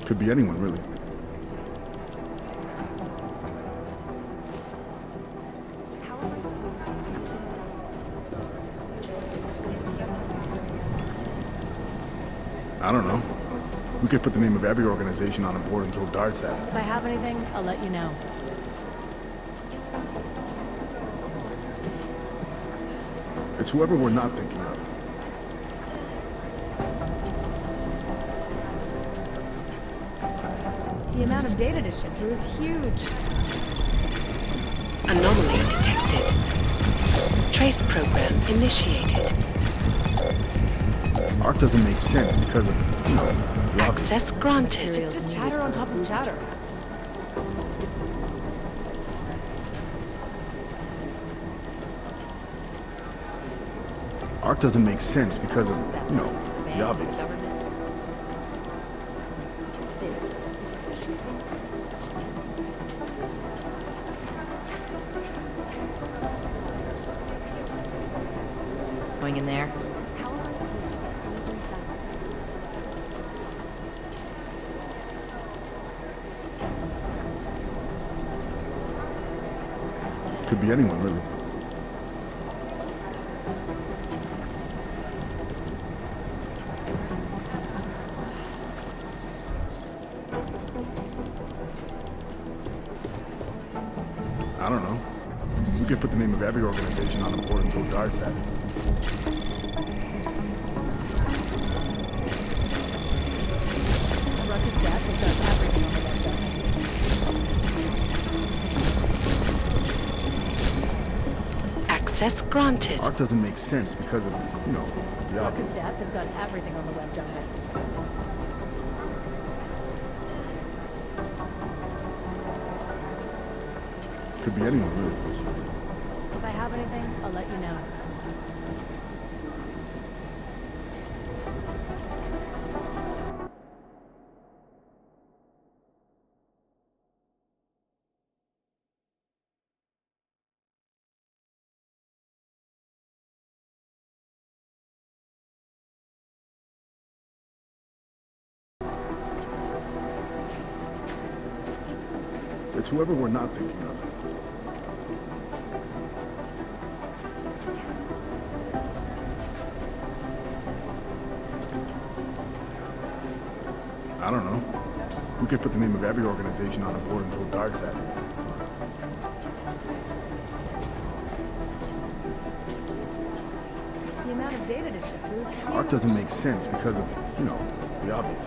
Could be anyone, really. I don't know. We could put the name of every organization on a board and throw darts at it. If I have anything, I'll let you know. It's whoever we're not thinking of. The amount of data to ship through is huge. Anomaly detected. Trace program initiated. Arc doesn't make sense because of, the obvious. Access granted. It's just chatter on top of chatter. Arc doesn't make sense because of, the obvious. Going in there. Could be anyone, really. I don't know. We could put the name of every organization on a board and throw darts at it. Ruckus Death has got everything on the website. Access granted. Arc doesn't make sense because of, the Ruckus obvious. Death has got everything on the web, don't it? Could be anyone, really. If I have anything, I'll let you know. It's whoever we're not thinking of. I don't know. We could put the name of every organization on a board and throw darts at it. The amount of data to ship through is huge. Arc doesn't make sense because of, the obvious.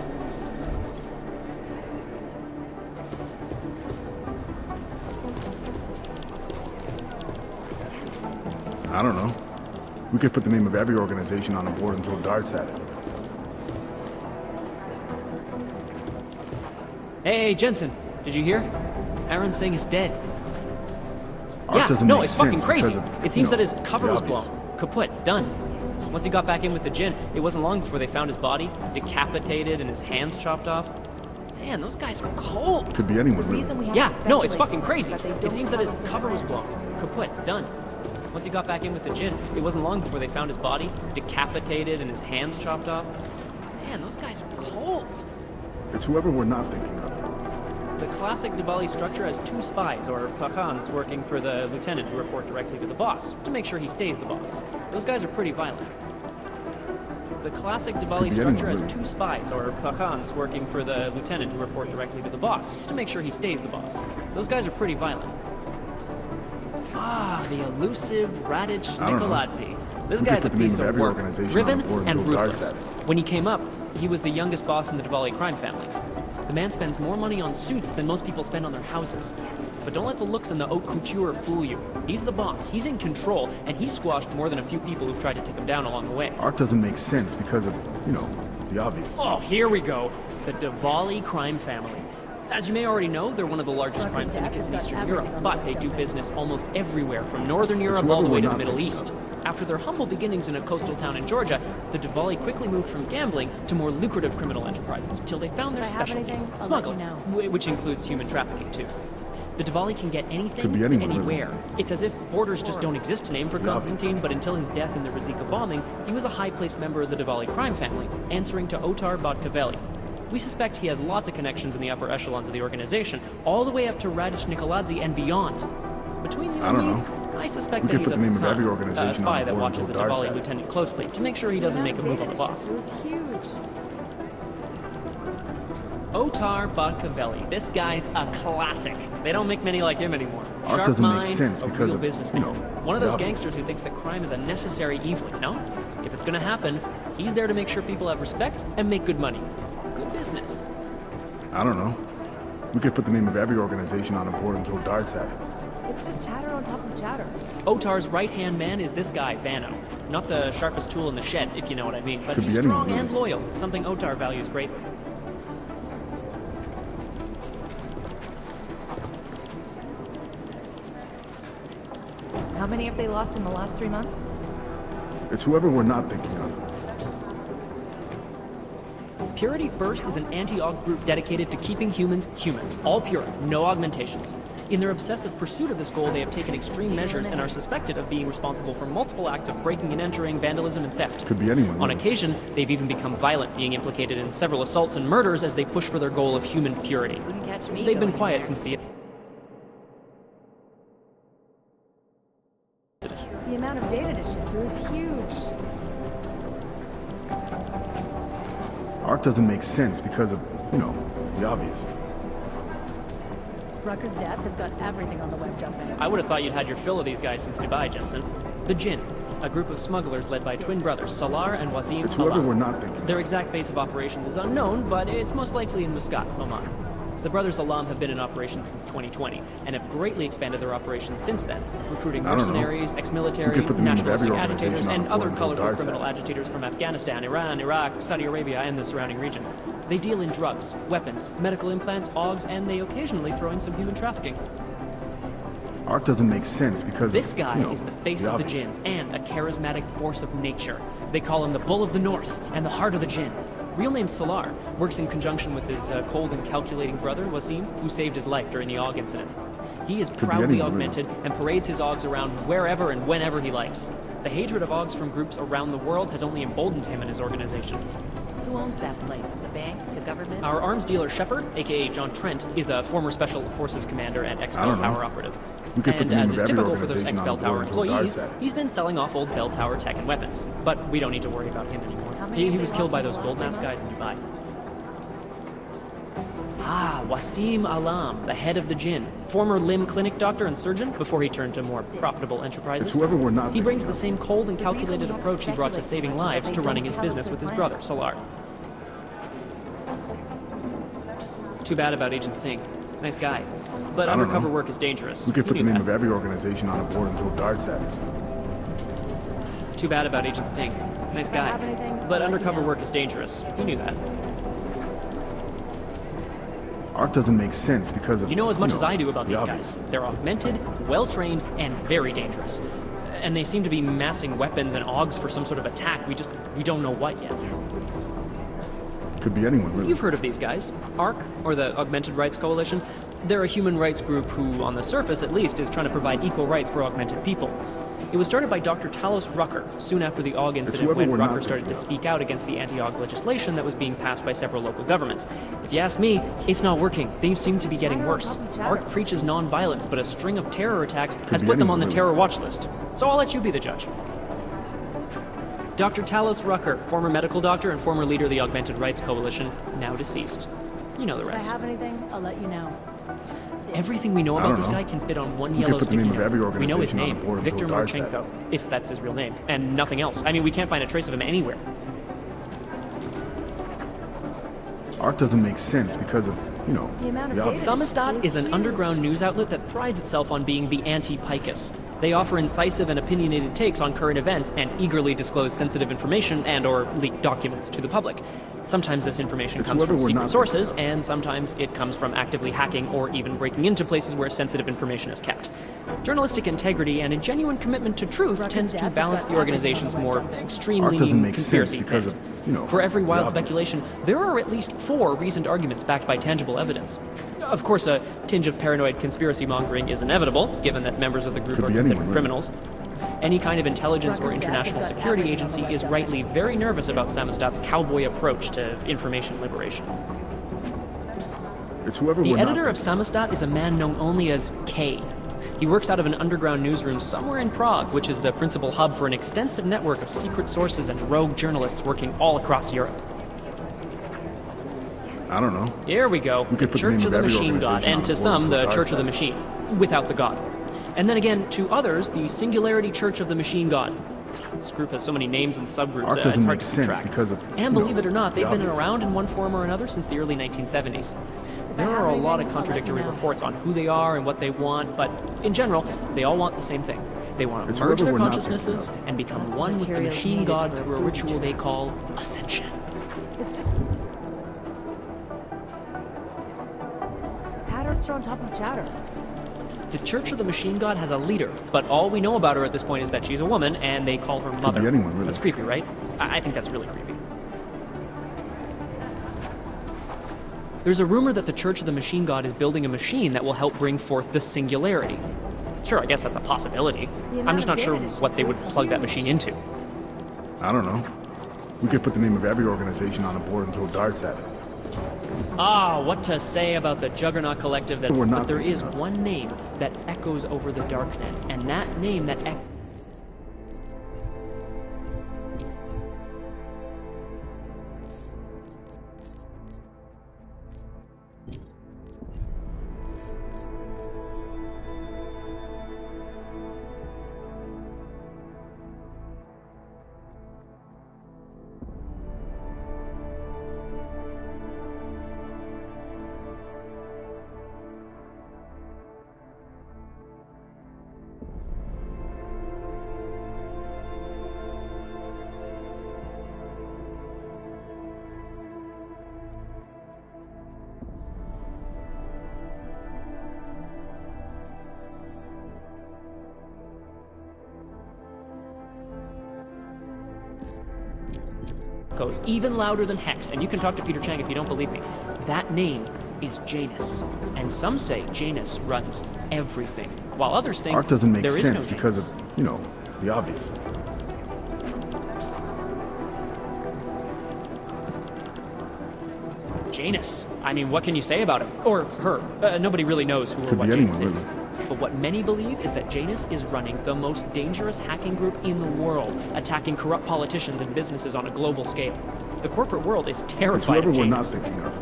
I don't know. We could put the name of every organization on a board and throw darts at it. Hey, Jensen, did you hear? Aaron Singh is dead. Arc doesn't no, make it's fucking sense crazy. because of, It seems that his cover the was obvious. blown. Kaput, done. Once he got back in with the gin, it wasn't long before they found his body, decapitated and his hands chopped off. Man, those guys are cold. Could be anyone, The really. reason we have Yeah, to no, it's speculate fucking crazy. is that they It don't seems that his tell us the cover was facts. blown. Kaput, done. Once he got back in with the gin, it wasn't long before they found his body, decapitated and his hands chopped off. Man, those guys are cold. It's whoever we're not thinking of. The classic Dibali structure has two spies, or Pakhans, working for the lieutenant who report directly to the boss, to make sure he stays the boss. Those guys are pretty violent. The classic Dibali Could be structure anyone, has really. two spies, or Pakhans, working for the lieutenant who report directly to the boss, to make sure he stays the boss. Those guys are pretty violent. Ah, the elusive Radic I don't know. Nikoladze. This We guy's could a put the name piece of of every work, organization on driven the board and and throw darts ruthless. at it. When he came up, he was the youngest boss in the Diwali crime family. The man spends more money on suits than most people spend on their houses. But don't let the looks and the haute couture fool you. He's the boss, he's in control, and he's squashed more than a few people who've tried to take him down along the way. Arc doesn't make sense because of, the obvious. Oh, here we go. The Diwali crime family. As you may already know, they're one of the largest crime syndicates in Eastern Europe, but they do business almost everywhere, from Northern Europe all the way to the Middle East. After their humble beginnings in a coastal town in Georgia, the Diwali quickly moved from gambling to more lucrative criminal enterprises, till they found their If I have specialty, anything, I'll let smuggling, you know. which includes human trafficking too. The Diwali can get anything Could be to anyone, really. anywhere. It's as if borders just don't exist to name for The obvious. Constantine, but until his death in the Rizika bombing, he was a high-placed member of the Diwali crime family, answering to Otar Batkavelli. We suspect he has lots of connections in the upper echelons of the organization, all the way up to Radish Nikoladze and beyond. Between you I and don't me, know. I suspect We that could he's put the name of every a organization spy on that board watches the until Dark's Diwali out. lieutenant closely to make sure he doesn't make a move on the boss. It was huge. Otar Barkavelli. This guy's a classic. They don't make many like him anymore. Art Sharp doesn't make mind, sense a because real of, businessman. you know, One of those the gangsters who thinks that crime is a necessary evil, you know? If it's gonna happen, he's there to make sure people have respect and make good money. Good business. I don't know. We could put the name of every organization on a board and throw darts at it. It's just chatter on top of chatter. Otar's right-hand man is this guy, Vano. Not the sharpest tool in the shed, if you know what I mean, but Could he's be anyone, strong really. and loyal, something Otar values greatly. How many have they lost in the last 3 months? It's whoever we're not thinking of. Purity First is an anti-aug group dedicated to keeping humans human. All pure, no augmentations. In their obsessive pursuit of this goal, they have taken extreme measures and are suspected of being responsible for multiple acts of breaking and entering, vandalism, and theft. Could be anyone. On really. occasion, they've even become violent, being implicated in several assaults and murders as they push for their goal of human purity. Wouldn't catch me. They've been going quiet there. since the The amount of data to shift was huge. Art doesn't make sense because of, you know, the obvious. Rucker's death has got everything on the web jumping. I would have thought you'd had your fill of these guys since Dubai, Jensen. The Jinn, a group of smugglers led by twin brothers, Salar and Wasim It's whoever Alam. we're not thinking of. Their exact base of operations is unknown, but it's most likely in Muscat, Oman. The brothers Alam have been in operation since 2020, and have greatly expanded their operations since then, recruiting I don't know. mercenaries, We ex-military, could put the name of every nationalistic organization agitators, on and board other and throw colorful darts criminal at it. agitators from Afghanistan, Iran, Iraq, Saudi Arabia, and the surrounding region. They deal in drugs, weapons, medical implants, augs, and they occasionally throw in some human trafficking. Art doesn't make sense because This of, guy you know, is the face of the obvious. Jinn and a charismatic force of nature. They call him the Bull of the North and the Heart of the Jinn. Real name Salar, works in conjunction with his cold and calculating brother Wasim, who saved his life during the AUG incident. He is be proudly anyone, really. augmented and parades his AUGs around wherever and whenever he likes. The hatred of AUGs from groups around the world has only emboldened him and his organization. Who owns that place? The bank? The government? Our arms dealer Shepard, aka John Trent, is a former Special Forces commander and I ex-Bell don't know. Tower operative. We could put And the name as of is every typical for those organization ex-Bell on Tower board and throw employees, darts at it. he's been selling off old Bell Tower tech and weapons. But we don't need to worry about him anymore. How many He have was they killed by lost those in the gold last mask 3 guys in Dubai. Ah, Wasim Alam, the head of the Jinn, former limb clinic doctor and surgeon before he turned to more profitable enterprises. It's whoever we're not He brings the thinking same cold and The reason calculated we have to approach he brought to speculate so saving much is that lives they to don't running his tell us business their with his plan. brother, Salar. It's too bad about Agent Singh. Nice guy. But I don't undercover know. work is dangerous. of. We could You put the knew name that. of every organization on a board and throw darts at it. It's too bad about Agent Singh. Nice If I guy. have anything, I'll But let you undercover know. work is dangerous. You knew that. Art doesn't make sense because of, You know as much as I do about the these obvious. guys. They're augmented, well-trained, and very dangerous. And they seem to be massing weapons and augs for some sort of attack. We don't know what yet. Could be anyone, really. You've heard of these guys. ARC, or the Augmented Rights Coalition. They're a human rights group who, on the surface at least, is trying to provide equal rights for augmented people. It was started by Dr. Talos Rucker soon after the AUG incident whoever when we're not Rucker started to thinking of. speak out against the anti-AUG legislation that was being passed by several local governments. If you ask me, it's not working. They seem to be getting worse. ARC preaches non-violence, but a string of terror attacks has be put them anyone, on the really. terror watch list. So I'll let you be the judge. Dr. Talos Rucker, former medical doctor and former leader of the Augmented Rights Coalition, now deceased. You know the If I rest. have anything, I'll let you know. Everything we know I about don't this know. guy can fit on one We could yellow put the sticky name of every note. We know his organization on name, the board and Viktor throw darts at Marchenko, it. if that's his real name, and nothing else. I mean, we can't find a trace of him anywhere. Art doesn't make sense because of, The amount of the obvious. data- Samizdat is an underground news outlet that prides itself on being the anti-Picus. They offer incisive and opinionated takes on current events and eagerly disclose sensitive information and/or leak documents to the public. Sometimes this information It's comes whoever from we're secret not sources, thinking and sometimes it comes from actively hacking or even breaking into places where sensitive information is kept. Journalistic integrity and a genuine commitment to truth Rucker's tends death to has balance got the organization's everything on more the web. extreme Art doesn't leaning make sense conspiracy because bent. of, For every the wild obvious. speculation, there are at least 4 recent arguments backed by tangible evidence. Of course, a tinge of paranoid conspiracy mongering is inevitable, given that members of the group Could are be considered anyone, really. criminals. Any kind of intelligence or international security agency is rightly very nervous about Samizdat's cowboy approach to information liberation. It's whoever The we're not editor of thinking Samizdat is a man known only as K. He works out of an underground newsroom somewhere in Prague, which is the principal hub for an extensive network of secret sources and rogue journalists working all across Europe. I don't know. Here we go. We The could put the Church name of of the every Machine God, organization and on to the some, board the until Church it of the dies. Machine, without the God. And then again, to others, the Singularity Church of the Machine God. This group has so many names and subgroups, Art it's doesn't hard make to keep sense track. because of, And believe it or not, they've the been obvious. around in one form or another since the early 1970s. There are a lot of contradictory reports on who they are and what they want, but in general, they all want the same thing. They want to It's merge whoever their we're not consciousnesses thinking and become That's the one with the materials Machine needed God for a through a food ritual chain. they call Ascension. It's just powder's on top of chowder. The Church of the Machine God has a leader, but all we know about her at this point is that she's a woman, and they call her Mother. be anyone, really. That's creepy, right? I think that's really creepy. There's a rumor that the Church of the Machine God is building a machine that will help bring forth the Singularity. Sure, I guess that's a possibility. I'm just not sure what they would plug that machine into. I don't know. We could put the name of every organization on a board and throw darts at it. Ah, what to say about the Juggernaut Collective that... We're not But there thinking is of. one name that echoes over the darknet, and that name that goes even louder than Hex, and you can talk to Peter Chang if you don't believe me. That name is Janus, and some say Janus runs everything, while others think Art doesn't make there is no sense because Janus. of, the obvious. Janus. I mean, what can you say about him? Or her. Nobody really knows who or Could what be Janus anyone, is. really. But what many believe is that Janus is running the most dangerous hacking group in the world, attacking corrupt politicians and businesses on a global scale. The corporate world is It's terrified whoever of we're not Janus. thinking of.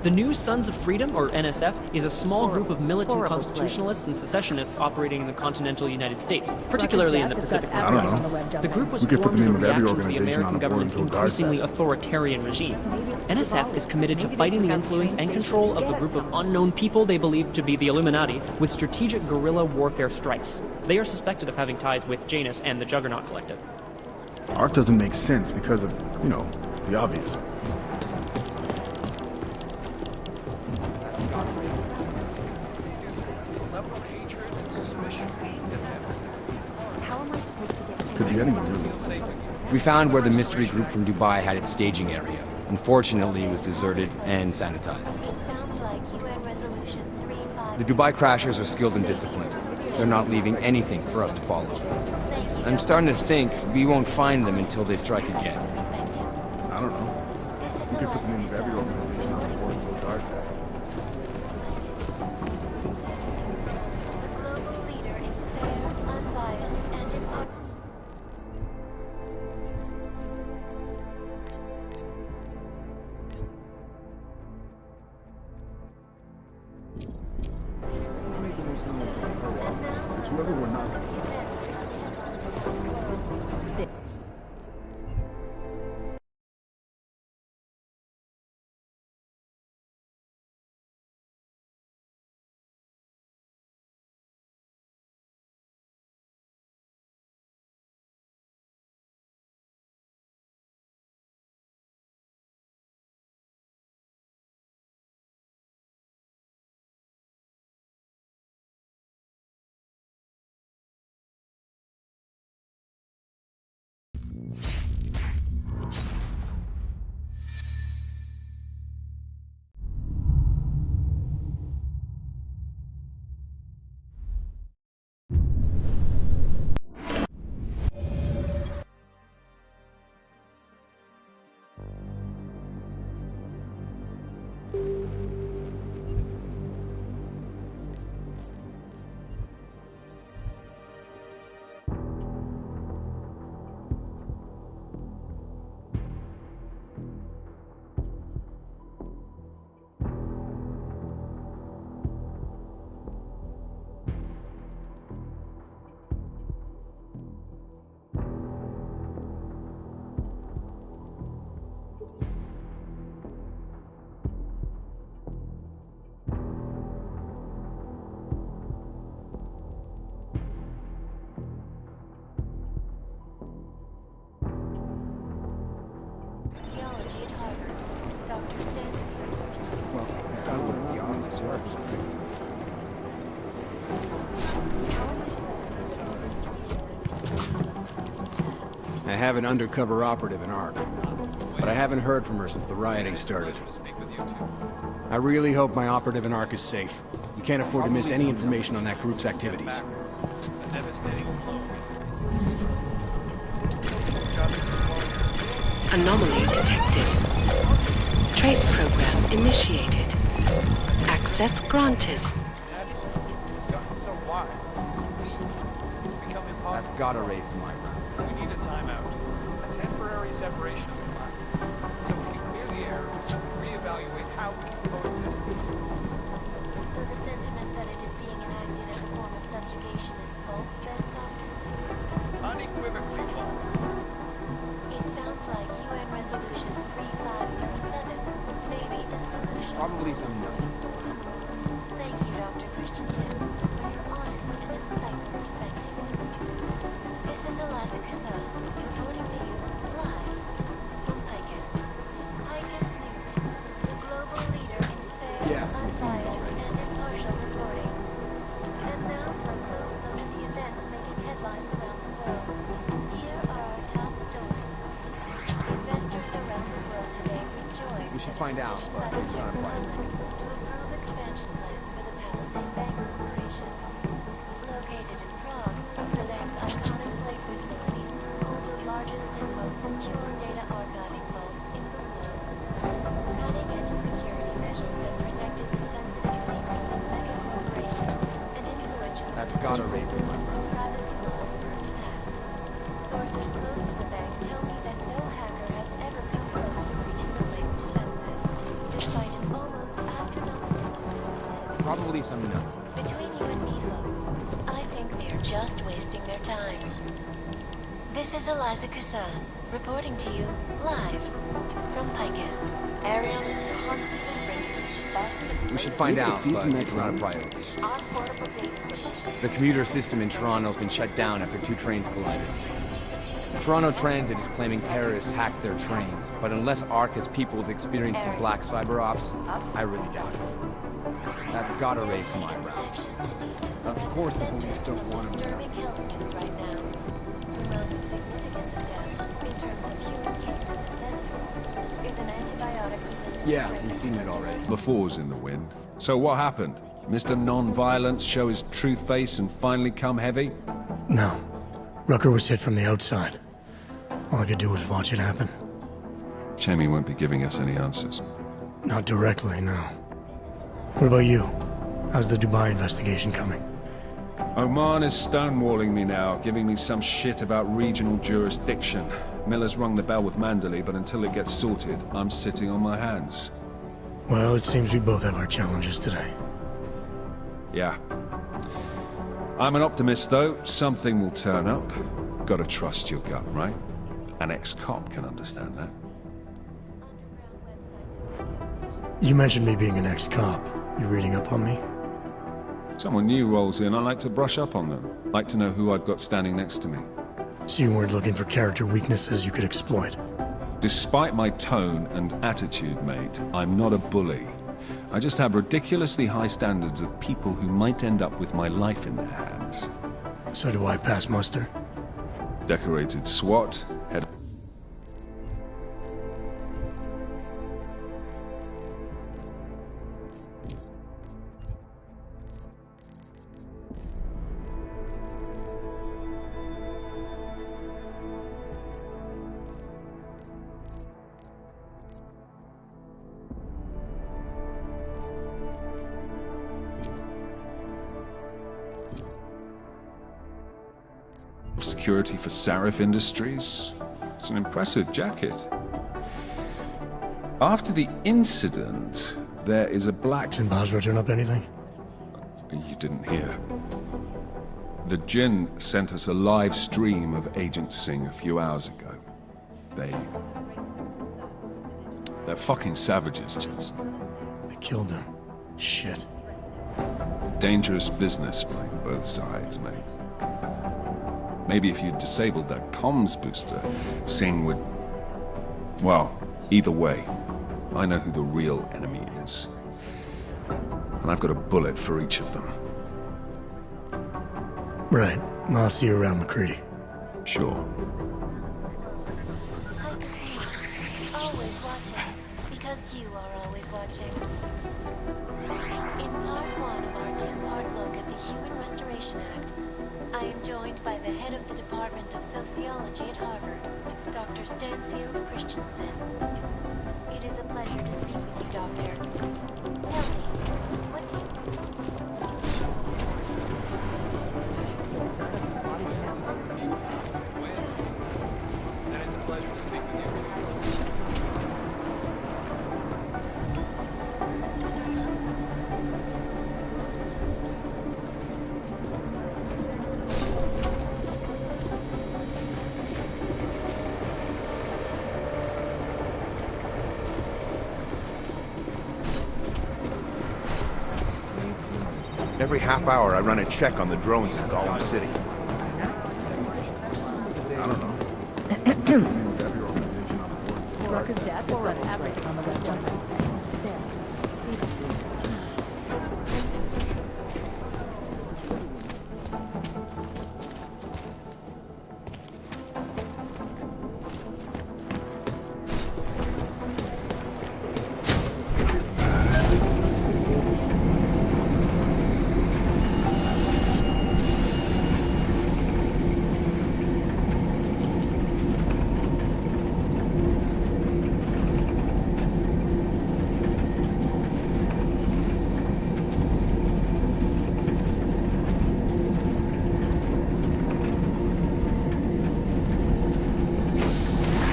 The new Sons of Freedom, or NSF, is a small group of militant Horrible constitutionalists and secessionists operating in the continental United States, particularly in the Russia's got Pacific I don't Northwest. know. The group was We could put formed the as a name of every reaction to the organization on American the board government's and throw darts increasingly at it. authoritarian regime. Maybe it's NSF Diwali. is committed to Maybe they fighting the took out the influence train and station control to of a get group of someone. unknown people they believe to be the Illuminati with strategic guerrilla warfare strikes. They are suspected of having ties with Janus and the Juggernaut Collective. Art doesn't make sense because of, the obvious. How am I supposed to get Could be anyone, really. We found where the mystery group from Dubai had its staging area. Unfortunately, it was deserted and sanitized. Sounds like UN Resolution 35. The Dubai crashers are skilled and disciplined. They're not leaving anything for us to follow. Thank you. I'm starting to think we won't find them until they strike again. Perspective. I don't know. This is We a could put the name of every lesson. organization on the board and throw darts at it. The global leader in fair, unbiased, and impartial. It's whoever we're not thinking of. this? I have an undercover operative in ARC, but I haven't heard from her since the rioting started. I really hope my operative in ARC is safe. We can't afford to miss any information on that group's activities. Anomaly detected. Trace program initiated. Access granted. That's gotta raise some eyebrows. We need a timeout. A temporary separation of the classes. So we can clear the air and reevaluate how we can coexist peacefully. So the sentiment that it is being enacted as a form of subjugation is false, then, Unequivocally false. It sounds like UN Resolution 3507 may be the solution. Probably some Thank you, Dr. Christensen, for your honest and insightful perspective. This is Eliza Kassan, reporting to you live from Picus. Picus News, the global leader in fair, unbiased, and impartial reporting. And now for a close look at the events making headlines around the world. Here are our top stories. Investors around the world today rejoice. We should find out, but it's not important. To approve expansion plans for the Palisade Bank Corporation. Located in Prague, the bank's iconic plate facilities hold the largest and most secure data archiving vaults in the world. Cutting-edge security measures have protected the sensitive secrets of mega corporations and influential That's gotta raise some individuals' privacy laws firsthand. Sources close to the bank tell me that no hacker has ever come close to breaching the bank's defenses, despite an almost astronomical number of attempts. Probably some nut. Between you and me, folks, I think they're just wasting their time. This is Eliza Kassan, reporting to you live from Picus. Ariel is constantly bringing you the best of We should find out, but it's not a priority. our portable data solutions. The commuter system in Toronto's been shut down after 2 trains collided. Toronto Transit is claiming terrorists hacked their trains, but unless ARC has people with experience in black cyber ops, I really doubt it. That's gotta raise some eyebrows. Infectious diseases Of are at course the the police center of don't some want 'em there. disturbing health news right now. The most significant of them, in terms of human cases and death, is an antibiotic-resistant Yeah, strain we've seen it already. Before's in the wind. So what happened? Mr. Non-Violence show his true face and finally come heavy? No. Rucker was hit from the outside. All I could do was watch it happen. Shame he won't be giving us any answers. Not directly, no. What about you? How's the Dubai investigation coming? Oman is stonewalling me now, giving me some shit about regional jurisdiction. Miller's rung the bell with Mandalay, but until it gets sorted, I'm sitting on my hands. Well, it seems we both have our challenges today. Yeah. I'm an optimist, though. Something will turn up. Gotta trust your gut, right? An ex-cop can understand that. You mentioned me being an ex-cop. You reading up on me? Someone new rolls in, I like to brush up on them. Like to know who I've got standing next to me. So you weren't looking for character weaknesses you could exploit? Despite my tone and attitude, mate, I'm not a bully. I just have ridiculously high standards of people who might end up with my life in their hands. So do I pass muster? Decorated SWAT, head... security for Sarif Industries. It's an impressive jacket. After the incident, there is a black... Did Basra turn up anything? You didn't hear. The Jinn sent us a live stream of Agent Singh a few hours ago. They're fucking savages, Jensen. They killed him. Shit. Dangerous business playing both sides, mate. Maybe if you'd disabled that comms booster, Singh would... Well, either way, I know who the real enemy is. and I've got a bullet for each of them. Right. I'll see you around, McCready. Sure. I'm Deus, always watching, because you are always watching. In part 1 of our 2-part look at the Human Restoration Act, I am joined by the head of the Department of Sociology at Harvard, Dr. Stansfield Christensen. It is a pleasure to speak with you, Doctor. Tell me, what do you... Then it's a pleasure to speak with you. Every half hour, I run a check on the drones in Gotham City. I don't know. Every organization on the board. Rucker's death is an average on the red one.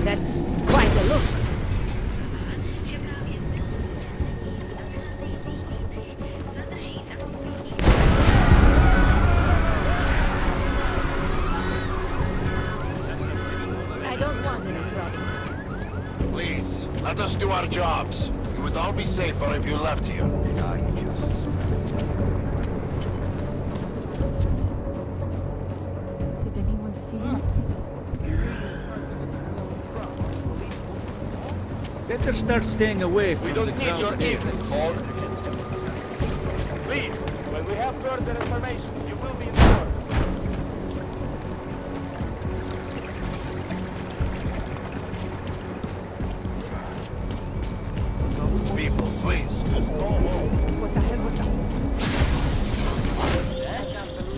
That's quite a look. I don't want any trouble. Please, let us do our jobs. You would all be safer if you left here. Did anyone see us? Better start staying away from We don't the need crowd your of aid, agents. Paul. Please, when we have further information, you will be informed. People, please.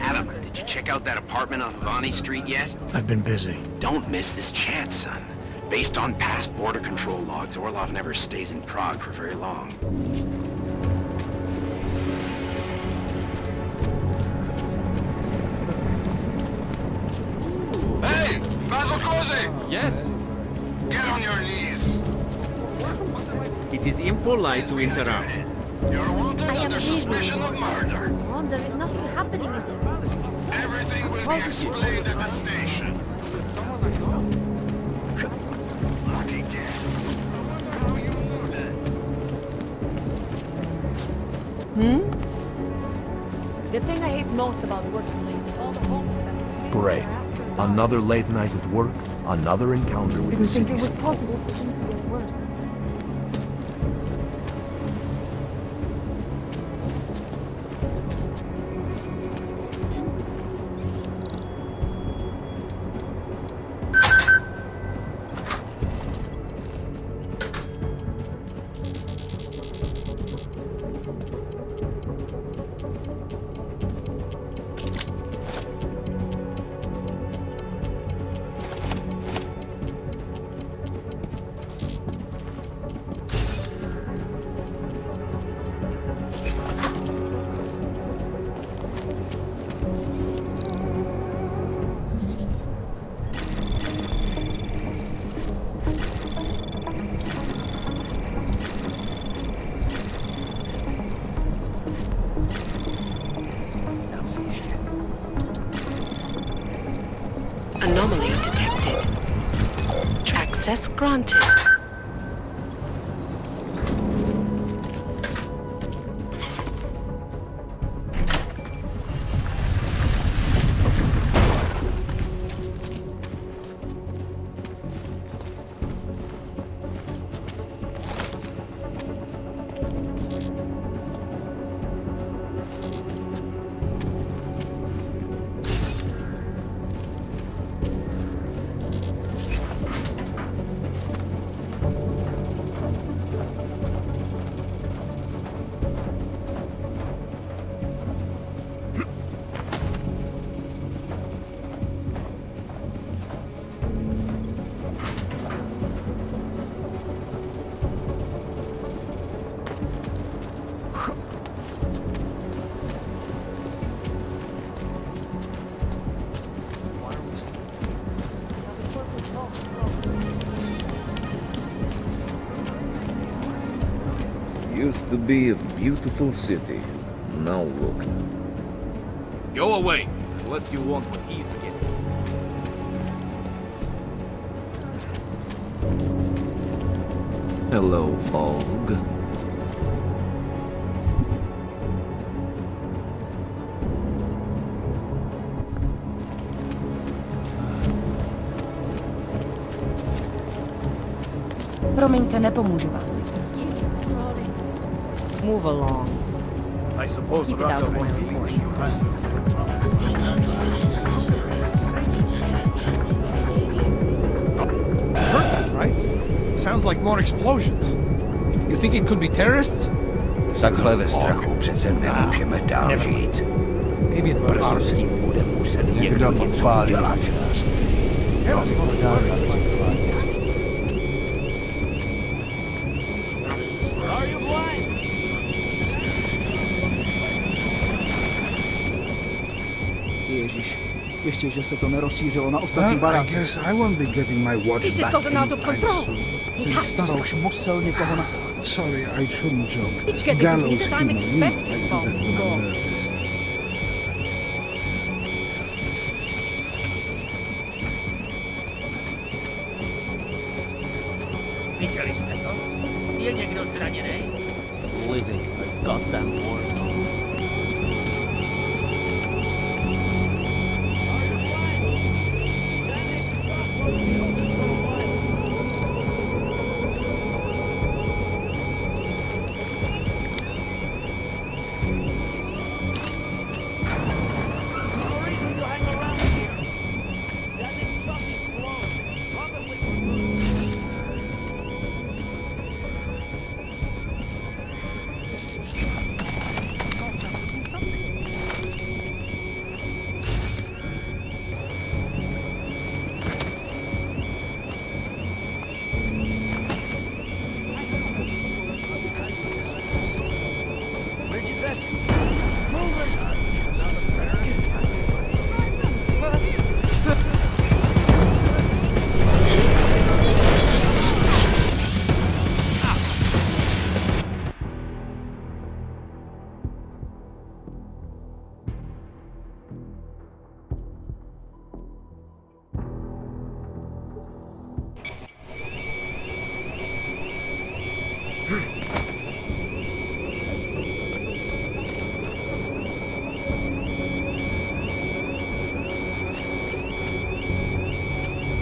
Adam, did you check out that apartment on Havani Street yet? I've been busy. Don't miss this chance, son. Based on past border control logs, Orlov never stays in Prague for very long. Hey! Basil Cozy! Yes, Get on your knees! it is impolite to interrupt. You're wanted I am under busy. suspicion of murder. Mom, there is nothing happening in this. Everything will be explained at the station. Lucky guess. I wonder how you knew that. The thing I hate most about working late is all the homeless that Great. Another late night at work, another encounter with the Didn't think it city. was possible for things to get worse. Anomaly detected. Access granted. Used to be a beautiful city. Now look. Go away, unless you want what he's getting. Hello, Og. Promiňte, nepomůžu vám. Move along. I suppose Keep it out of my report. Right? Sounds like more explosions. You think it could be terrorists? Takhle ve strachu přece nemůžeme dál žít. Brzo s tím bude muset někdo něco dělat. Ježiš, ještě, že se to nerozšířilo na ostatní baráky. This is gotten out of control. It has to Už musel někoho nasát. Sorry, I shouldn't joke. It's getting to be that I'm expecting bombs to go. Viděli jste to? Je někdo zraněný? Living a goddamn war zone.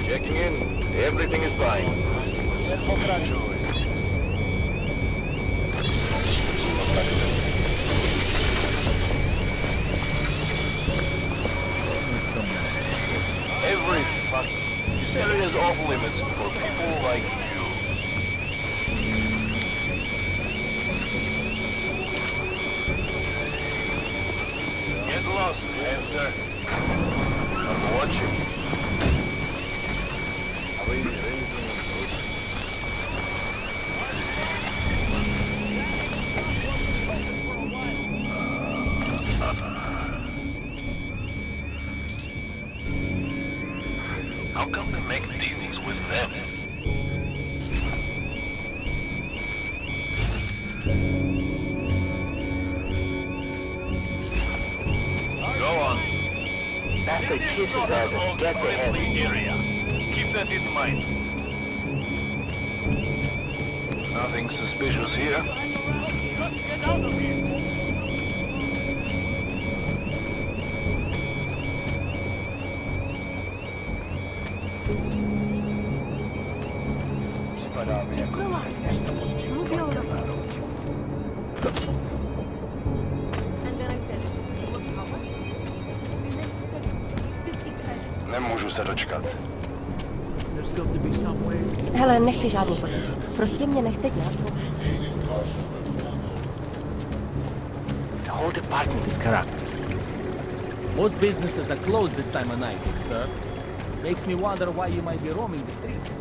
Checking in. Everything is fine. Every fucking... This area is off limits for people like you. Get lost, Panther. I'm watching. How come we make deals with them? Go on. That's the kisses as it gets ahead. Area. Keep that in mind. Nothing suspicious here. Get out of here. Nemůžu se dočkat. Hele, nechci žádný potíže. Prostě mě nechte dělat, co The whole department is corrupt. Most businesses are closed this time of night, sir. Makes me wonder why you might be roaming the streets.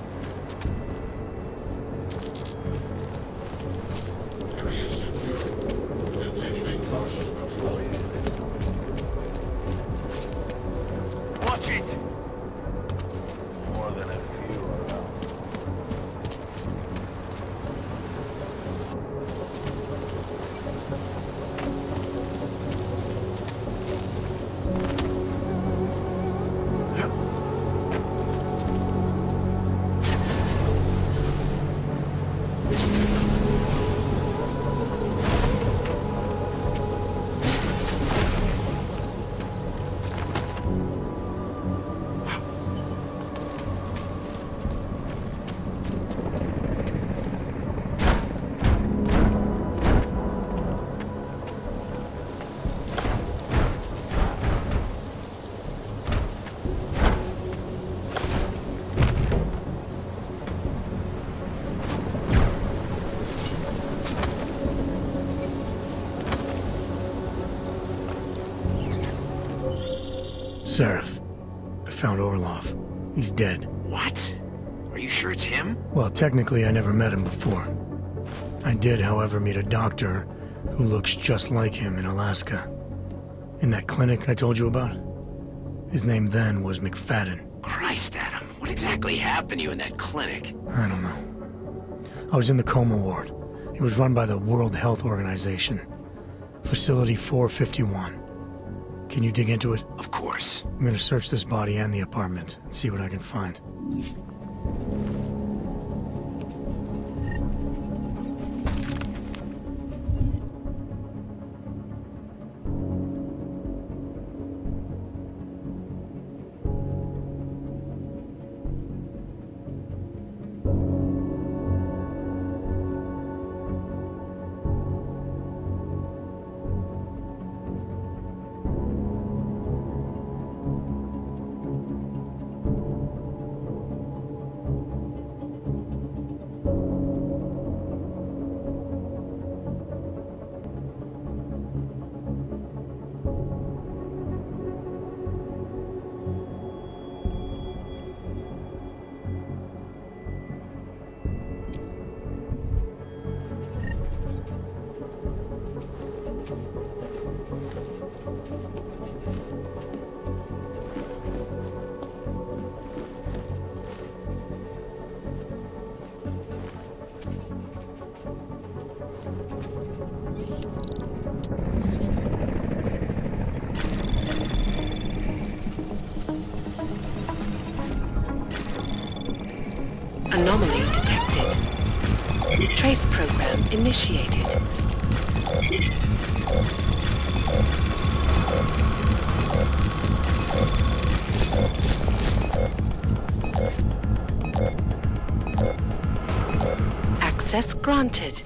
Watch it! More than a few around. Seraph. I found Orlov. He's dead. What? Are you sure it's him? Well, technically I never met him before. I did, however, meet a doctor who looks just like him in Alaska. In that clinic I told you about? His name then was McFadden. Christ, Adam. What exactly happened to you in that clinic? I don't know. I was in the coma ward. It was run by the World Health Organization. Facility 451. Can you dig into it? Of course. I'm gonna search this body and the apartment and see what I can find. Anomaly detected. Trace program initiated. Access granted.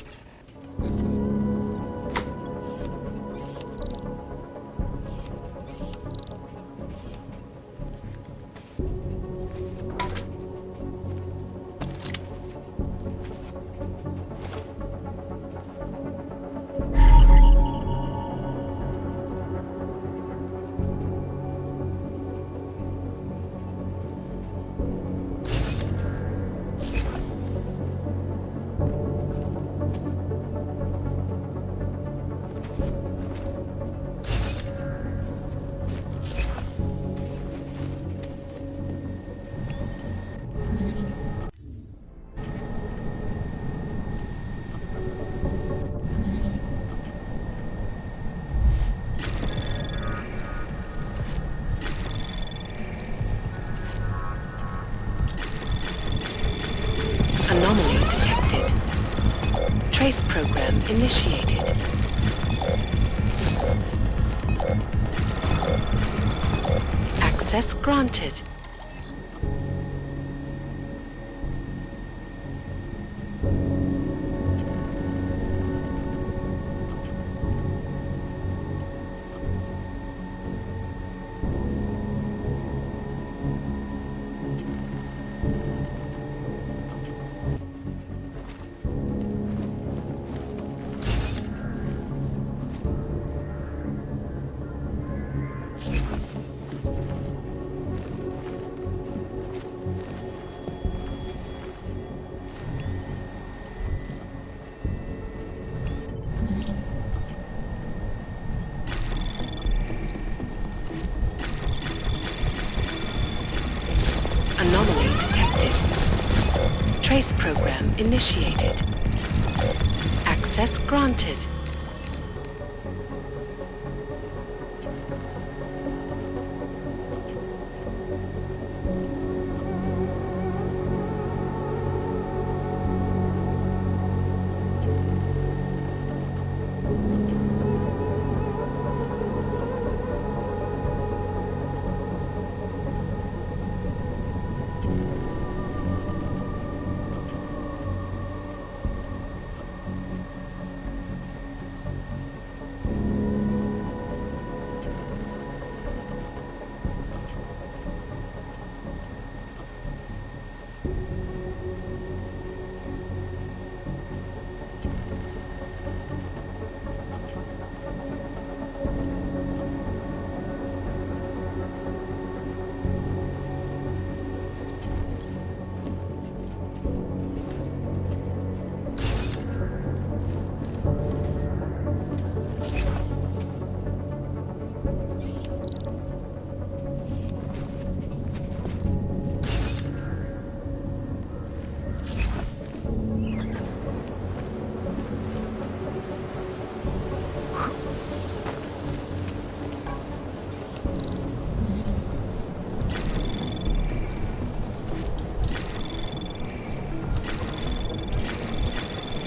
Anomaly detected. Trace program initiated. Access granted. Anomaly detected. Trace program initiated. Access granted.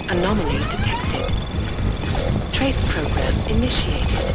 Anomaly detected. Trace program initiated.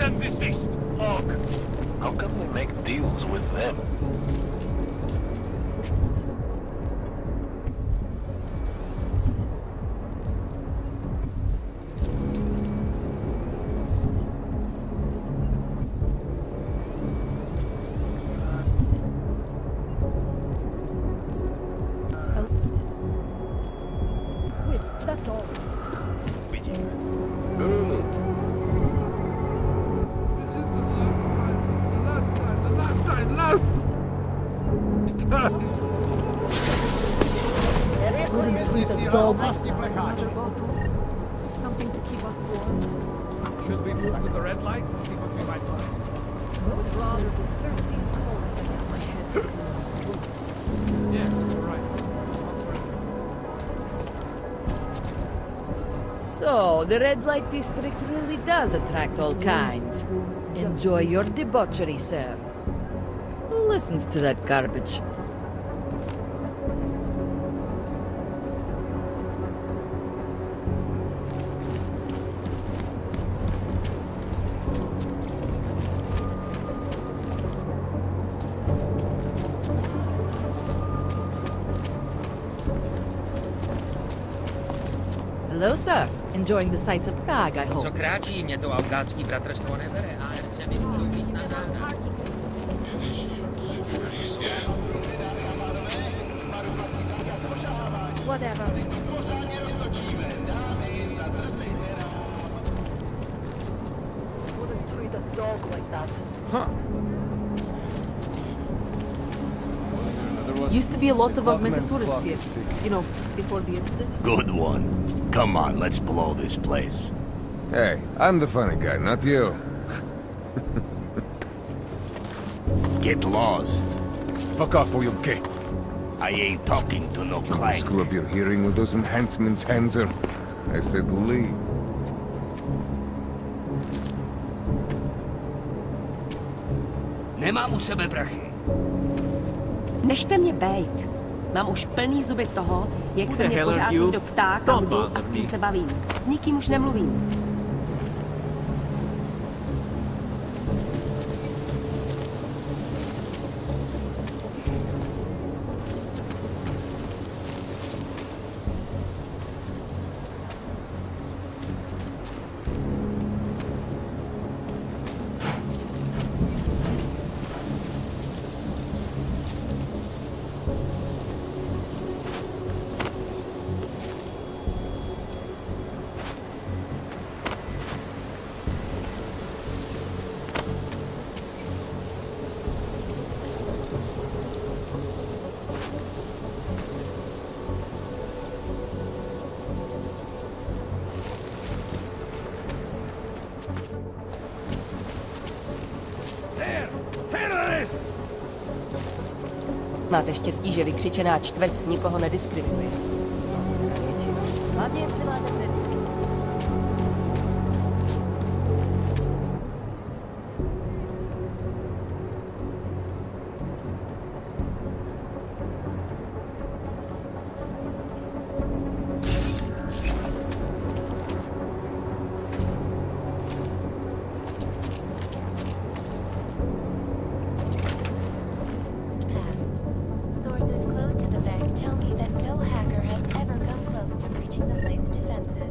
And desist, Hawk. How come we make deals with them? That's all. Something to keep us warm. Should we move to the red light and see what we might find? Would rather be thirsty and cold than have my head. Yes, you're right. So, the red light district really does attract all kinds. Enjoy your debauchery, sir. Who listens to that garbage? Hello, sir. Enjoying the sights of Prague, I hope. Co kráčí, mě to afgánský bratrstvo nebere. ARC mi můžou víc na záda. Whatever. Wouldn't treat a dog like that. Huh. Used to be a lot of augmented tourists here. You know, before the incident. Good one. Come on, let's blow this place. Hey, I'm the funny guy, not you. Get lost. Fuck off or you'll get. I ain't talking to no client. Screw up your hearing with those enhancements, Hanser. I said leave. Nemám u sebe prachy. Nechte mě bejt. Mám už plný zuby toho, jak Who se the mě hell are pořád you? někdo ptá, kam Don't jdu a bother s kým me. se bavím. S nikým už nemluvím. Máte štěstí, že vykřičená čtvrť nikoho nediskriminuje. Hlavně, jestli máte klid. Sources close to the bank tell me that no hacker has ever come close to breaching the blade's defenses.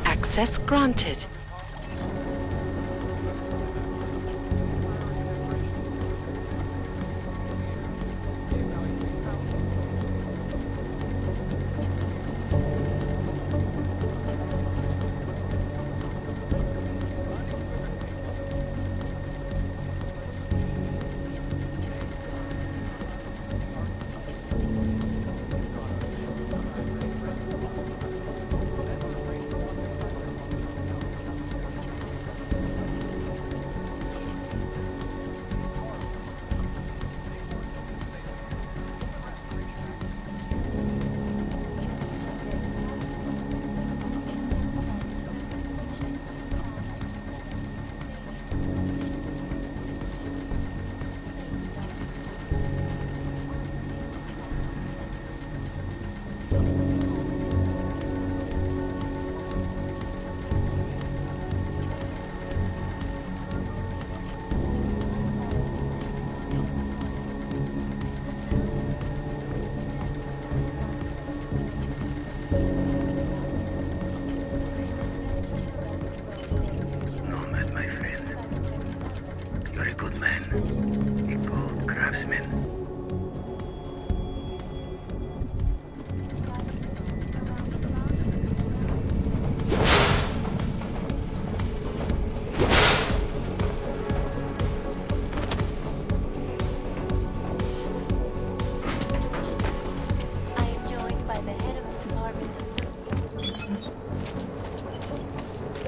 Access granted.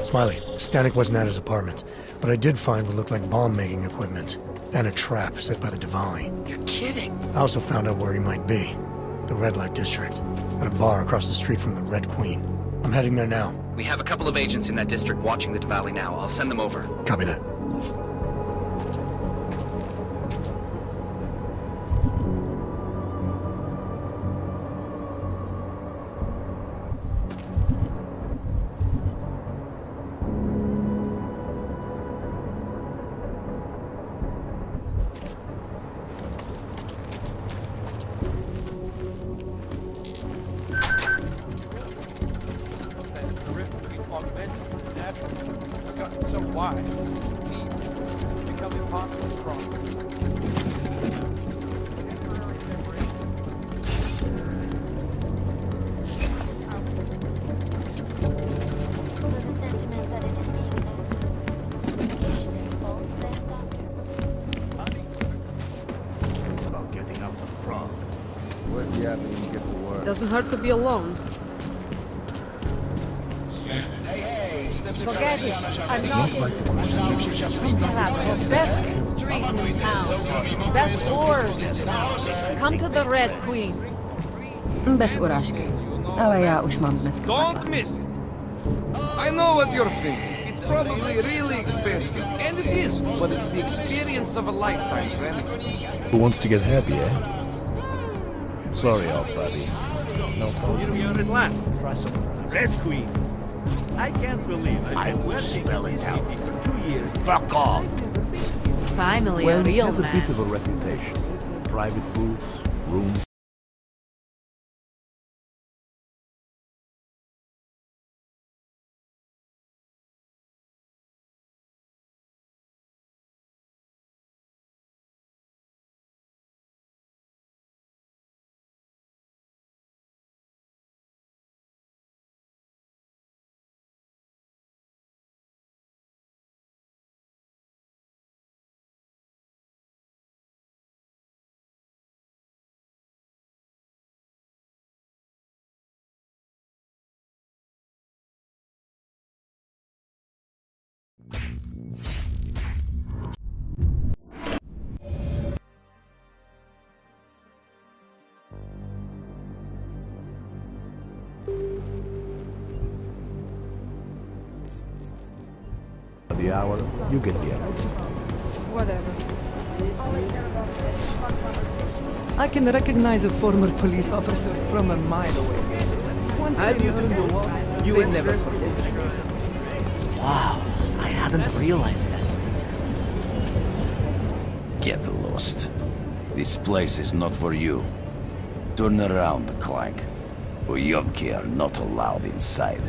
Smiley, Stanek wasn't at his apartment, but I did find what looked like bomb-making equipment, and a trap set by the Diwali. You're kidding! I also found out where he might be. The Red Light District, at a bar across the street from the Red Queen. I'm heading there now. We have a couple of agents in that district watching the Diwali now. I'll send them over. Copy that. So wide, so deep, it's become impossible to cross. Temporary separation. So the sentiment that it is being investigation is false, then, Doctor? About getting out of Prague. Where'd the avenue get the word? Doesn't hurt to be alone. Forget it. I'm not. We have the best street in town. Best whores. Come to the Red Queen. Bez urážky. Ale já už mám dneska. Don't miss it. I know what you're thinking. It's probably really expensive. And it is, but it's the experience of a lifetime, friend. Who wants to get happy, eh? Sorry, old buddy. No Here we are at last. Red Queen. I can't believe I will spell it out for 2 years. Fuck off! Finally, Well, a real it has a man. bit of a reputation. Private booths, rooms. the hour, you get the idea. Whatever. I can recognize a former police officer from a mile away. How beautiful. You would never forget. Wow, I hadn't realized that. Get lost. This place is not for you. Turn around, Clank. Uyomki are not allowed inside.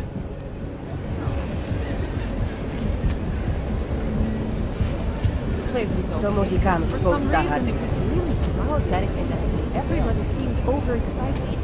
Place was so Tomu říkám For some spousta reason, hadů. it was really apologetic and everybody seemed overexcited.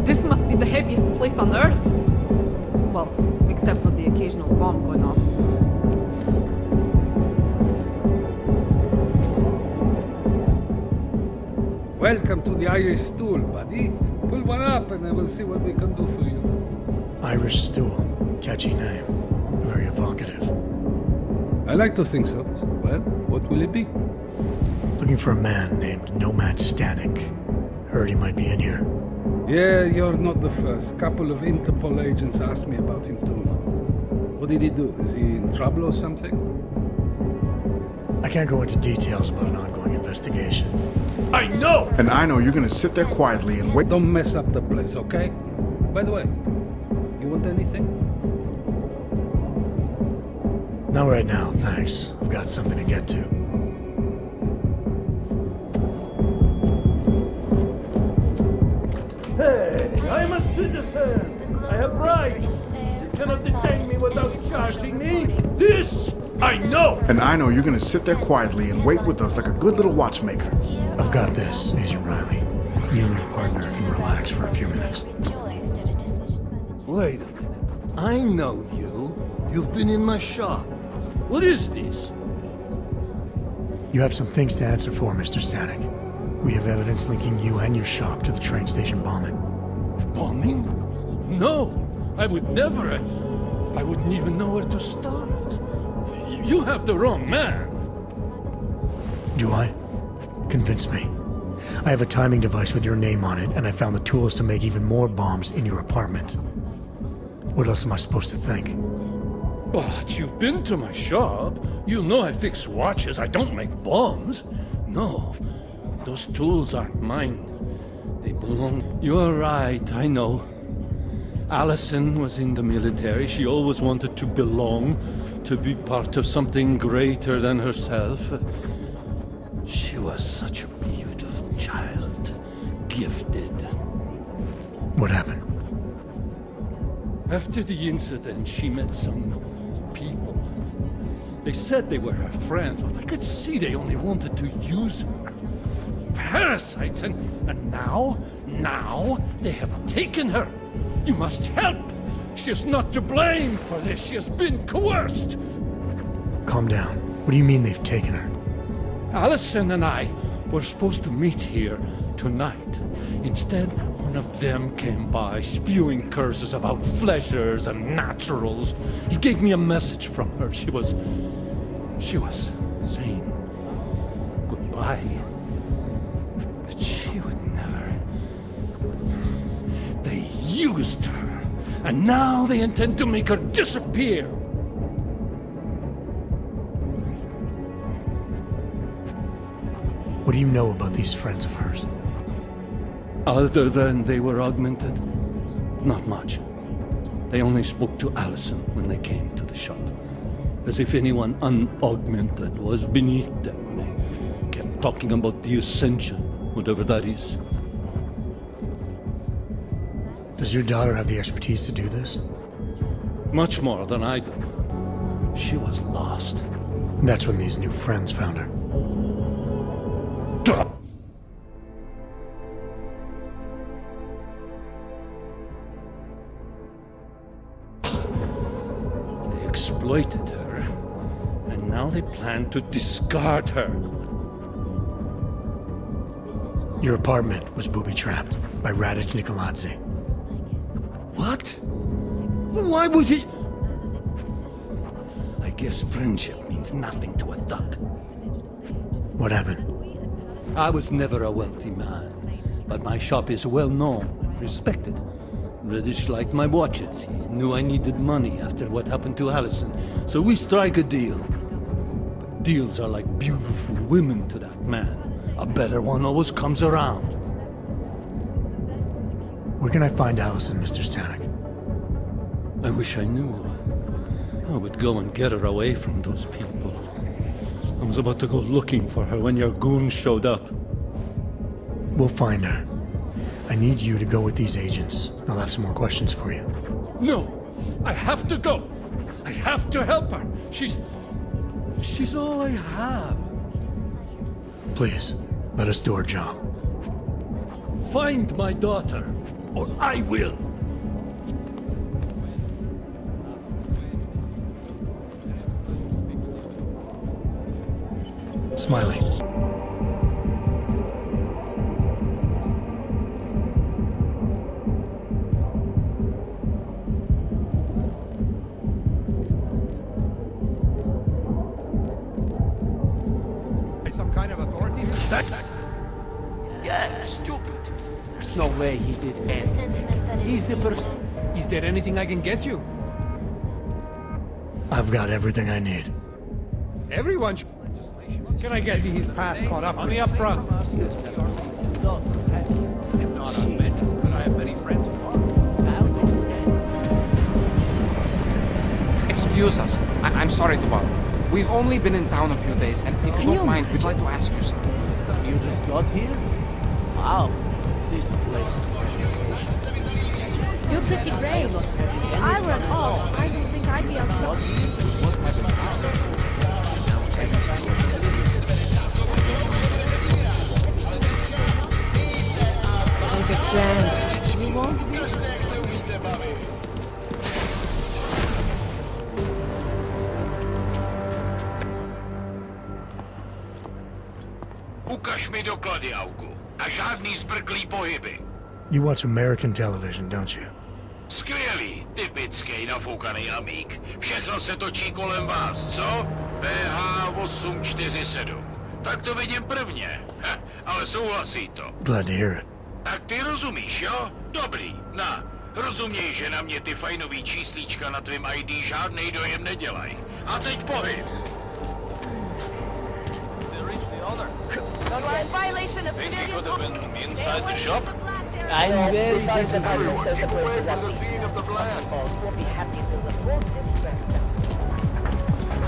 This must be the heaviest place on Earth. Well, except for the occasional bomb going off. Welcome to the Irish stool, buddy. Pull one up and I will see what we can do for you. Irish stool. Catchy name. Very evocative. I like to think so. Well, what will it be? Looking for a man named Nomad Stanek. Heard he might be in here. Yeah, you're not the first. Couple of Interpol agents asked me about him too. What did he do? Is he in trouble or something? I can't go into details about an ongoing investigation. I know! And I know you're gonna sit there quietly and wait. Don't mess up the place, okay? By the way, you want anything? Not right now, thanks. I've got something to get to. Hey, I'm a citizen. I have rights. You cannot detain me without charging me. This I know. And I know you're gonna sit there quietly and wait with us like a good little watchmaker. I've got this, Agent Riley. You and your partner can relax for a few minutes. Wait a minute. I know you. You've been in my shop. What is this? You have some things to answer for, Mr. Stanek. We have evidence linking you and your shop to the train station bombing. Bombing? No, I would never. I wouldn't even know where to start. You have the wrong man. Do I? Convince me. I have a timing device with your name on it, and I found the tools to make even more bombs in your apartment. What else am I supposed to think? But you've been to my shop. You know I fix watches. I don't make bombs. No, those tools aren't mine. They belong... You're right, I know. Allison was in the military. She always wanted to belong, to be part of something greater than herself. She was such a beautiful child. Gifted. What happened? After the incident, she met some people. They said they were her friends, but I could see they only wanted to use her. Parasites, and now they have taken her. You must help. She is not to blame for this. She has been coerced. Calm down. What do you mean they've taken her? Allison and I were supposed to meet here tonight. Instead, one of them came by, spewing curses about fleshers and naturals. He gave me a message from her. She was saying goodbye. But she would never. They used her, and now they intend to make her disappear. What do you know about these friends of hers? Other than they were augmented? Not much. They only spoke to Allison when they came to the shop. As if anyone unaugmented was beneath them when they kept talking about the Ascension, whatever that is. Does your daughter have the expertise to do this? Much more than I do. She was lost. That's when these new friends found her. They exploited her, and now they plan to discard her. Your apartment was booby-trapped by Radic Nikoladze. What? Why would he? I guess friendship means nothing to a thug. What happened? I was never a wealthy man, but my shop is well known, respected. Reddish liked my watches. He knew I needed money after what happened to Allison, so we strike a deal. But deals are like beautiful women to that man. A better one always comes around. Where can I find Allison, Mr. Stanek? I wish I knew. I would go and get her away from those people. I was about to go looking for her when your goons showed up. We'll find her. I need you to go with these agents. I'll have some more questions for you. No! I have to go! I have to help her! She's all I have. Please, let us do our job. Find my daughter, or I will! Smiley. Some kind of authority? Yeah, stupid. There's no way he did So the anything. sentiment that it He's is the person. Is there anything I can get you? I've got everything I need. Everyone. Can I get his past caught up? On the up front. Not on mental, but I have many friends who are. Excuse us. I'm sorry to bother. We've only been in town a few days, and if you don't mind, we'd like to ask you something. You just got here? Wow. This place is You're pretty brave. If I were at all, I don't think I'd be outside. Take a chance. You won't be. Ukaž mi doklady, Augu. A žádný zbrklý pohyby. You watch American television, don't you? Skvělý, typický nafoukaný amík. Všechno se točí kolem vás, co? PH847. Tak to vidím prvně. Ale souhlasí to. Glad to hear it. Tak ty rozumíš, jo? Dobrý, rozuměj, že na mě ty fajnový číslíčka na tvým ID žádnej dojem nedělaj. A teď pohyb. Violation of Think he could have been inside the shop? I'm very disappointed. Won't be happy till the whole city burns down.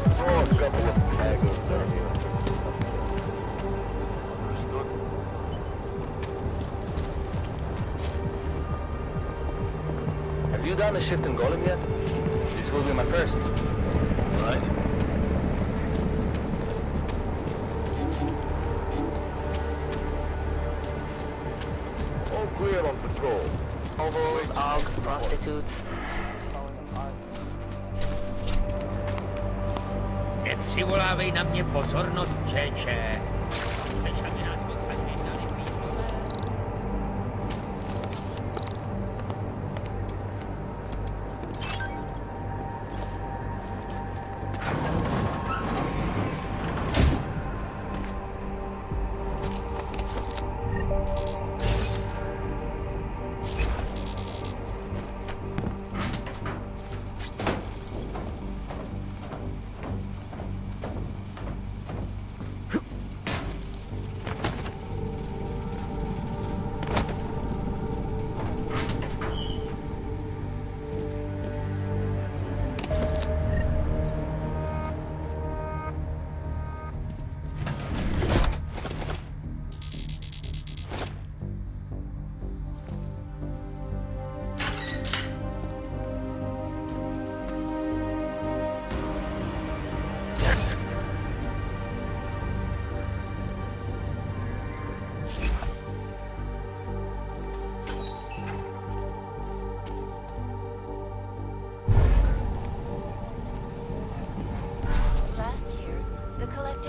Saw a couple of maggots out here. Understood. Have you done a shift in Golem yet? This will be my first. Right. All clear on patrol. Hobos, augs, prostitutes. Nepřivolávej na mě pozornost, čeče. Chceš, aby nás odsaď vyhnali píšové?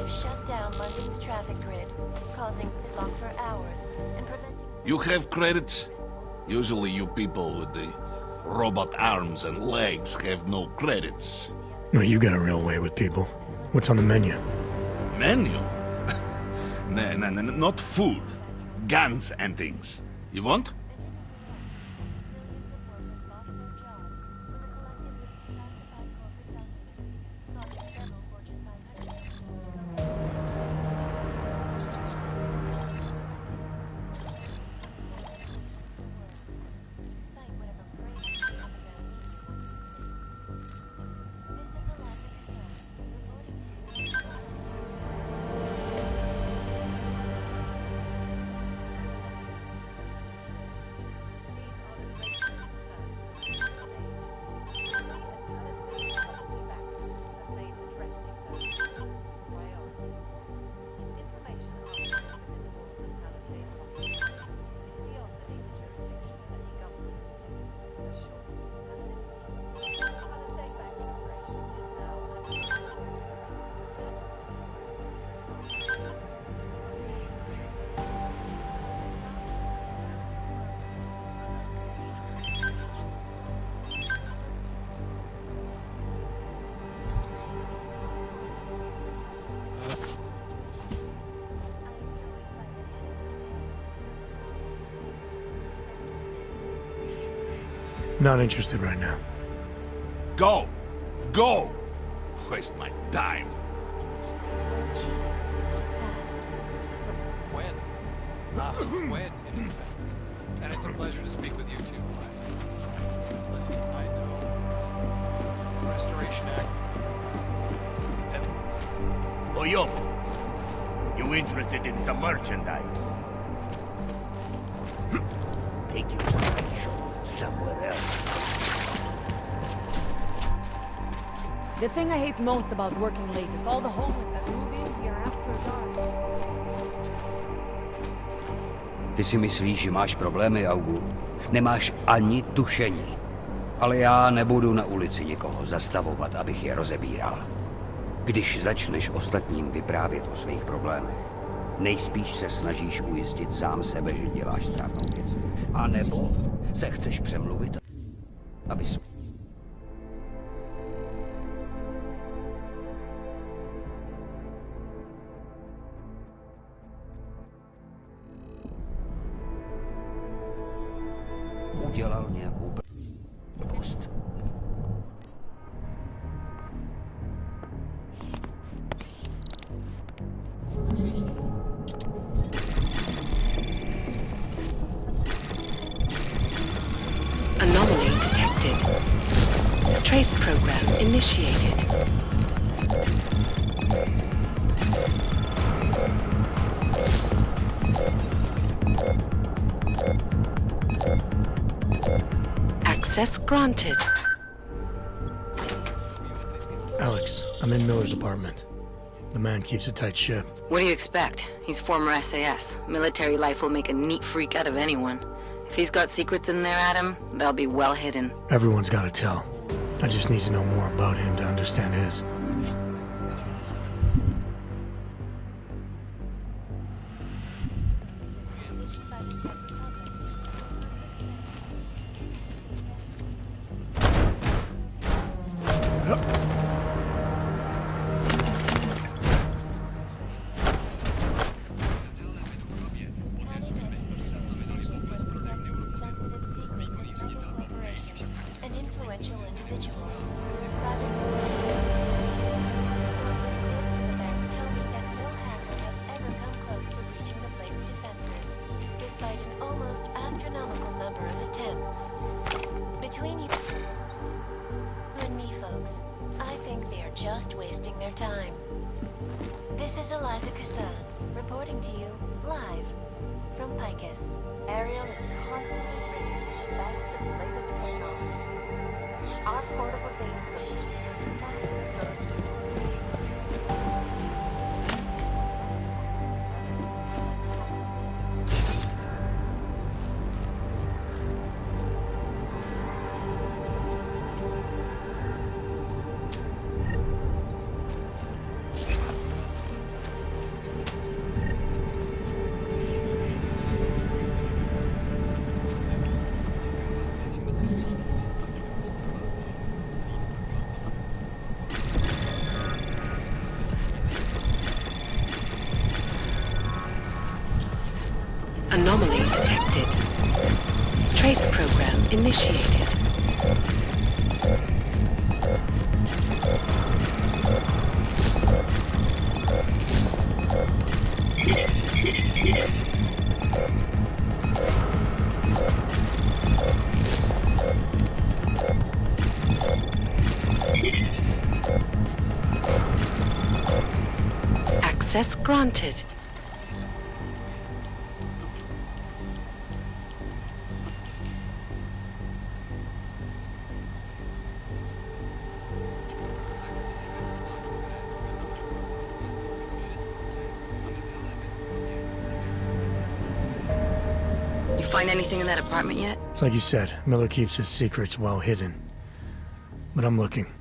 Shut down London's traffic grid, causing gridlock for hours and preventing... You have credits? Usually you people with the Robot arms and legs have no credits. No, you got a real way with people. What's on the menu? Menu? No, not food. Guns and things. You want? Not interested right now. Go! Go! Waste my time. When? When it is best. And it's a pleasure to speak with you too, Eliza. Listen, I know. Restoration Act. Oh, yo. You interested in some merchandise? Take you to my show somewhere else. The thing I hate most about working late is all the homeless that move in here after dark. Ty si myslíš, že máš problémy, Augu? Nemáš ani tušení. Ale já nebudu na ulici nikoho zastavovat, abych je rozebíral. Když začneš ostatním vyprávět o svých problémech, nejspíš se snažíš ujistit sám sebe, že děláš správnou věc. A nebo se chceš přemluvit, aby udělal nějakou blbost. Anomaly detected. Trace program initiated. Access granted. Alex, I'm in Miller's apartment. The man keeps a tight ship. What do you expect? He's former SAS. Military life will make a neat freak out of anyone. If he's got secrets in there, Adam, they'll be well hidden. Everyone's got to tell. I just need to know more about him to understand his. And influential individuals, since privacy sources close to the bank tell me that no hacker has ever come close to breaching the blade's defenses, despite an almost astronomical number of attempts. Between you and me, folks, I think they are just wasting their time. This is Eliza Kassan, reporting to you live from Picus. Ariel is constantly bringing you the best and latest technology. Our portable data solution is faster storage. Anomaly detected. Trace program initiated. Access granted. You find anything in that apartment yet? It's like you said, Miller keeps his secrets well hidden. But I'm looking.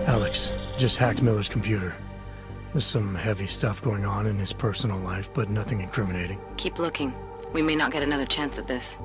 Alex, just hacked Miller's computer. There's some heavy stuff going on in his personal life, but nothing incriminating. Keep looking. We may not get another chance at this.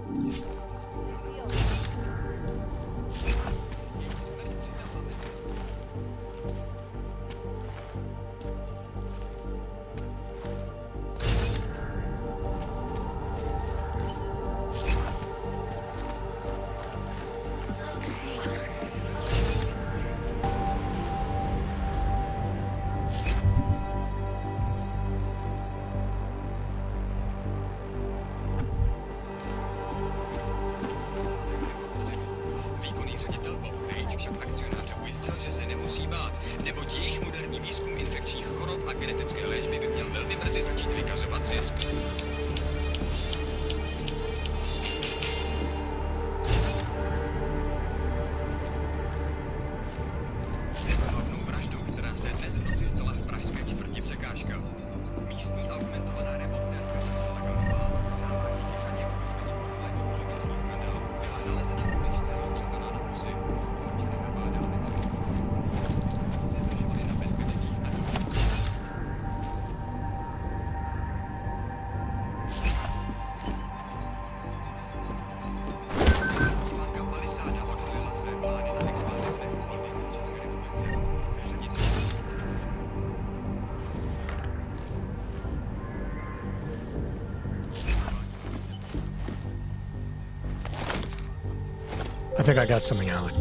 I think I got something, Alex.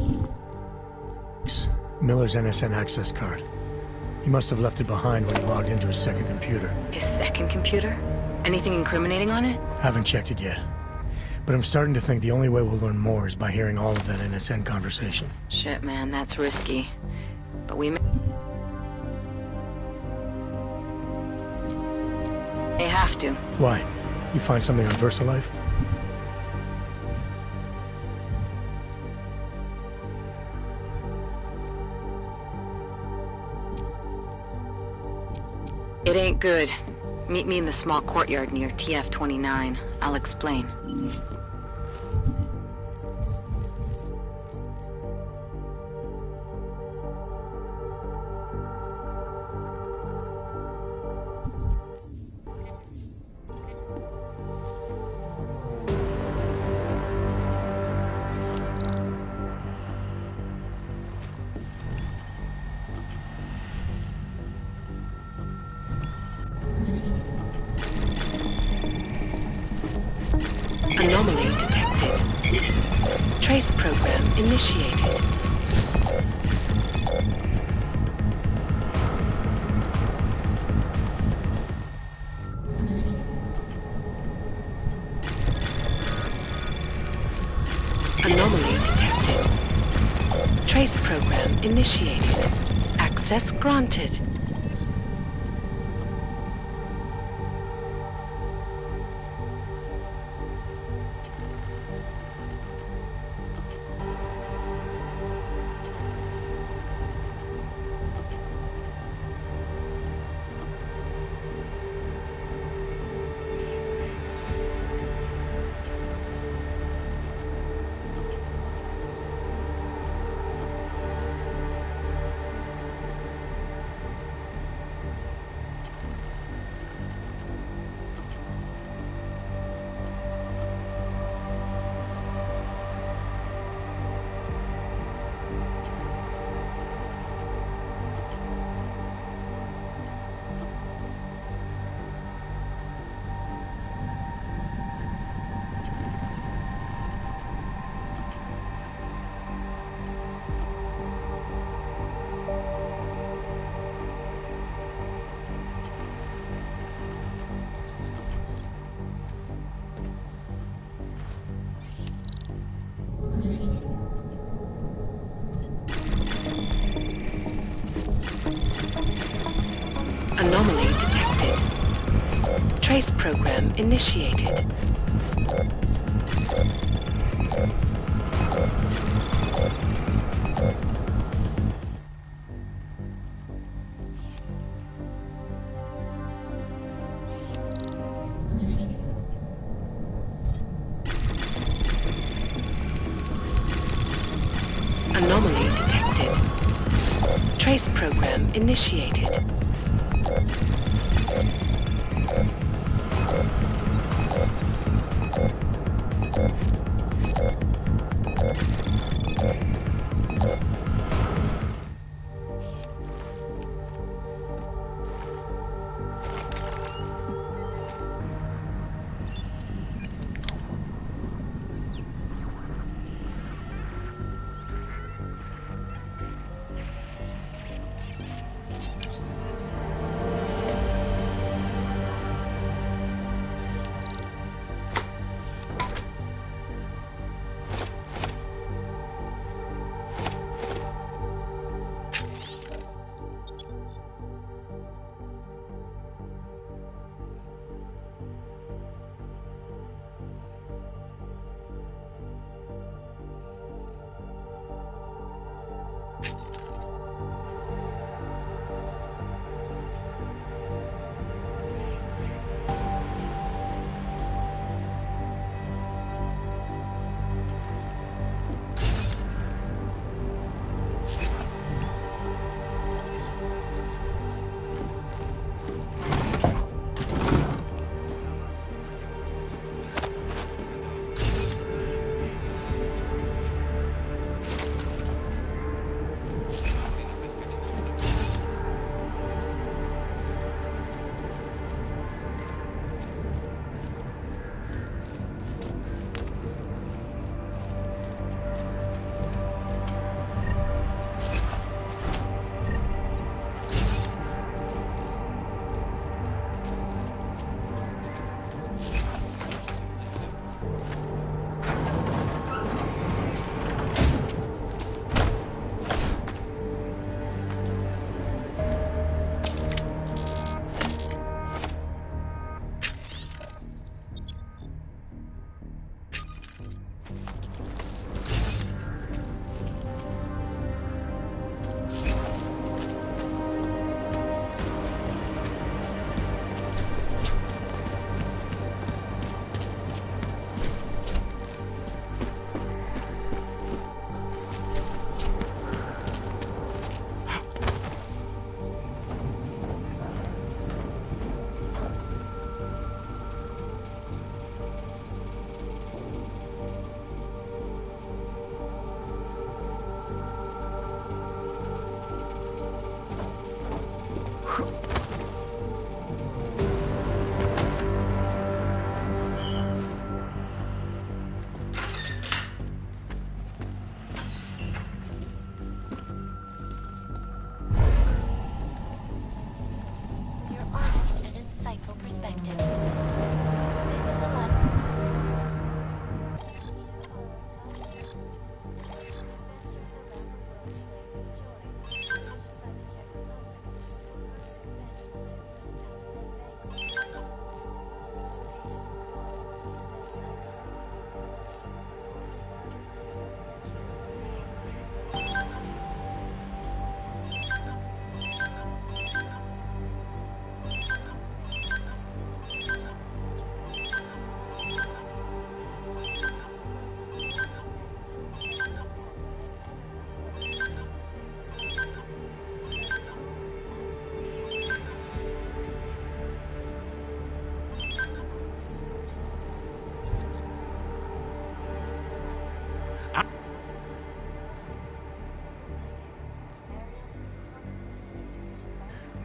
Miller's NSN access card. He must have left it behind when he logged into his second computer. His second computer? Anything incriminating on it? Haven't checked it yet. But I'm starting to think the only way we'll learn more is by hearing all of that NSN conversation. Shit, man, that's risky. But we may have to. Why? You find something on VersaLife? It ain't good. Meet me in the small courtyard near TF-29. I'll explain. Anomaly detected. Trace program initiated. Anomaly detected. Trace program initiated. Access Access granted. Anomaly detected. Trace program initiated. Anomaly detected. Trace program initiated.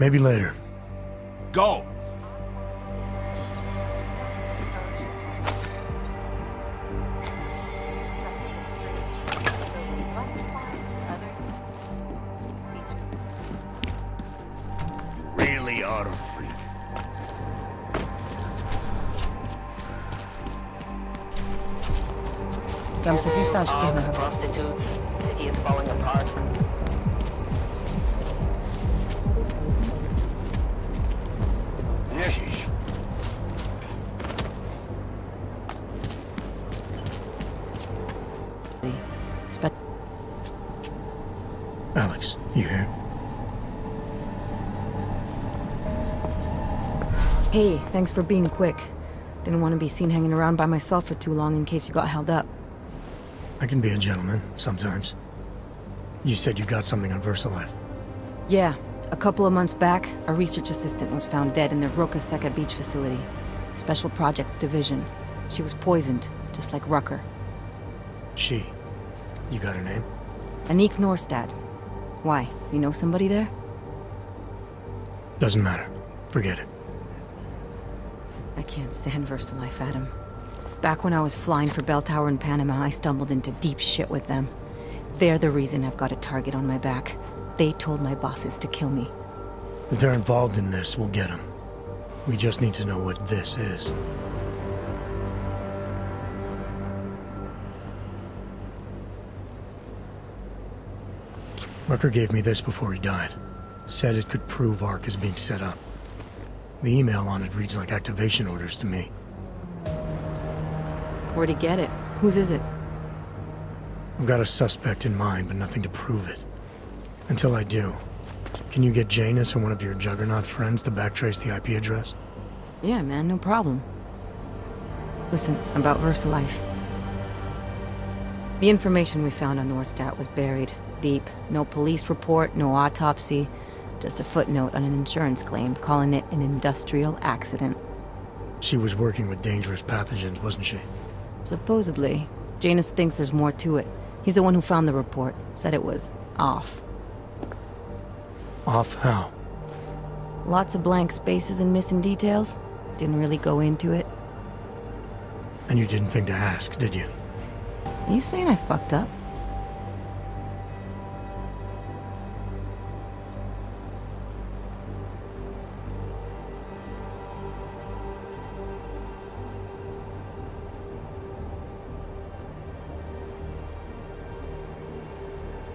Maybe later. Go! Really are free. Kam se chystáš Hogs, vtěhnout? prostitutes. City is falling apart. Ježiš. Alex, you here? Hey, thanks for being quick. Didn't want to be seen hanging around by myself for too long in case you got held up. I can be a gentleman, sometimes. You said you got something on VersaLife. Yeah, a couple of months back, a research assistant was found dead in the Roca Seca beach facility. Special Projects Division. She was poisoned, just like Rucker. She. You got her name? Anik Norstad. Why? You know somebody there? Doesn't matter. Forget it. I can't stand VersaLife, Adam. Back when I was flying for Bell Tower in Panama, I stumbled into deep shit with them. They're the reason I've got a target on my back. They told my bosses to kill me. If they're involved in this, we'll get them. We just need to know what this is. Rucker gave me this before he died. Said it could prove ARC is being set up. The email on it reads like activation orders to me. Where'd he get it? Whose is it? I've got a suspect in mind, but nothing to prove it. Until I do, can you get Janus or one of your Juggernaut friends to backtrace the IP address? Yeah, man, no problem. Listen, about VersaLife. The information we found on Norstad was buried deep. No police report, no autopsy. Just a footnote on an insurance claim, calling it an industrial accident. She was working with dangerous pathogens, wasn't she? Supposedly. Janus thinks there's more to it. He's the one who found the report. Said it was off. Off how? Lots of blank spaces and missing details. Didn't really go into it. And you didn't think to ask, did you? You saying I fucked up?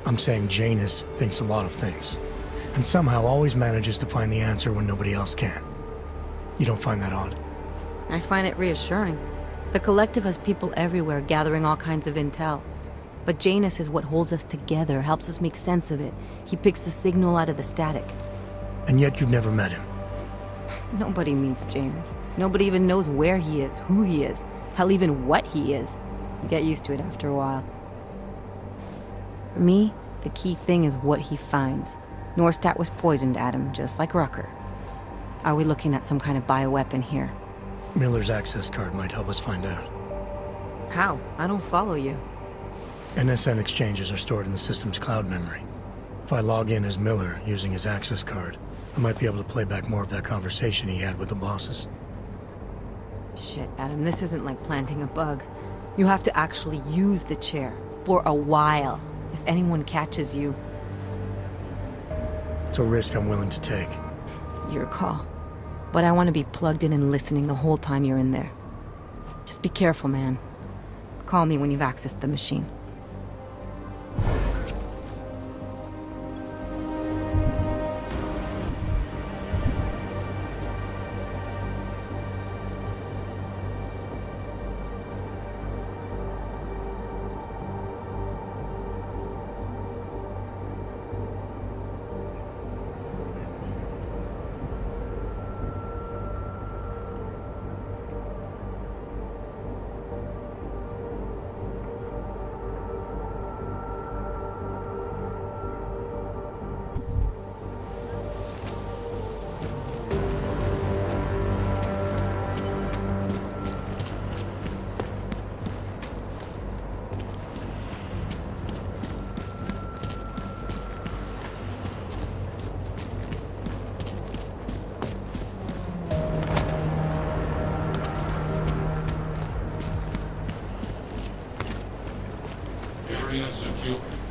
I'm saying Janus thinks a lot of things, and somehow always manages to find the answer when nobody else can. You don't find that odd? I find it reassuring. The Collective has people everywhere gathering all kinds of intel. But Janus is what holds us together, helps us make sense of it. He picks the signal out of the static. And yet you've never met him. Nobody meets Janus. Nobody even knows where he is, who he is, hell, even what he is. You get used to it after a while. For me, the key thing is what he finds. Norstad was poisoned, Adam, just like Rucker. Are we looking at some kind of bioweapon here? Miller's access card might help us find out. How? I don't follow you. NSN exchanges are stored in the system's cloud memory. If I log in as Miller using his access card, I might be able to play back more of that conversation he had with the bosses. Shit, Adam, this isn't like planting a bug. You have to actually use the chair. For a while. If anyone catches you... It's a risk I'm willing to take. Your call. But I want to be plugged in and listening the whole time you're in there. Just be careful, man. Call me when you've accessed the machine.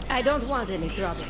I don't want any trouble.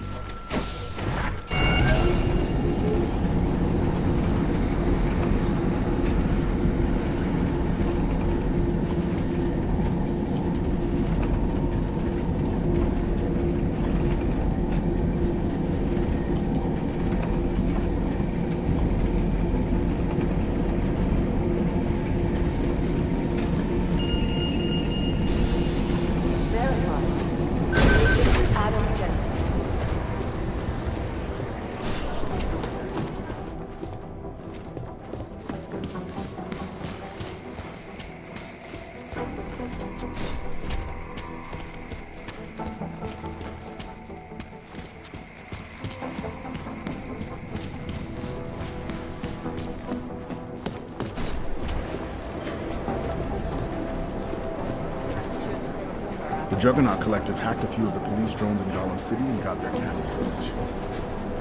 The Juggernaut Collective hacked a few of the police drones in Gollum City and got their camera footage.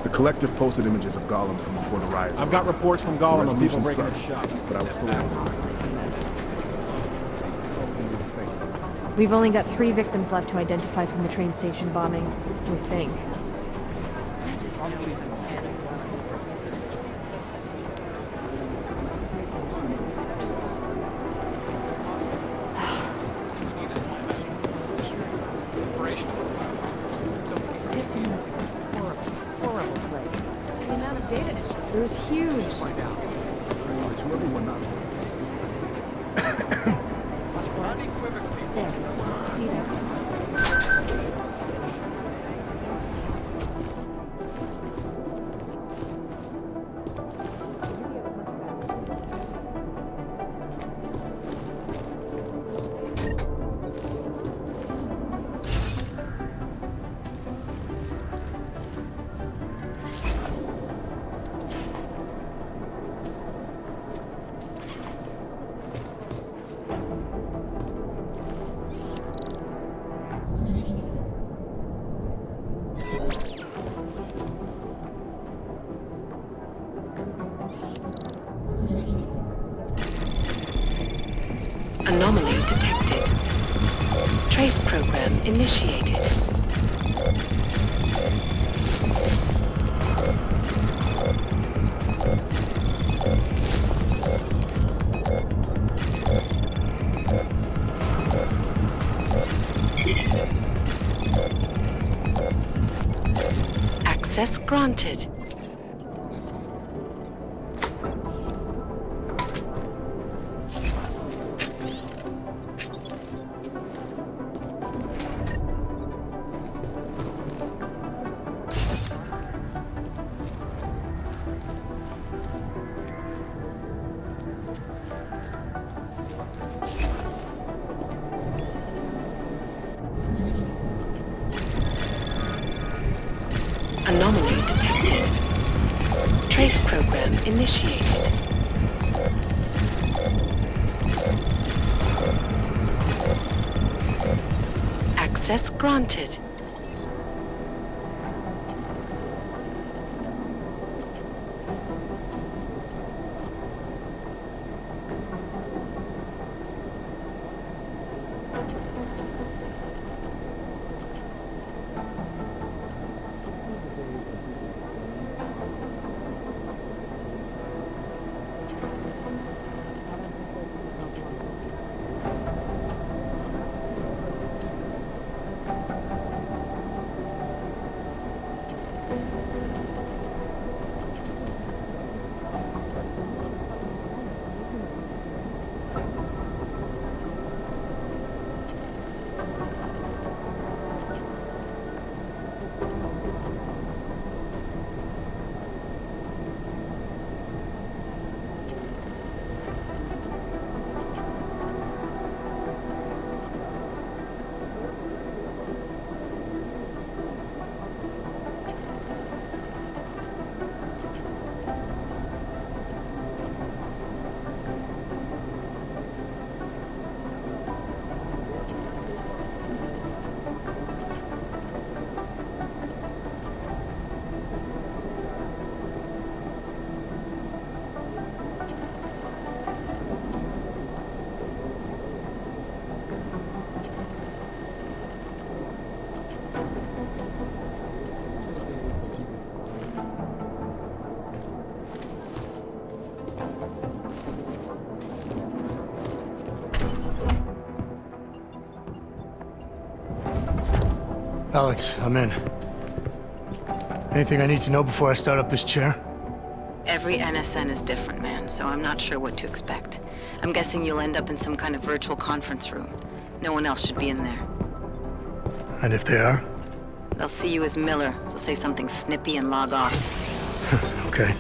The Collective posted images of Gollum from before the riots. I've got reports from Gollum of people breaking his shop. But I was still able to We've only got 3 victims left to identify from the train station bombing, we think. Horrible place. The amount of data it was huge. find out. It's whoever went out. There. See that? Anomaly detected. Trace program initiated. Access granted. Anomaly detected. Trace program initiated. Access granted. Alex, I'm in. Anything I need to know before I start up this chair? Every NSN is different, man, so I'm not sure what to expect. I'm guessing you'll end up in some kind of virtual conference room. No one else should be in there. And if they are? They'll see you as Miller, so say something snippy and log off. Okay.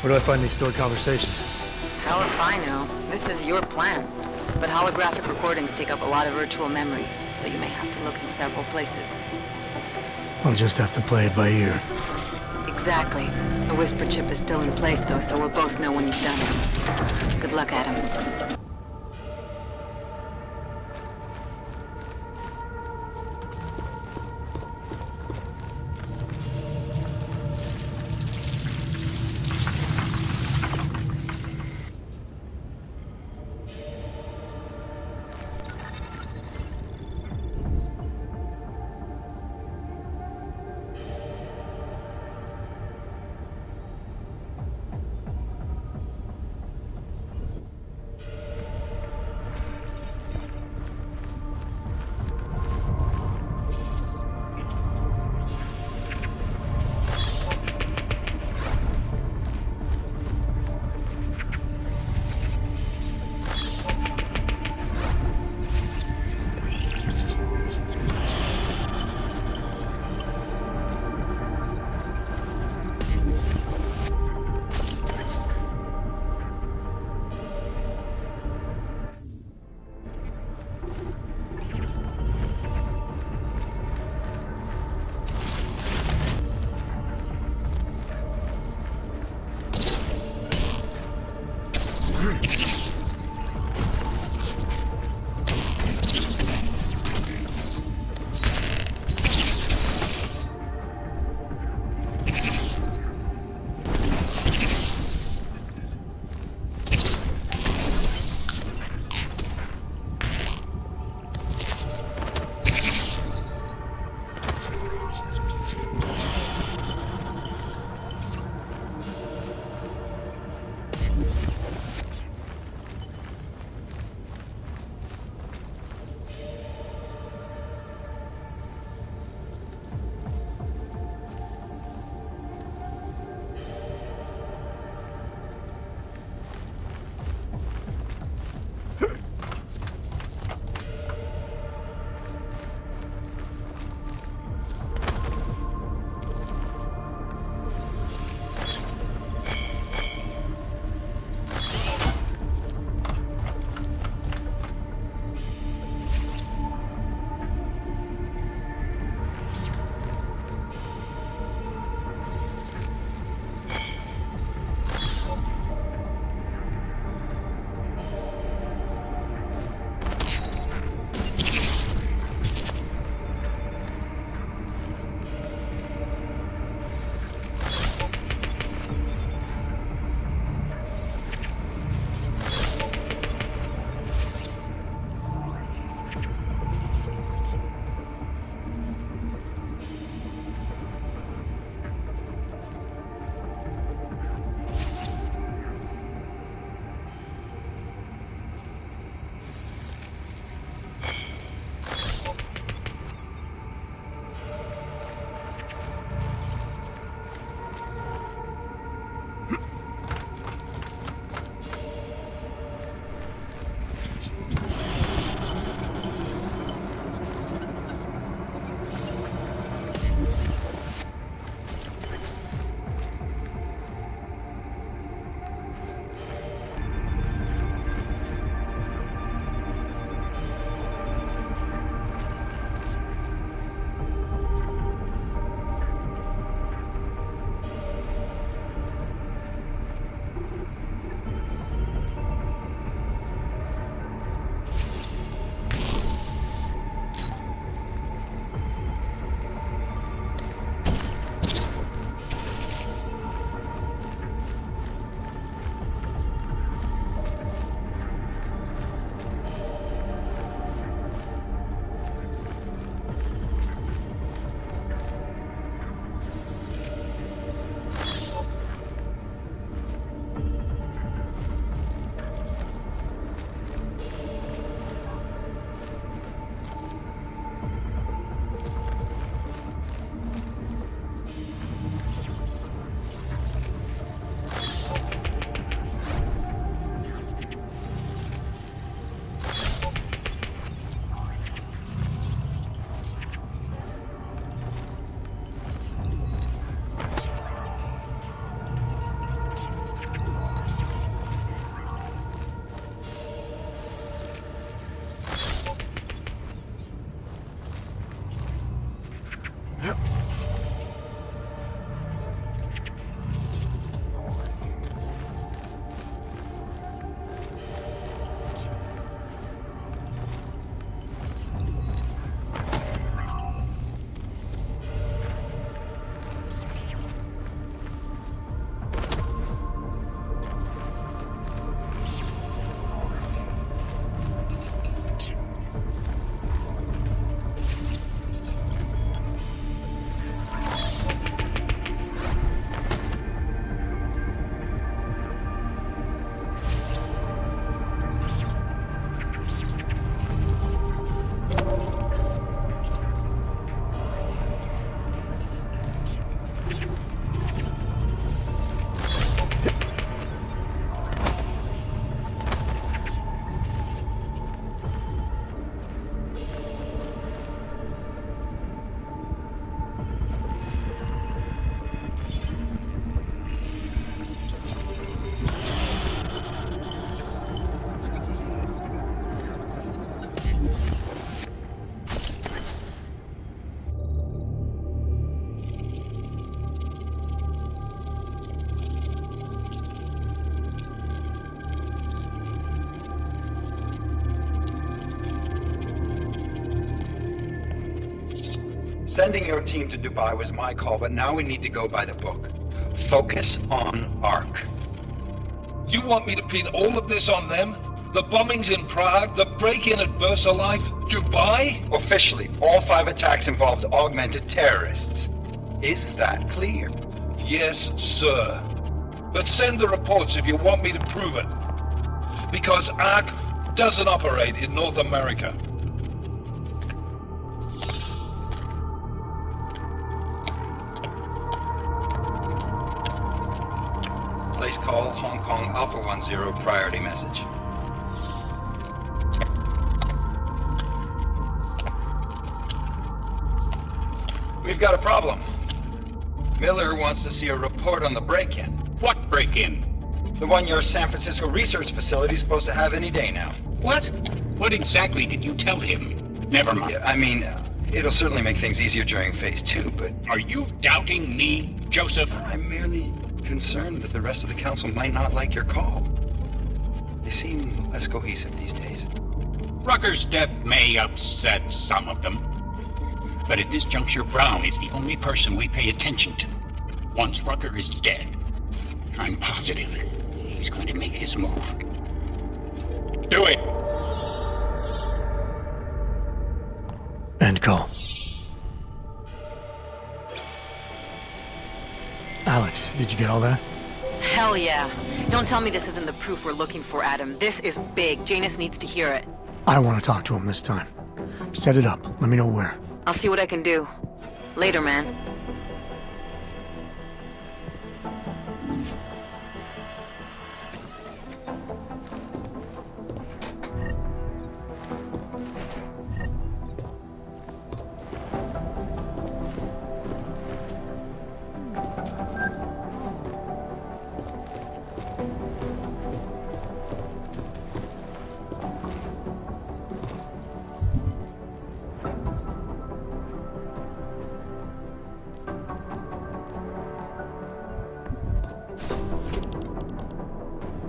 Where do I find these stored conversations? Hell if I know. This is your plan. But holographic recordings take up a lot of virtual memory, so you may have to look in several places. I'll just have to play it by ear. Exactly. The whisper chip is still in place, though, so we'll both know when you've done it. Good luck, Adam. Sending your team to Dubai was my call, but now we need to go by the book. Focus on ARC. You want me to pin all of this on them? The bombings in Prague, the break-in at VersaLife, Dubai? Officially, all 5 attacks involved augmented terrorists. Is that clear? Yes, sir. But send the reports if you want me to prove it. Because ARC doesn't operate in North America. Place call Hong Kong Alpha 10 priority message. We've got a problem. Miller wants to see a report on the break-in. What break-in? The one your San Francisco research facility is supposed to have any day now. What? What exactly did you tell him? Never mind. I mean, it'll certainly make things easier during phase 2, but... Are you doubting me, Joseph? I'm merely concerned that the rest of the council might not like your call. They seem less cohesive these days. Rucker's death may upset some of them. But at this juncture, Brown is the only person we pay attention to. Once Rucker is dead, I'm positive he's going to make his move. Do it! End call. Alex, did you get all that? Hell yeah. Don't tell me this isn't the proof we're looking for, Adam. This is big. Janus needs to hear it. I want to talk to him this time. Set it up. Let me know where. I'll see what I can do. Later, man.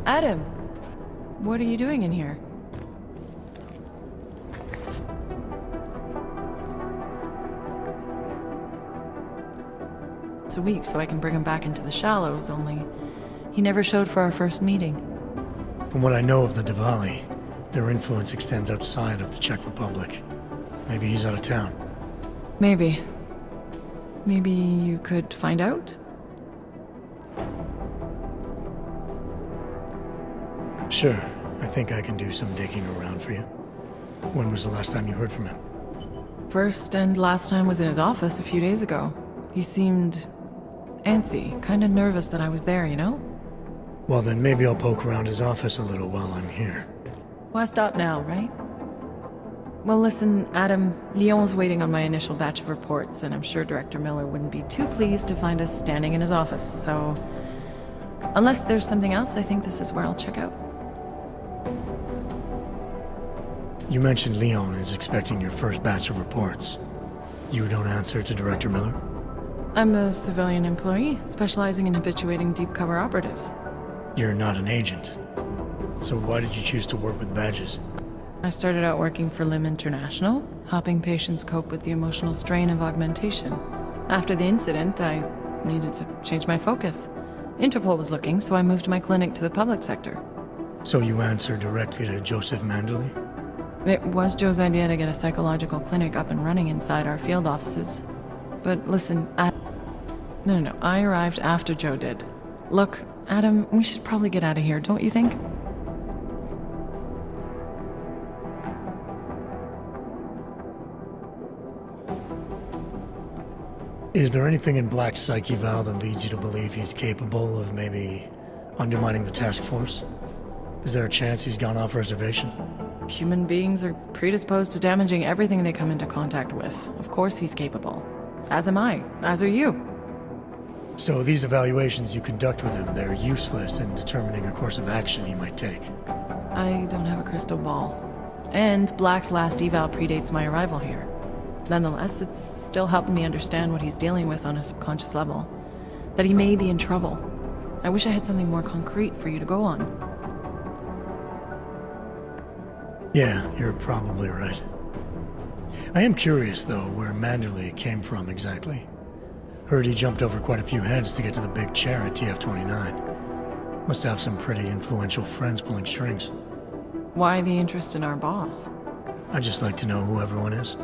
Adam, what are you doing in here? It's a week so I can bring him back into the shallows, only he never showed for our first meeting. From what I know of the Diwali, their influence extends outside of the Czech Republic. Maybe he's out of town. Maybe. Maybe you could find out? Sure, I think I can do some digging around for you. When was the last time you heard from him? First and last time was in his office a few days ago. He seemed antsy, kind of nervous that I was there, you know? Well, then maybe I'll poke around his office a little while I'm here. Why stop now, right? Well, listen, Adam, Lyon's waiting on my initial batch of reports, and I'm sure Director Miller wouldn't be too pleased to find us standing in his office, so... Unless there's something else, I think this is where I'll check out. You mentioned Leon is expecting your first batch of reports. You don't answer to Director Miller? I'm a civilian employee, specializing in habituating deep cover operatives. You're not an agent. So why did you choose to work with badges? I started out working for LIM International, helping patients cope with the emotional strain of augmentation. After the incident, I needed to change my focus. Interpol was looking, so I moved my clinic to the public sector. So you answer directly to Joseph Mandley? It was Joe's idea to get a psychological clinic up and running inside our field offices. But listen, No, I arrived after Joe did. Look, Adam, we should probably get out of here, don't you think? Is there anything in Black's psyche, Val, that leads you to believe he's capable of maybe undermining the task force? Is there a chance he's gone off reservation? Human beings are predisposed to damaging everything they come into contact with. Of course he's capable. As am I. As are you. So these evaluations you conduct with him, they're useless in determining a course of action he might take? I don't have a crystal ball. And Black's last eval predates my arrival here. Nonetheless, it's still helping me understand what he's dealing with on a subconscious level. That he may be in trouble. I wish I had something more concrete for you to go on. Yeah, you're probably right. I am curious, though, where Manderley came from exactly. Heard he jumped over quite a few heads to get to the big chair at TF-29. Must have some pretty influential friends pulling strings. Why the interest in our boss? I'd just like to know who everyone is.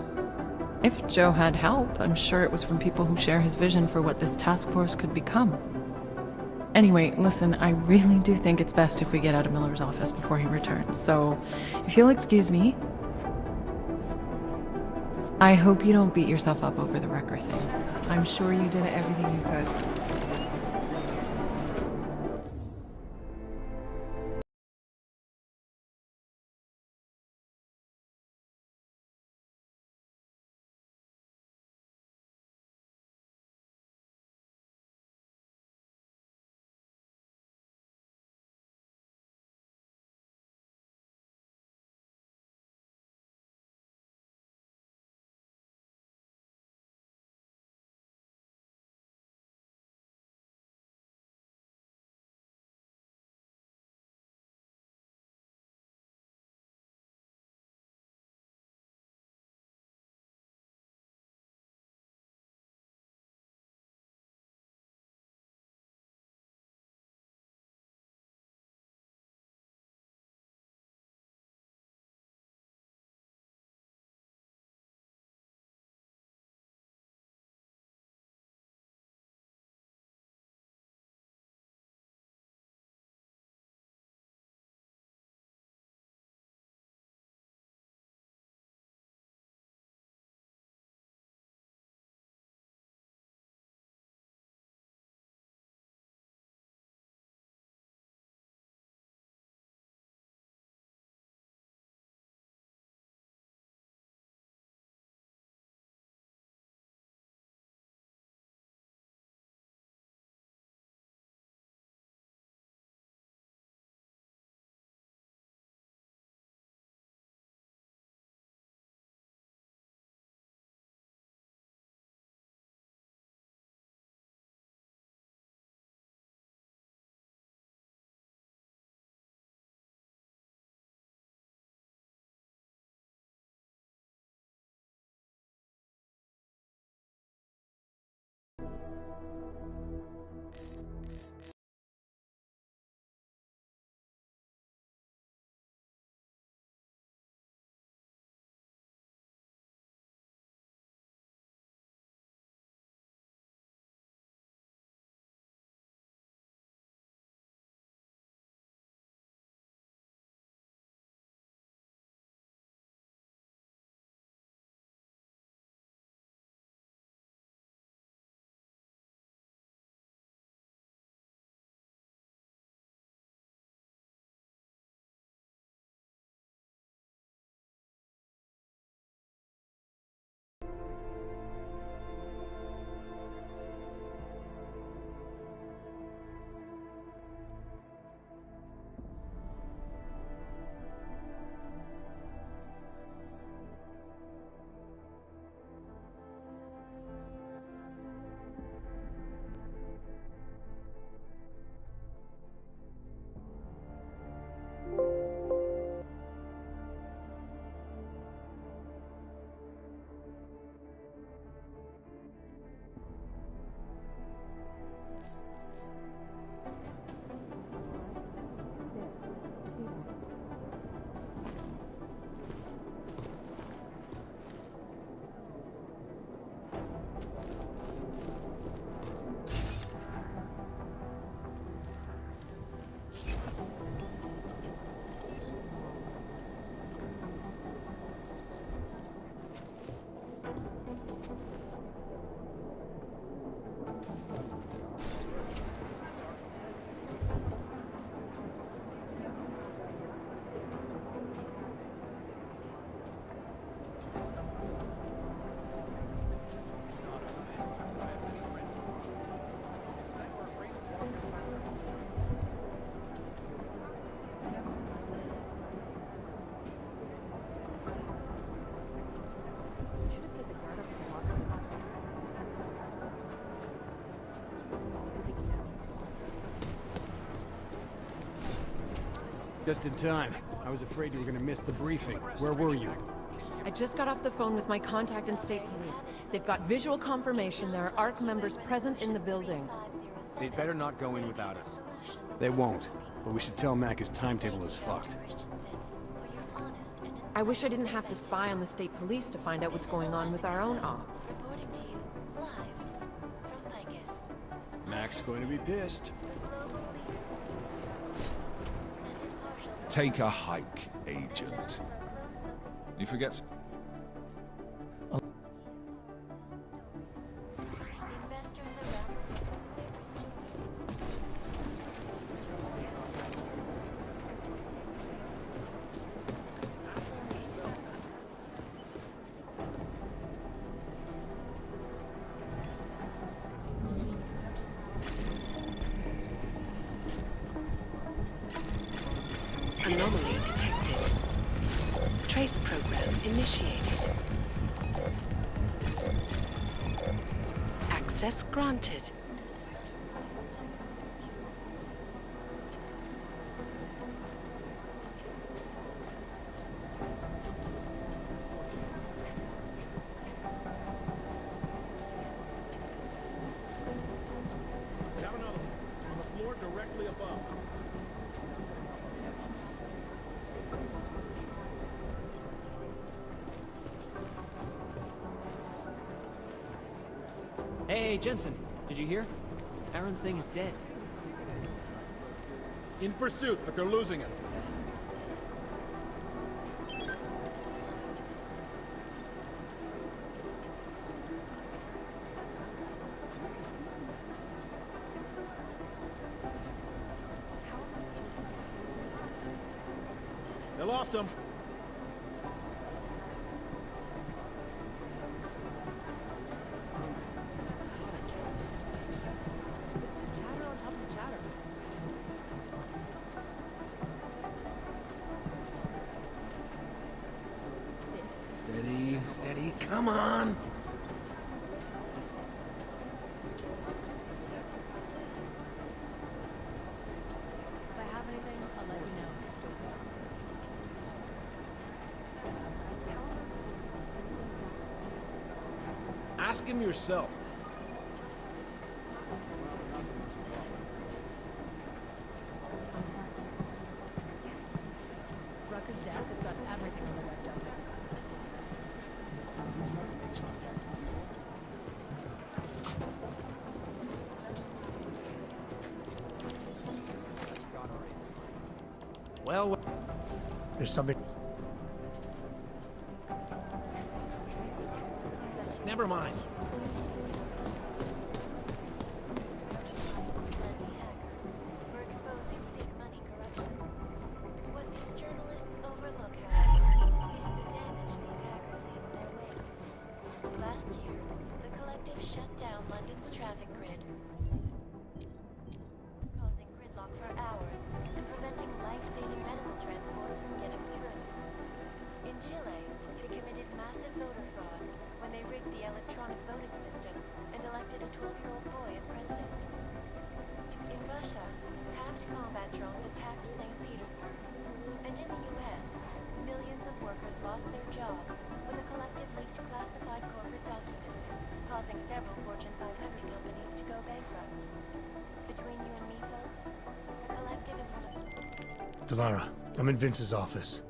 If Joe had help, I'm sure it was from people who share his vision for what this task force could become. Anyway, listen, I really do think it's best if we get out of Miller's office before he returns, so if you'll excuse me. I hope you don't beat yourself up over the Wrecker thing. I'm sure you did everything you could. Just in time. I was afraid you were gonna miss the briefing. Where were you? I just got off the phone with my contact in state police. They've got visual confirmation there are ARC members present in the building. They'd better not go in without us. They won't, but we should tell Mac his timetable is fucked. I wish I didn't have to spy on the state police to find out what's going on with our own op. Reporting to you live from Vegas. Mac's going to be pissed. Take a hike, Agent. You forget... Anomaly detected. Trace program initiated. Access granted. Have another one. On the floor directly above. Hey, Jensen, did you hear? Aaron Singh is dead. In pursuit, but they're losing it. They lost him. Steady, steady, come on! If I have anything, I'll let you know. Ask him yourself. Rucker's death has got everything on the red jump. Well, there's something... Never mind. For exposing big money corruption. What these journalists overlook, however, is the damage these hackers leave in their wake. Last year, the collective shut down London's traffic grid, causing gridlock for hours and preventing life-saving medical transports from getting through. In Chile, they committed massive voter fraud when they rigged the electronic voting system and elected a 12-year-old boy as president. In Russia, hacked combat drones attacked St. Petersburg. And in the US, millions of workers lost their jobs when the collective leaked classified corporate documents, causing several Fortune 500 companies to go bankrupt. Between you and me, folks, the collective is one of... Delara, I'm in Vince's office.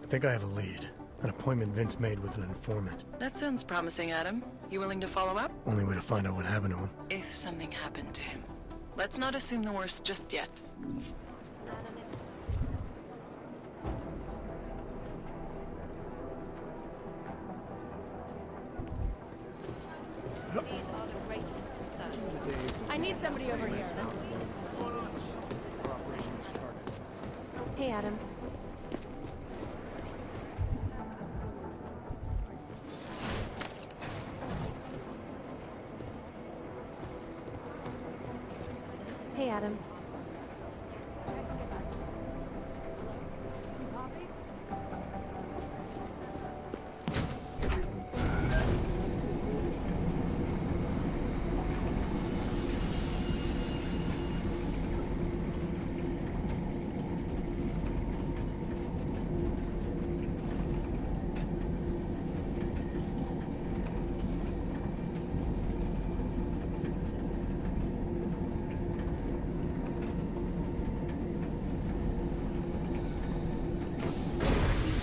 I think I have a lead. An appointment Vince made with an informant. That sounds promising, Adam. You willing to follow up? Only way to find out what happened to him. If something happened to him. Let's not assume the worst just yet. These are the greatest concerns. I need somebody over here. Hey, Adam. Hey, Adam.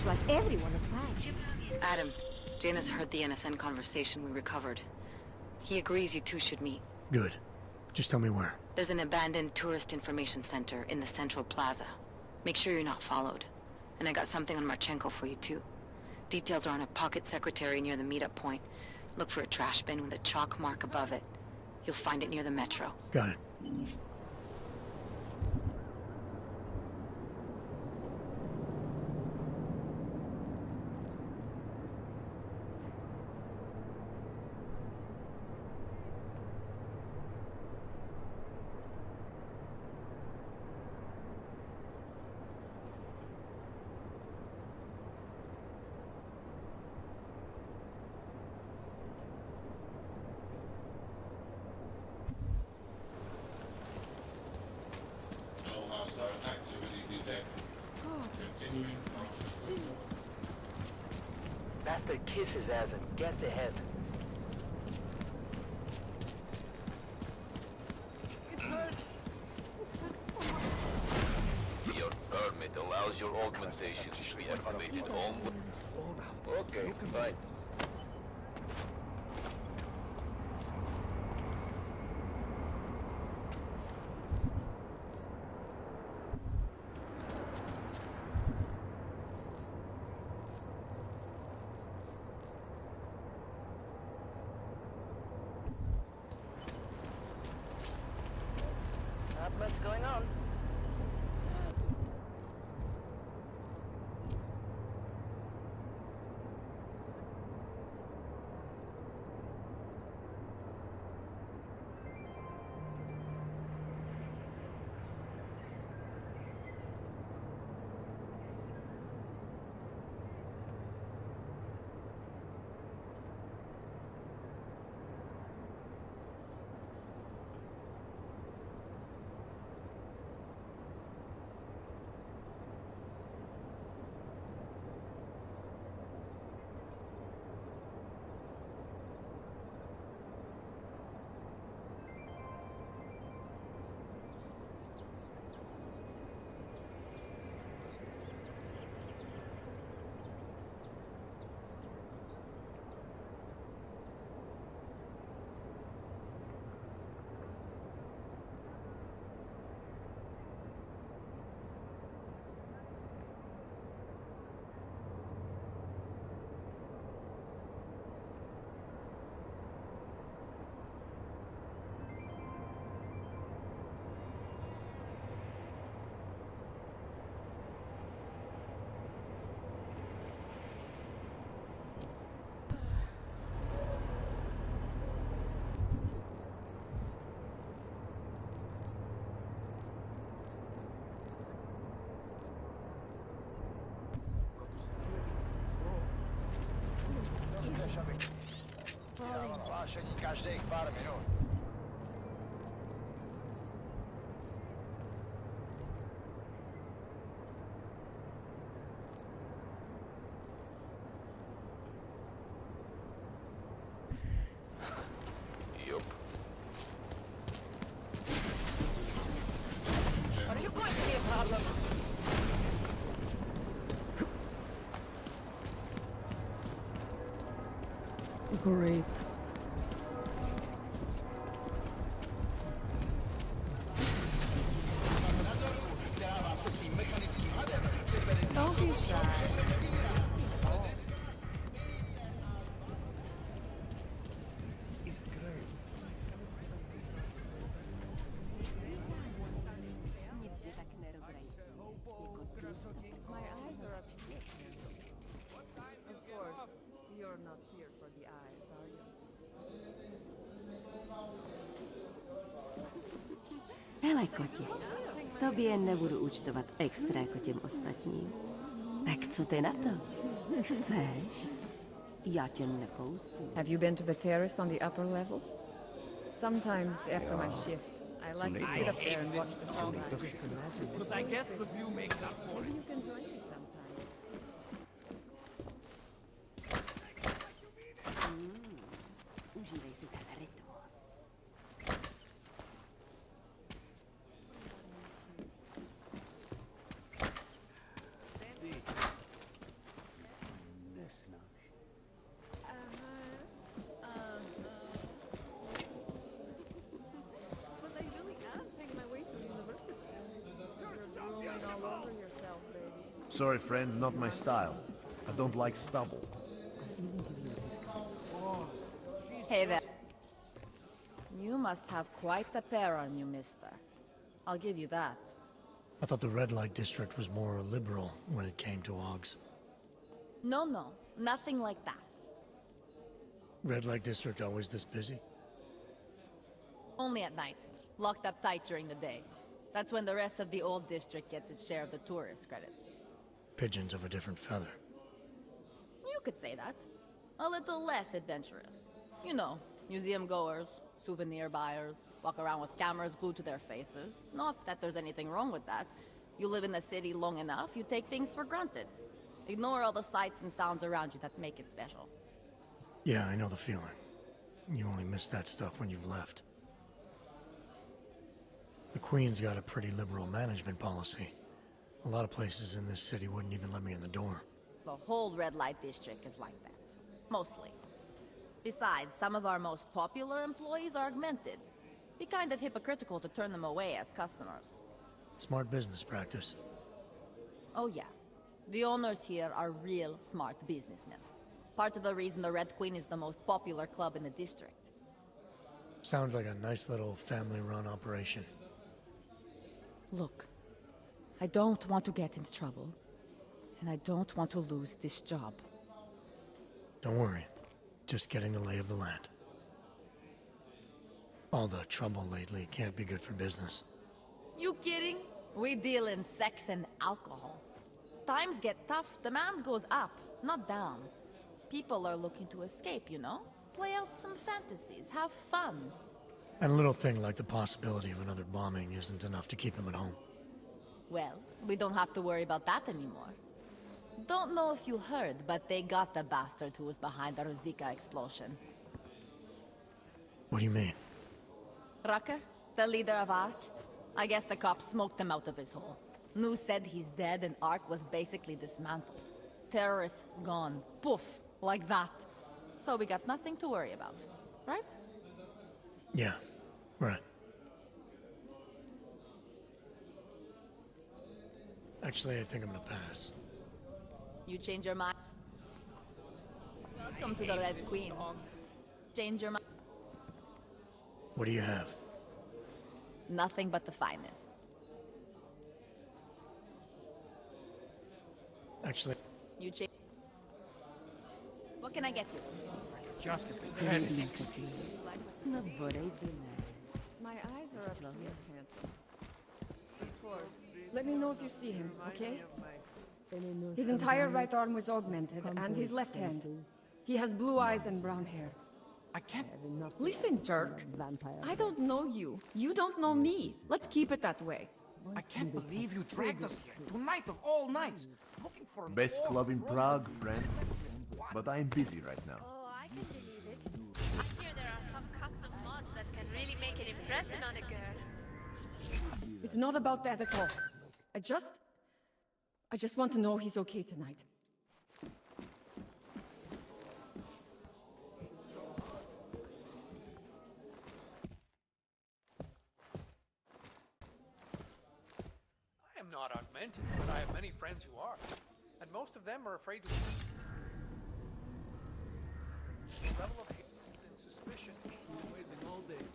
Looks like everyone is fine. Adam, Janus heard the NSN conversation we recovered. He agrees you two should meet. Good. Just tell me where. There's an abandoned tourist information center in the central plaza. Make sure you're not followed. And I got something on Marchenko for you too. Details are on a pocket secretary near the meetup point. Look for a trash bin with a chalk mark above it. You'll find it near the metro. Got it. Bastard kisses his ass and gets ahead. Your permit allows your augmentations to be activated only. Okay, fine. Not much going on. Hlášení každých pár minut. Yup. Are you going to be a problem? Great. Don't be shy. My eyes are up here. Of course, you're not here for the eyes, are you? Hele, kotě, tobě nebudu účtovat extra jako těm ostatním. Tak co ty na to? Chceš? Já tě nekousnu. Have you been to the terrace on the upper level? Sometimes after my shift, I like to sit up there and watch the sunrise. But I guess the view makes up for Maybe it. you can join me sometime. Užívej si ten rytmus. Sorry, friend, not my style. I don't like stubble. Hey there. You must have quite a pair on you, mister. I'll give you that. I thought the red light district was more liberal when it came to Augs. No, nothing like that. Red light district always this busy? Only at night. Locked up tight during the day. That's when the rest of the old district gets its share of the tourist credits. Pigeons of a different feather. You could say that. A little less adventurous. You know, museum goers, souvenir buyers, walk around with cameras glued to their faces. Not that there's anything wrong with that. You live in the city long enough, you take things for granted. Ignore all the sights and sounds around you that make it special. Yeah, I know the feeling. You only miss that stuff when you've left. The Queen's got a pretty liberal management policy. A lot of places in this city wouldn't even let me in the door. The whole red light district is like that. Mostly. Besides, some of our most popular employees are augmented. Be kind of hypocritical to turn them away as customers. Smart business practice. Oh yeah. The owners here are real smart businessmen. Part of the reason the Red Queen is the most popular club in the district. Sounds like a nice little family-run operation. Look, I don't want to get into trouble, and I don't want to lose this job. Don't worry. Just getting the lay of the land. All the trouble lately can't be good for business. You kidding? We deal in sex and alcohol. Times get tough, demand goes up, not down. People are looking to escape, you know? Play out some fantasies, have fun. And a little thing like the possibility of another bombing isn't enough to keep them at home. Well, we don't have to worry about that anymore. Don't know if you heard, but they got the bastard who was behind the Ruzicka explosion. What do you mean? Rucker, the leader of ARC. I guess the cops smoked him out of his hole. Nu said he's dead and ARC was basically dismantled. Terrorists gone. Poof. Like that. So we got nothing to worry about. Right? Yeah, right. Actually, I think I'm gonna pass. You change your mind? Welcome to the Red Queen. Change your mind? What do you have? Nothing but the finest. Actually... You change... What can I get you? Just get the credits. My eyes are up here, handsome. Let me know if you see him, okay? His entire right arm was augmented, and his left hand. He has blue eyes and brown hair. I can't... Listen, jerk. I don't know you. You don't know me. Let's keep it that way. I can't believe you dragged us here. Tonight of all nights. Looking for an Best club in Prague, friend. But I'm busy right now. Oh, I can believe it. I hear there are some custom mods that can really make an impression on a girl. It's not about that at all. I just want to know he's okay tonight. I am not augmented, but I have many friends who are. And most of them are afraid to... The level of hate and suspicion... Waiting all day.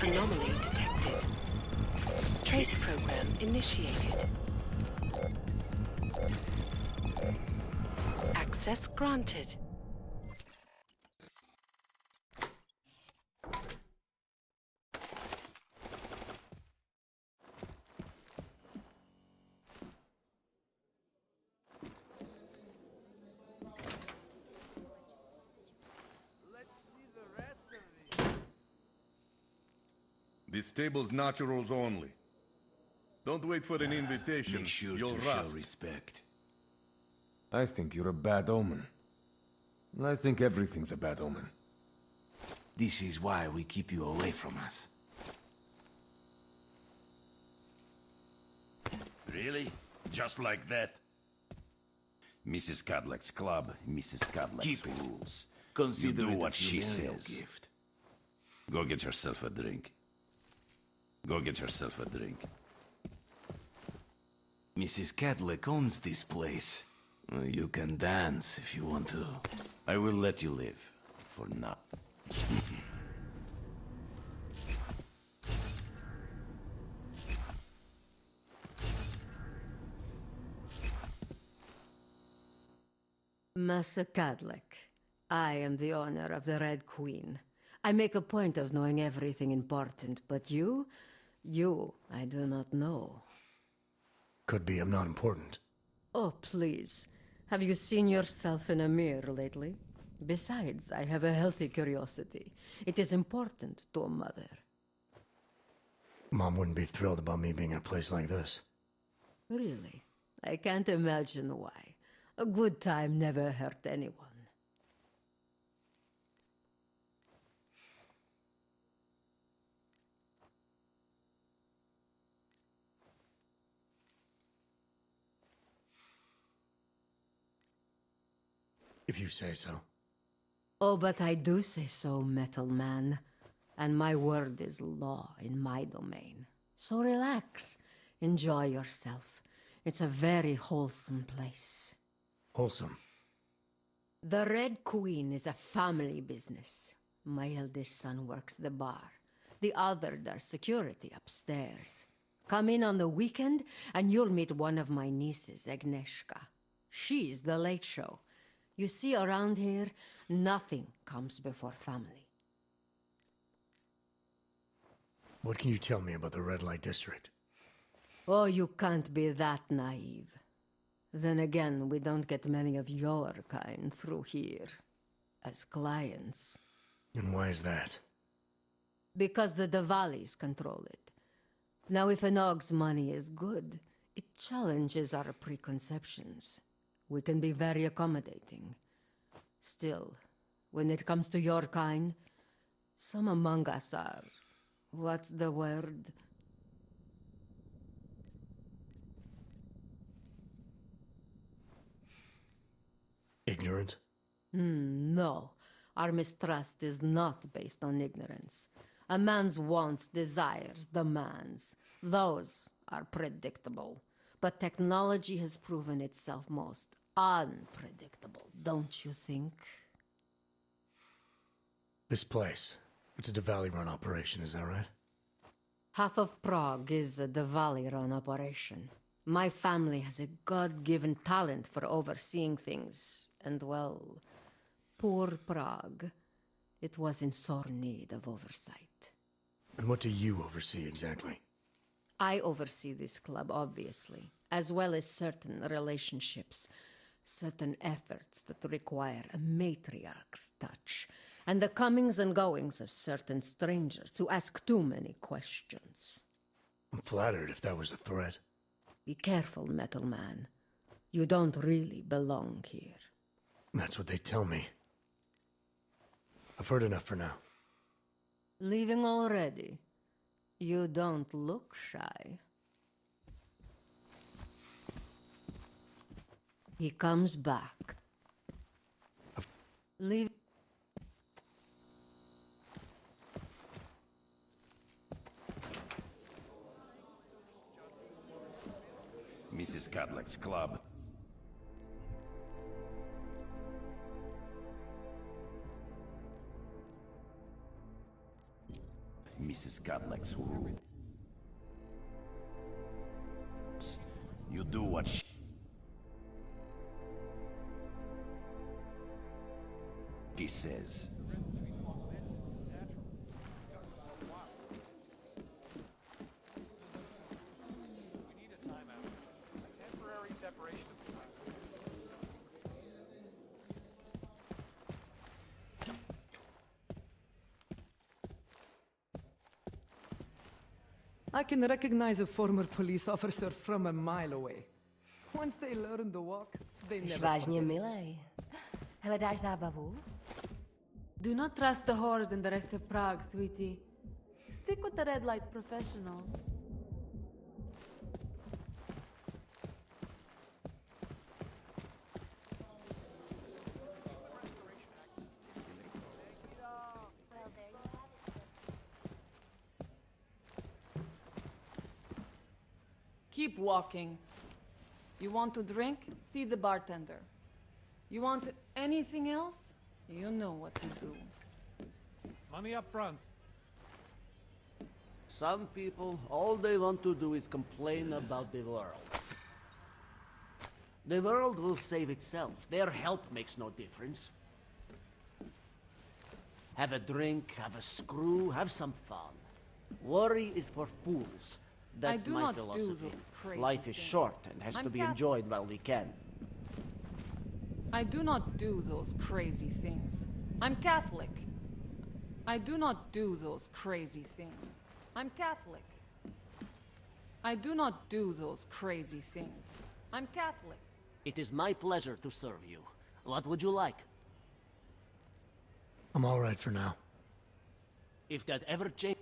Anomaly detected. Trace program initiated. Access granted. This table's naturals only. Don't wait for an invitation. Make sure You'll to show rust. respect. I think you're a bad omen. I think everything's a bad omen. This is why we keep you away from us. Really? Just like that? Mrs. Cadleck's club, Mrs. Cadleck's Keep it. rules. Consider you do it a what she funereal says. gift. Go get yourself a drink. Go get yourself a drink. Mrs. Cadleck owns this place. You can dance if you want to. I will let you live. For now. Master Cadleck, I am the owner of the Red Queen. I make a point of knowing everything important, but you, I do not know. Could be I'm not important. Oh, please. Have you seen yourself in a mirror lately? Besides, I have a healthy curiosity. It is important to a mother. Mom wouldn't be thrilled about me being in a place like this. Really? I can't imagine why. A good time never hurt anyone. If you say so. Oh, but I do say so, Metal Man. And my word is law in my domain. So relax. Enjoy yourself. It's a very wholesome place. Wholesome. The Red Queen is a family business. My eldest son works the bar. The other does security upstairs. Come in on the weekend, and you'll meet one of my nieces, Agnieszka. She's the late show. You see, around here, nothing comes before family. What can you tell me about the Red Light District? Oh, you can't be that naive. Then again, we don't get many of your kind through here as clients. And why is that? Because the Diwalis control it. Now, if an Og's money is good, it challenges our preconceptions. We can be very accommodating. Still, when it comes to your kind, some among us are... what's the word? Ignorant? No. Our mistrust is not based on ignorance. A man's wants, desires, demands, those are predictable. But technology has proven itself most unpredictable, don't you think? This place, it's a Diwali-run operation, is that right? Half of Prague is a Diwali-run operation. My family has a God-given talent for overseeing things, and well, poor Prague. It was in sore need of oversight. And what do you oversee exactly? I oversee this club, obviously, as well as certain relationships, certain efforts that require a matriarch's touch, and the comings and goings of certain strangers who ask too many questions. I'm flattered if that was a threat. Be careful, Metal Man. You don't really belong here. That's what they tell me. I've heard enough for now. Leaving already? You don't look shy. He comes back. Leave. Mrs. Cadleck's club. Mrs. Cadillacs rules. You do what she says. Temporary separation of the I can recognize a former police officer from a mile away. Once they learn to walk, they Jsi never vážně forget. milej. Hledáš zábavu? Do not trust the whores in the rest of Prague, sweetie. Stick with the red light professionals. Keep walking. You want to drink? See the bartender. You want anything else? You know what to do. money up front. Some people, all they want to do is complain about the world. The world will save itself. Their help makes no difference. Have a drink, have a screw, have some fun. Worry is for fools. That's do my not do philosophy. those crazy Life is things. short and has to I'm be Catholic. enjoyed while we can. I do not do those crazy things. I'm Catholic. I do not do those crazy things. I'm Catholic. I do not do those crazy things. I'm Catholic. It is my pleasure to serve you. What would you like? I'm all right for now. If that ever changes...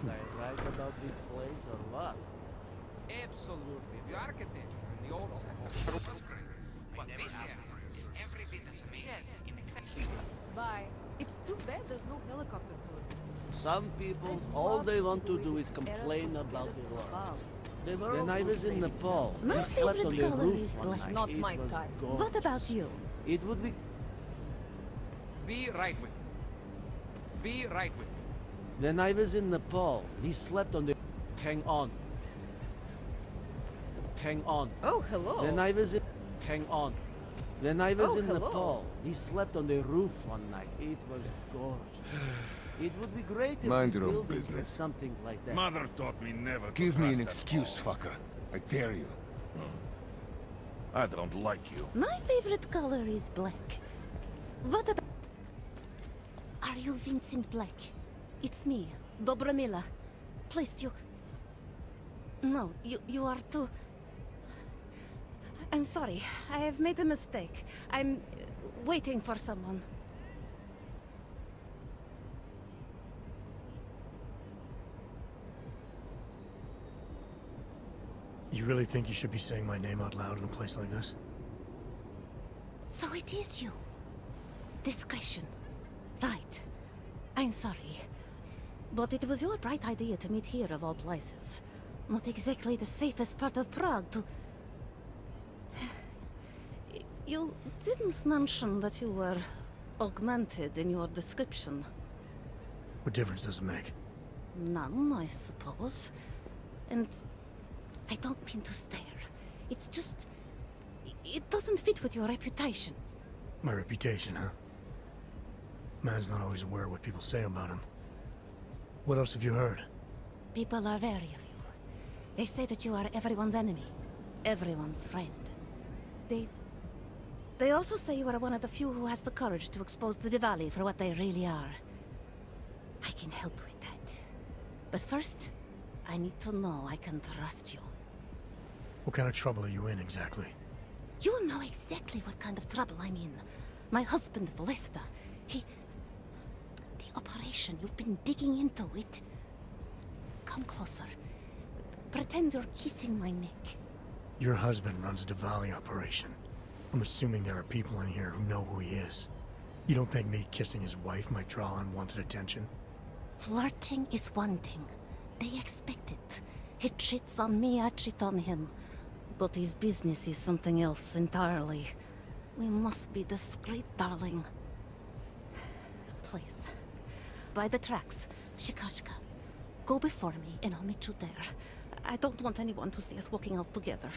Was I right about this place or what? Absolutely. The architecture in the old sector was great. But this area is every bit as amazing. Bye. It's too bad there's no helicopter tours. Some people, all they want to do is complain about the world. When I was in Nepal, My we slept on favorite the color roof is one black. night. Not It my was type. gorgeous. What about you? It would be... Be right with you. Be right with you. When I was in Nepal, we slept on the... Hang on. Hang on. Oh, hello. When I was in... Hang on. When I was Oh, in hello. Nepal, we slept on the roof one night. It was gorgeous. It would be great if Mind this your own building had business. something like that. Mother taught me never to Give me an trust at excuse, all. fucker. I dare you. I don't like you. My favorite color is black. What about... Are you Vincent Black? It's me, Dobromila. Please, you... No, you are too... I'm sorry. I have made a mistake. I'm waiting for someone. You really think you should be saying my name out loud in a place like this? So it is you. Discretion. Right. I'm sorry. But it was your bright idea to meet here of all places. Not exactly the safest part of Prague to... You didn't mention that you were augmented in your description. What difference does it make? None, I suppose. And I don't mean to stare. It's just... It doesn't fit with your reputation. My reputation, huh? Man's not always aware of what people say about him. What else have you heard? People are wary of you. They say that you are everyone's enemy. Everyone's friend. They also say you are one of the few who has the courage to expose the Diwali for what they really are. I can help with that. But first, I need to know I can trust you. What kind of trouble are you in, exactly? You know exactly what kind of trouble I'm in. My husband, Lester, he... The operation, you've been digging into it. Come closer. Pretend you're kissing my neck. Your husband runs a Diwali operation. I'm assuming there are people in here who know who he is. You don't think me kissing his wife might draw unwanted attention? Flirting is one thing. They expect it. He cheats on me, I cheat on him. But his business is something else entirely. We must be discreet, darling. Please. By the tracks, Shikashka. Go before me, and I'll meet you there. I don't want anyone to see us walking out together.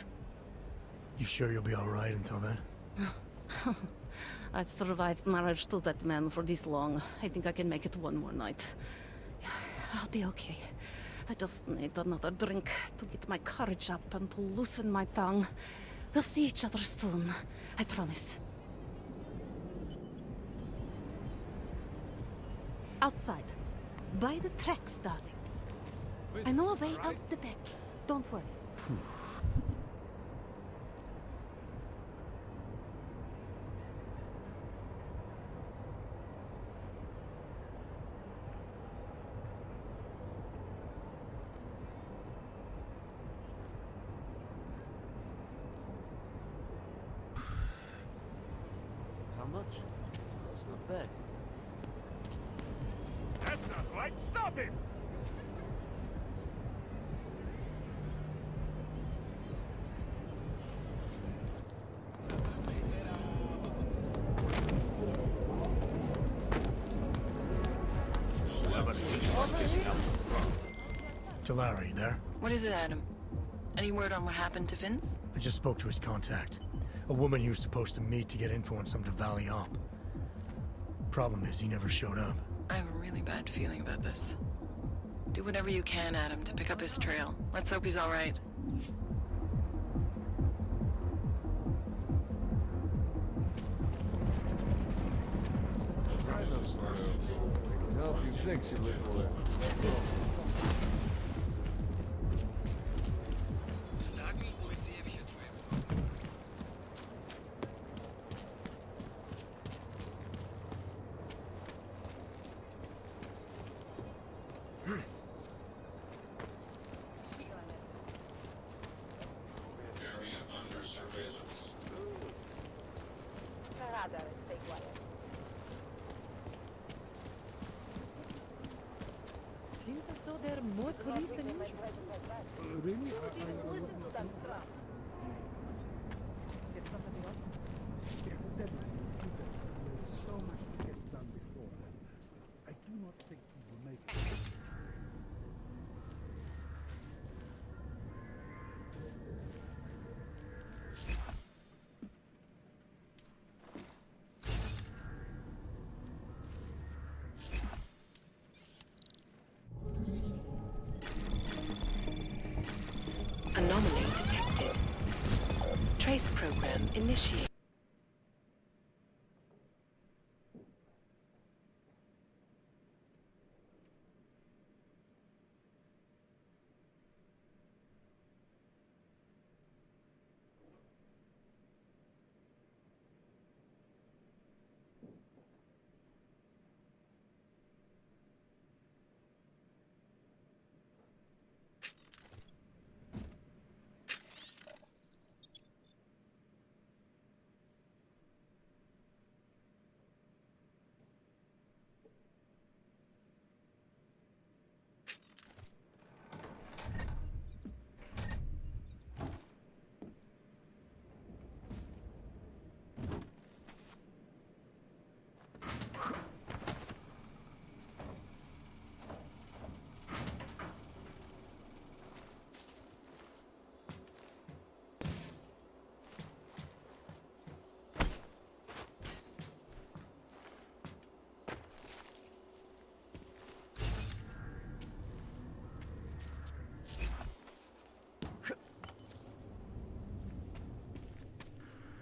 You sure you'll be alright until then? I've survived marriage to that man for this long. I think I can make it one more night. I'll be okay. I just need another drink to get my courage up and to loosen my tongue. We'll see each other soon. I promise. Outside. By the tracks, darling. I know a way out the back. Don't worry. How much? That's not bad. That's not right. Stop him! Talara, you there? What is it, Adam? Any word on what happened to Vince? I just spoke to his contact. A woman he was supposed to meet to get info on some Diwali op. Problem is, he never showed up. I have a really bad feeling about this. Do whatever you can, Adam, to pick up his trail. Let's hope he's all right. Help you fix your little... Seems as though there are more police than usual. Really? Listen to them. So much to get done before. I do not think he will make it. Anomaly detected. Trace program initiated.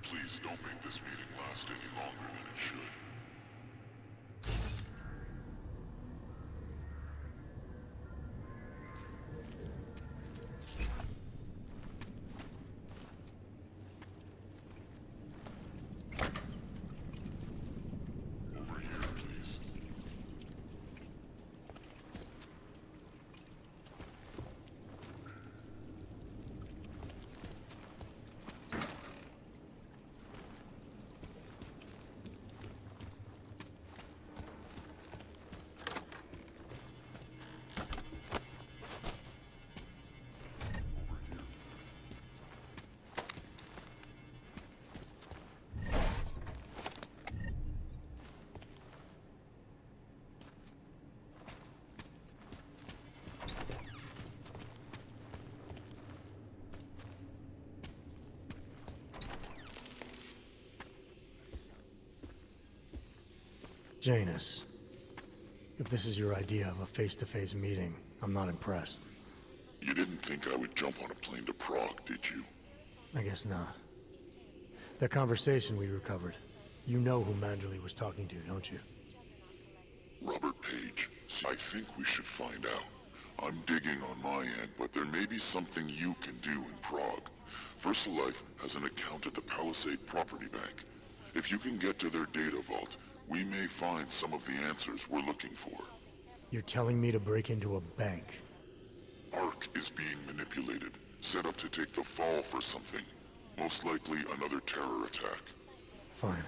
Please don't make this meeting last any longer than it should. Over here, please. Janus, if this is your idea of a face-to-face meeting, I'm not impressed. You didn't think I would jump on a plane to Prague, did you? I guess not. That conversation we recovered, you know who Manderley was talking to, don't you? Robert Page. See, I think we should find out. I'm digging on my end, but there may be something you can do in Prague. VersaLife has an account at the Palisade Property Bank. If you can get to their data vault, we may find some of the answers we're looking for. You're telling me to break into a bank? Ark is being manipulated, set up to take the fall for something. Most likely another terror attack. Fine.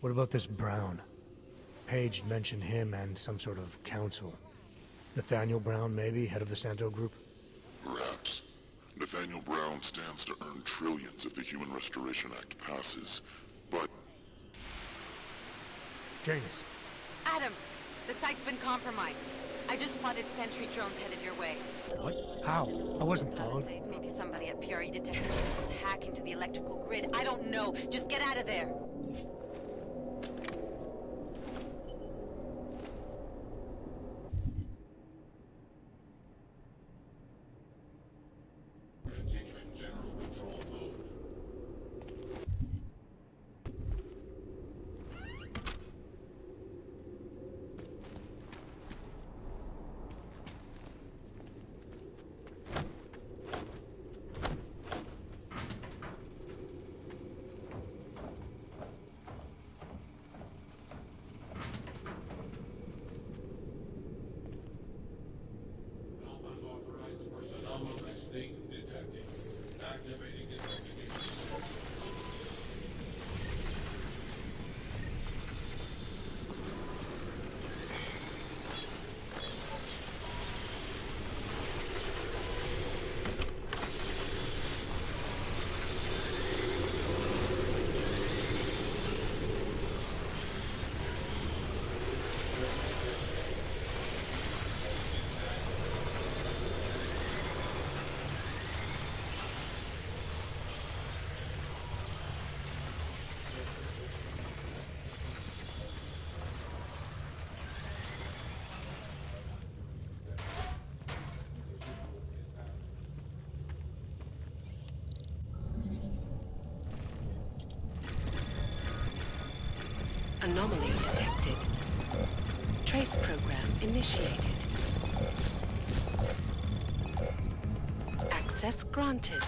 What about this Brown? Page mentioned him and some sort of council. Nathaniel Brown, maybe, head of the Santo Group? Perhaps. Nathaniel Brown stands to earn trillions if the Human Restoration Act passes, but... Janus. Adam, the site's been compromised. I just spotted sentry drones headed your way. What? How? I wasn't followed. Maybe somebody at PRE detected was hacking into the electrical grid. I don't know. Just get out of there. Anomaly detected. Trace program initiated. Access granted.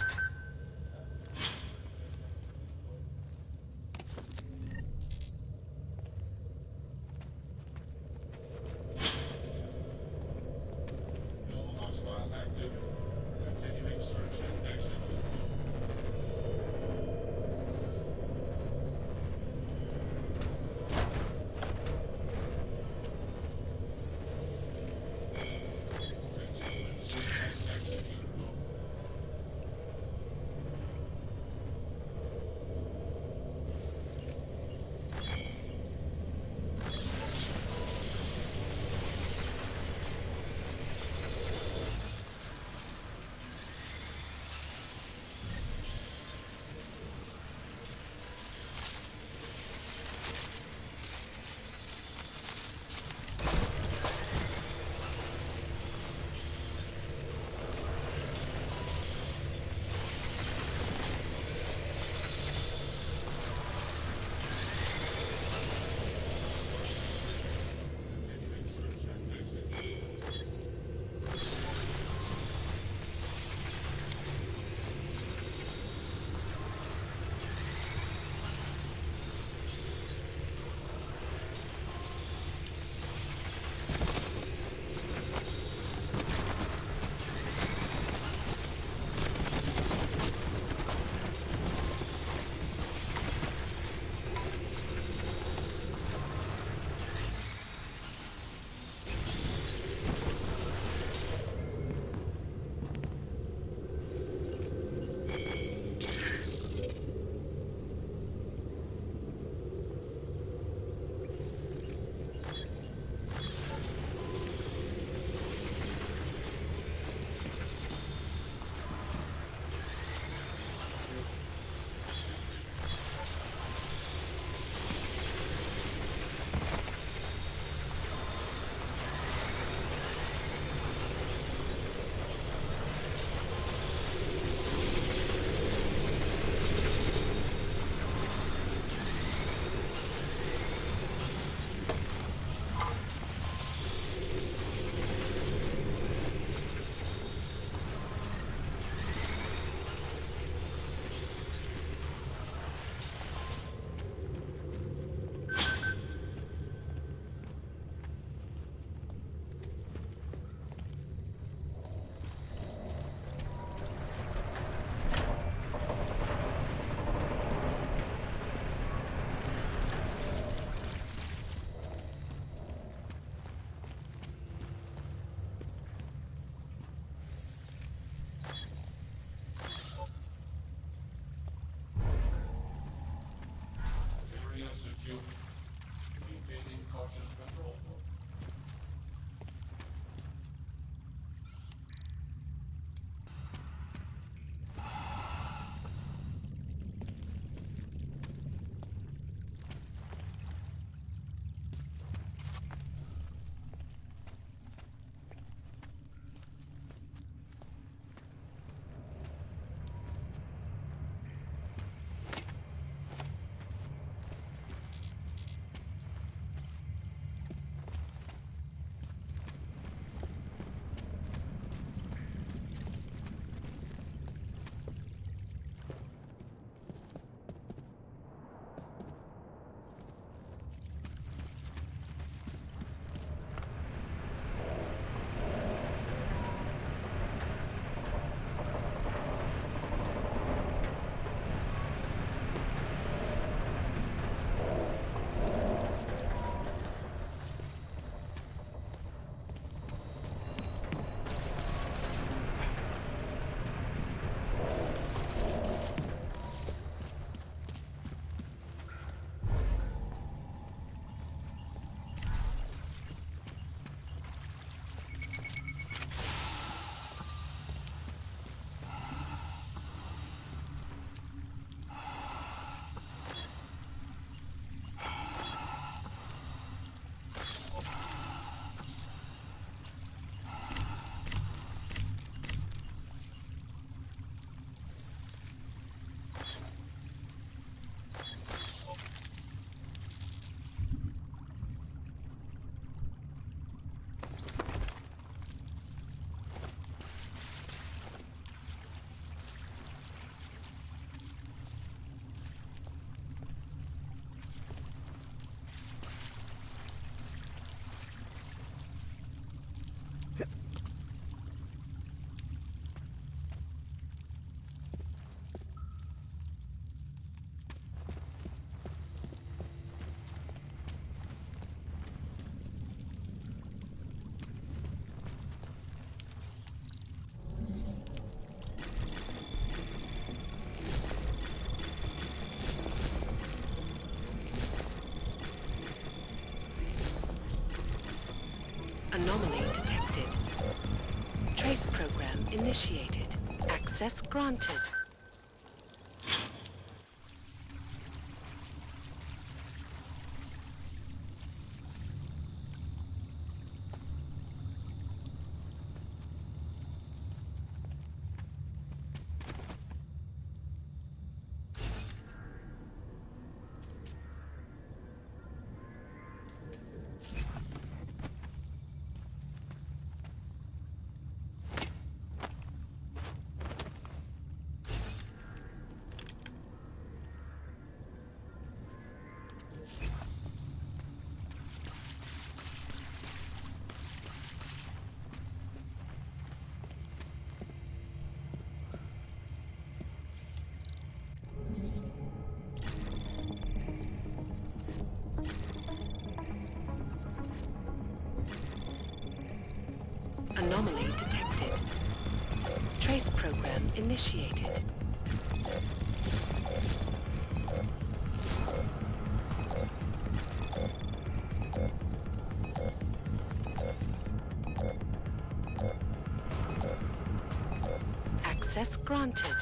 initiated. Access granted. Anomaly detected. Trace program initiated. Access granted.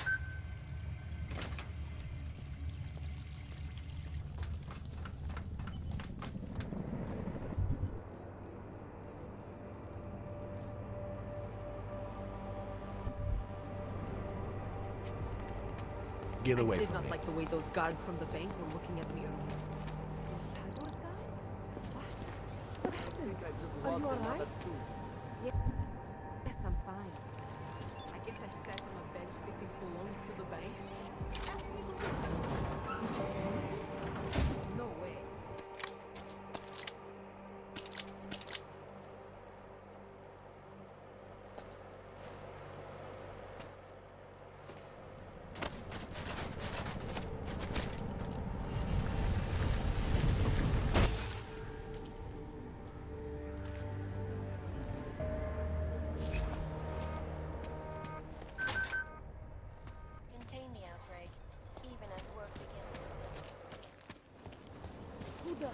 Get away I did from not me. like the way those guards from the bank were looking at me earlier. Those guys? What happened? Are you alright? Yes, I'm fine. I guess I sat on a bench thinking belonged to the bank. No way. Contain the outbreak, even as work begins. Who the?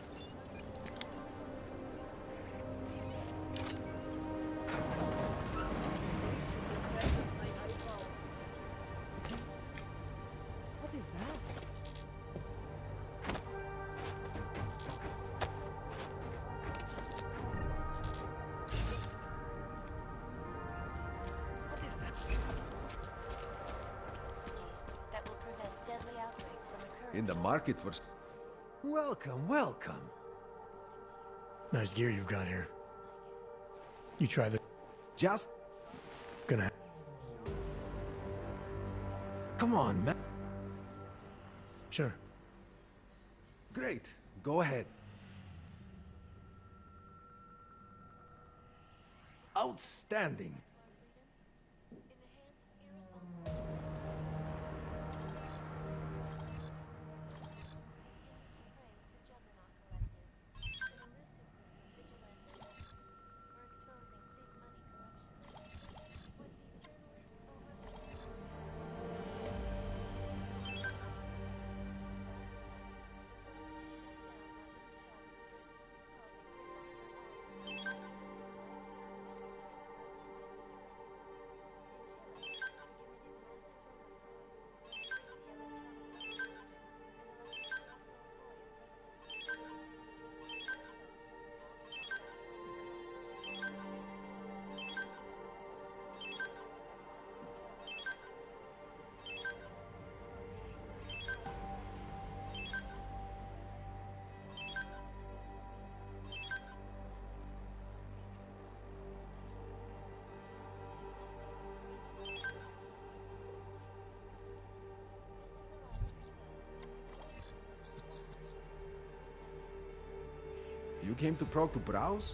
What is that? What is that? That will prevent deadly outbreaks from occurring. In the market for... Welcome, welcome. Nice gear you've got here. You try the... Just... Gonna... Come on, man. Sure. Great. Go ahead. Outstanding. You came to Prague to browse?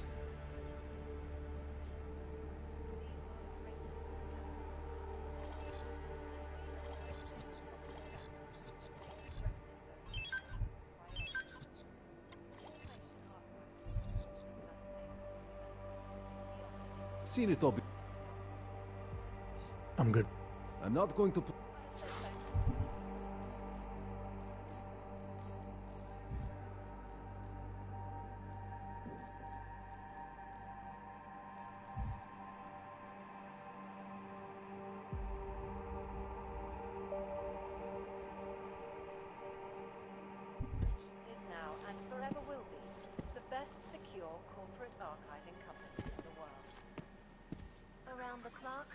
Seen it all. I'm good. I'm not going to... around the clock?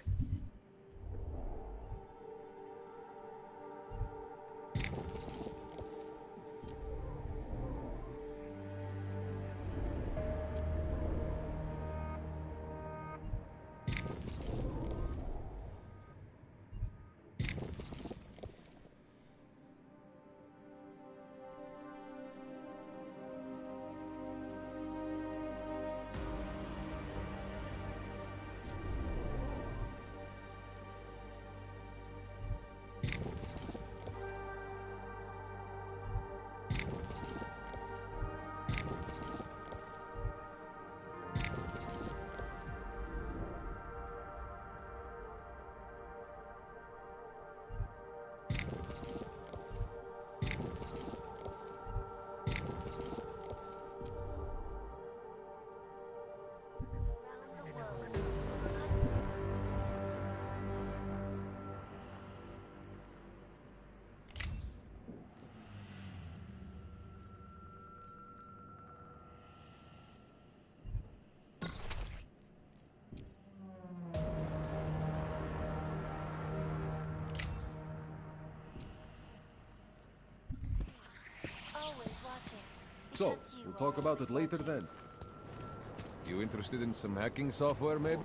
Always watching. So, we'll talk about it later then. You interested in some hacking software, maybe?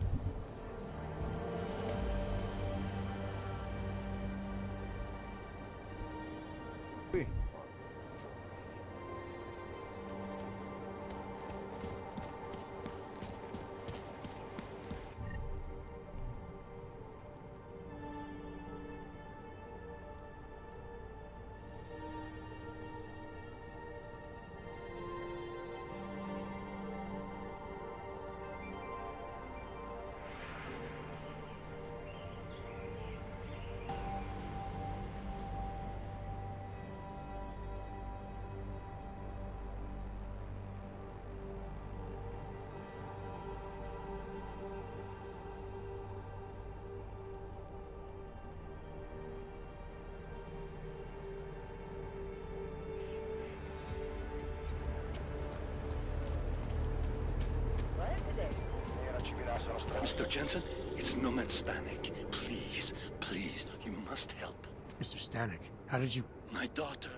Mr. Jensen, it's Nomad Stanek. Please, please, you must help. Mr. Stanek, how did you... My daughter.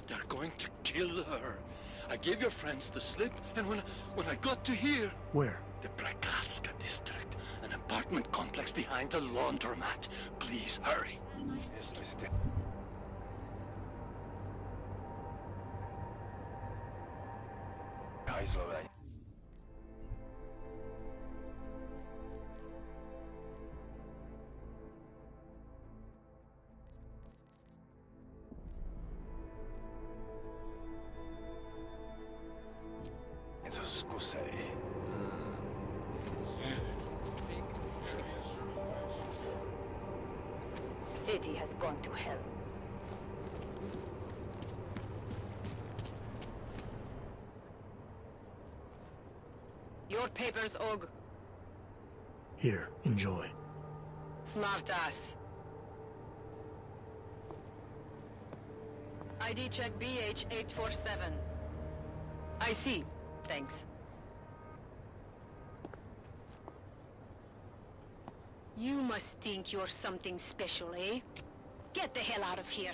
They're going to kill her. I gave your friends the slip, and when I got to here... Where? The Prague district. An apartment complex behind the laundromat. Please, hurry. City has gone to hell. Your papers, Og. Here, enjoy. Smart ass. ID check BH847. I see. Thanks. You must think you're something special, eh? Get the hell out of here.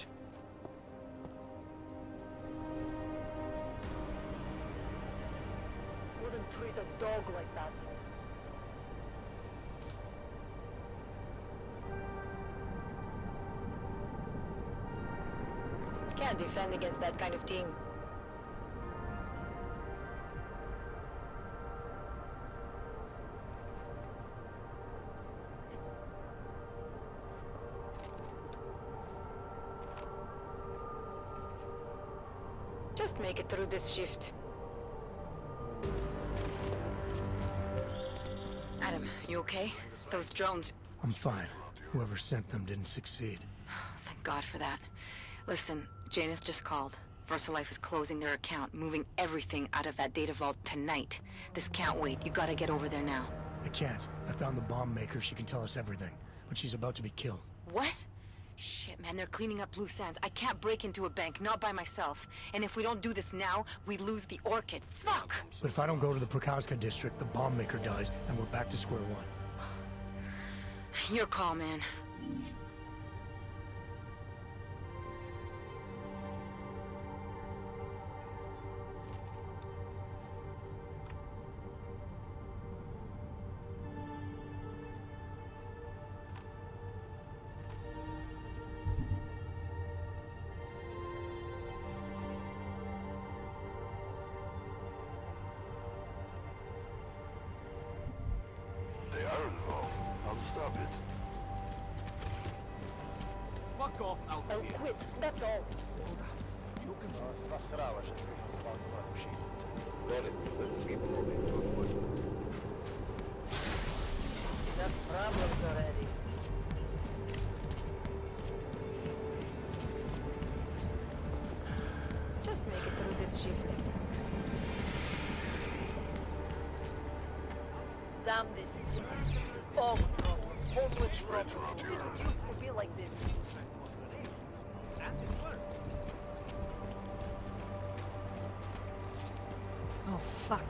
Wouldn't treat a dog like that. Can't defend against that kind of team. Just make it through this shift. Adam, you okay? Those drones... I'm fine. Whoever sent them didn't succeed. Thank God for that. Listen, Janus just called. VersaLife is closing their account, moving everything out of that data vault tonight. This can't wait. You gotta get over there now. I can't. I found the bomb maker. She can tell us everything. But she's about to be killed. What? Shit, man, they're cleaning up loose ends. I can't break into a bank, not by myself. And if we don't do this now, we lose the Orchid. Fuck! But if I don't go to the Prakazka district, the bomb maker dies, and we're back to square one. Your call, man. They are involved. I'll stop it. Fuck off out I'll here. quit, that's all. Enough problems already. Just make it through this shift. Damn this city. All problem. Homeless problem. It didn't used to be like this. Oh, fuck.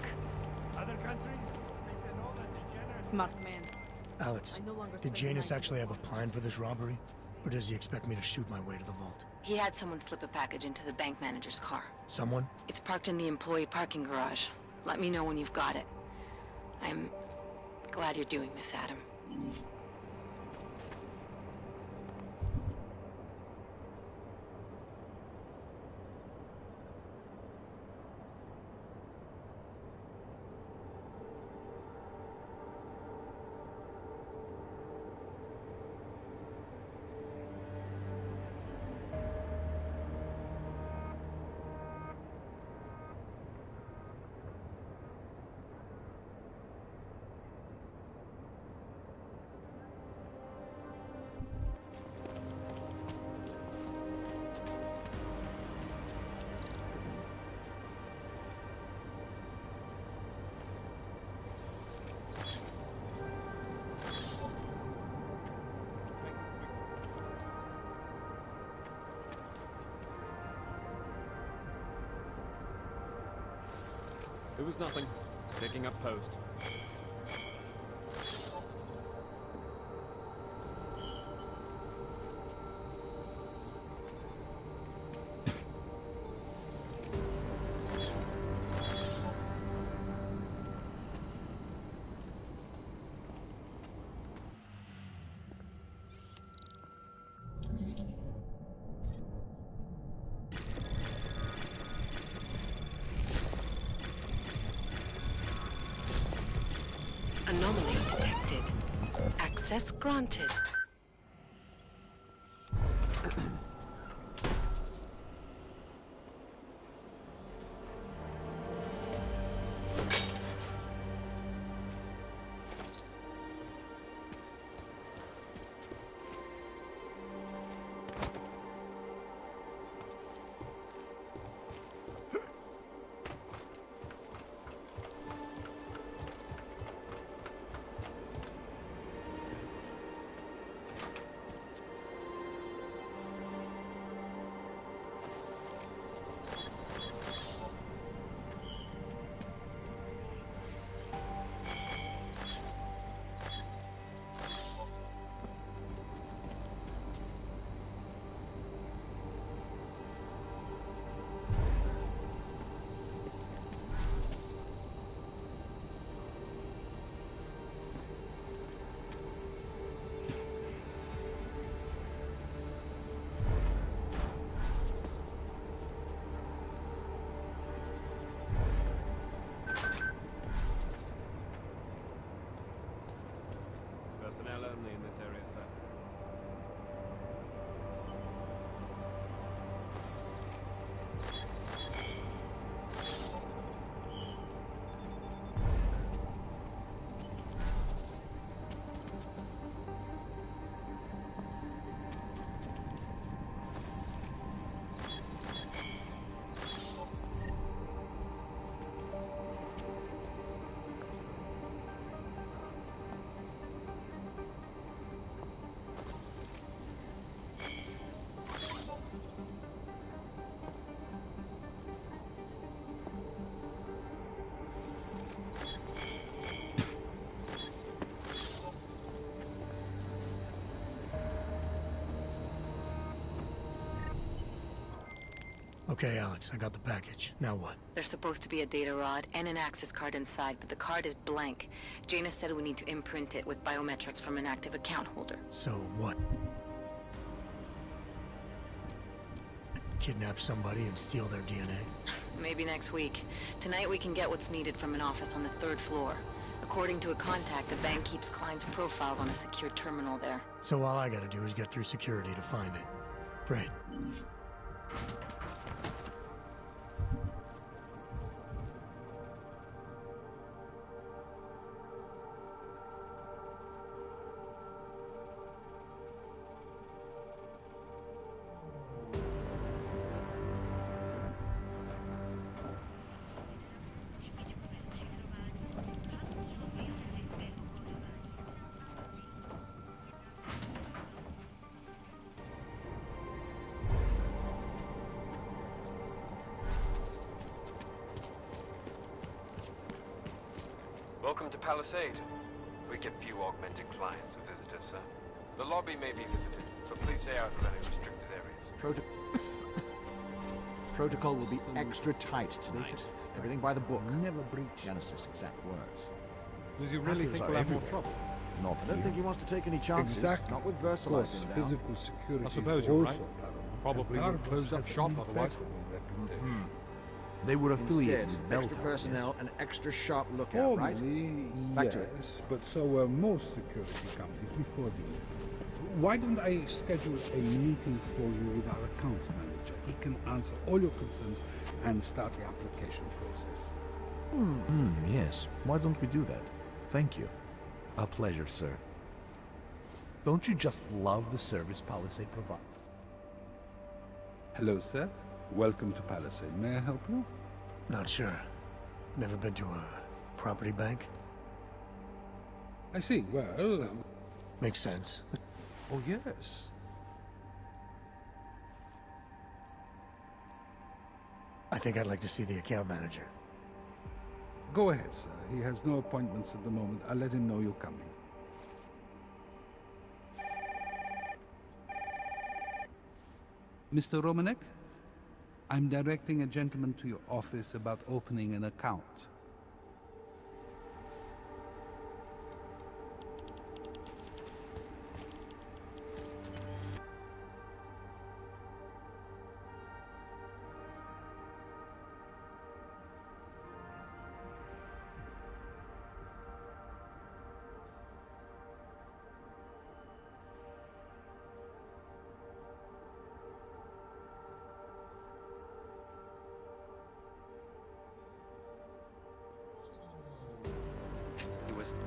Other countries, they said all the degenerates. Smart man. Alex, I no longer did spend Janus the night actually have a plan for this robbery? Or does he expect me to shoot my way to the vault? He had someone slip a package into the bank manager's car. Someone? It's parked in the employee parking garage. Let me know when you've got it. I'm glad you're doing this, Adam. It was nothing. Picking up post. Anomaly detected. Access granted. Okay, Alex, I got the package. Now what? There's supposed to be a data rod and an access card inside, but the card is blank. Janus said we need to imprint it with biometrics from an active account holder. So what? Kidnap somebody and steal their DNA? Maybe next week. Tonight we can get what's needed from an office on the 3rd floor. According to a contact, the bank keeps clients' profiles on a secure terminal there. So all I gotta do is get through security to find it. Great. Welcome to Palisade. We get few augmented clients and visitors, sir. The lobby may be visited, but please stay out of any restricted areas. Protocol will be extra tight tonight. Everything by the book. Never breach. Genesis' exact words. Does he really think we'll have more trouble? Not I don't think he wants to take any chances. Exactly. Not with Of Versa course, Life in physical security. I suppose you're right. Probably Probably would close up shop otherwise. They were affiliated Instead, with extra Beltown, personnel and extra sharp lookout, right? Formally, Back to it. yes, but so were most security companies before these. Why don't I schedule a meeting for you with our accounts manager? He can answer all your concerns and start the application process. Yes. Why don't we do that? Thank you. A pleasure, sir. Don't you just love the service Palisade provides? Hello, sir. Welcome to Palisade. May I help you? Not sure. Never been to a property bank? I see. Well... Makes sense. Oh, yes. I think I'd like to see the account manager. Go ahead, sir. He has no appointments at the moment. I'll let him know you're coming. Mr. Romanek? I'm directing a gentleman to your office about opening an account.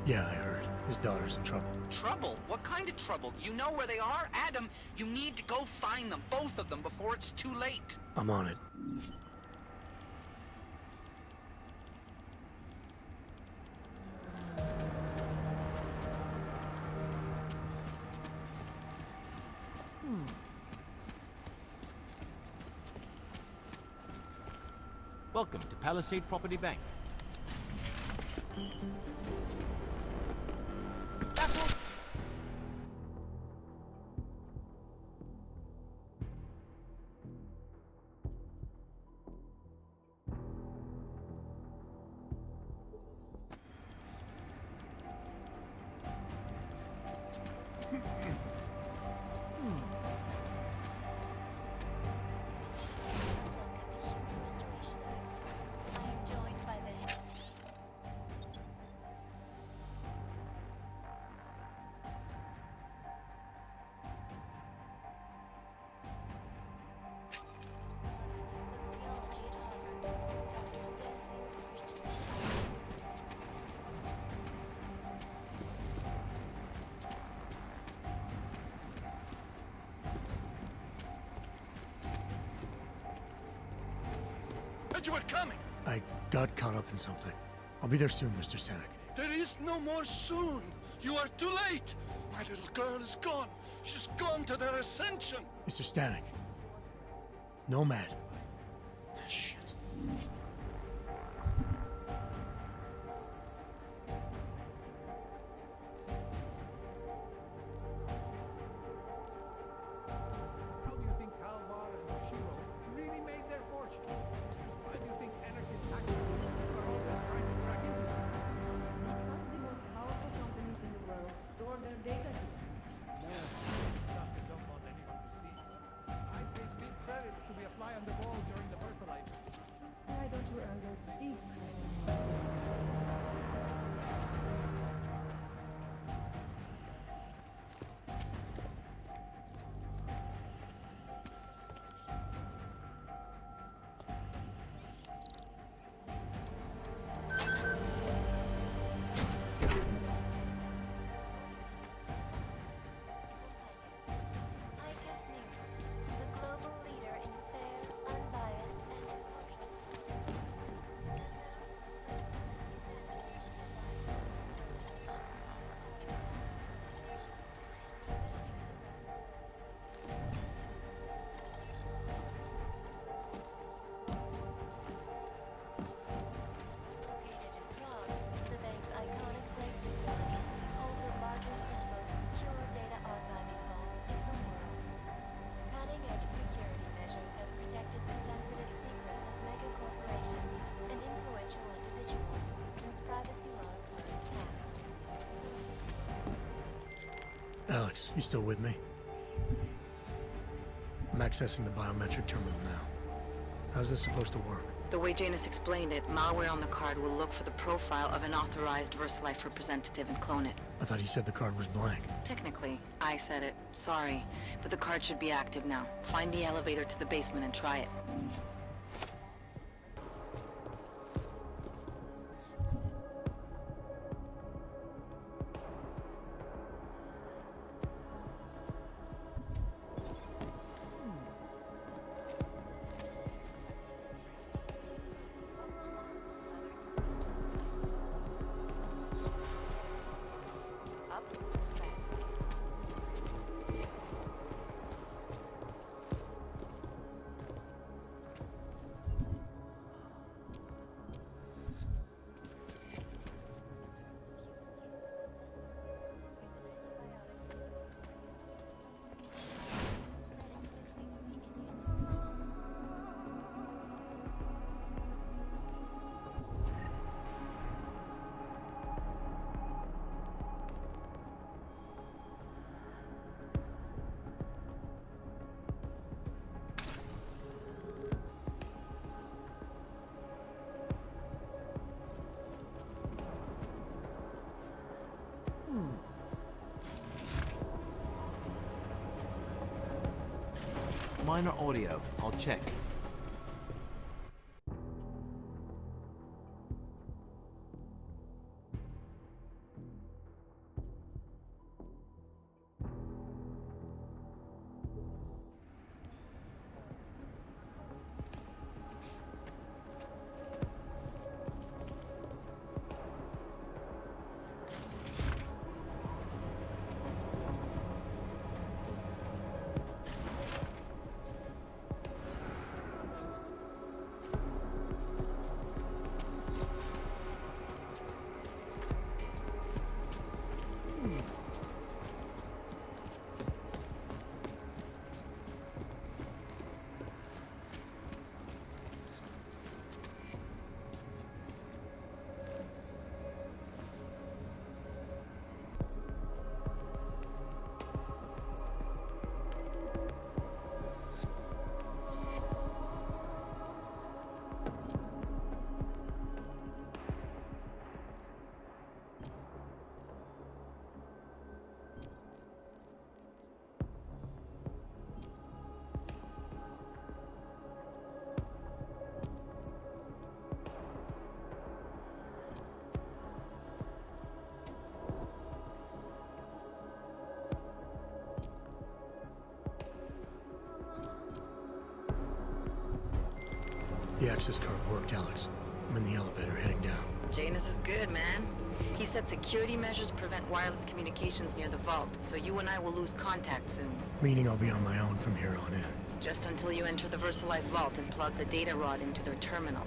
Yeah, I heard. His daughter's in trouble. Trouble? What kind of trouble? You know where they are? Adam, you need to go find them, both of them, before it's too late. I'm on it. Welcome to Palisade Property Bank. You were coming. I got caught up in something. I'll be there soon, Mr. Stanek. There is no more soon. You are too late. My little girl is gone. She's gone to their ascension. Mr. Stanek. Nomad. Shit. How do you think Kalvar and Shiro really made their fortune? spy on the wall during the VersaLife. Why don't you earn those big credits? ICAS News, the global leader in fair, unbiased, and located in Prague, the bank's iconic bank facilities hold the largest and most secure data archiving vaults in the world. Cutting-edge security measures have protected the sensitive secrets of mega corporations and influential individuals since privacy laws were passed. Alex, you still with me? I'm accessing the biometric terminal now. How's this supposed to work? The way Janus explained it, malware on the card will look for the profile of an authorized VersaLife representative and clone it. I thought you said the card was blank. Technically, I said it. Sorry. But the card should be active now. Find the elevator to the basement and try it. Minor audio. I'll check. The access card worked, Alex. I'm in the elevator heading down. Janus is good, man. He said security measures prevent wireless communications near the vault, so you and I will lose contact soon. Meaning I'll be on my own from here on in. Just until you enter the VersaLife vault and plug the data rod into their terminal.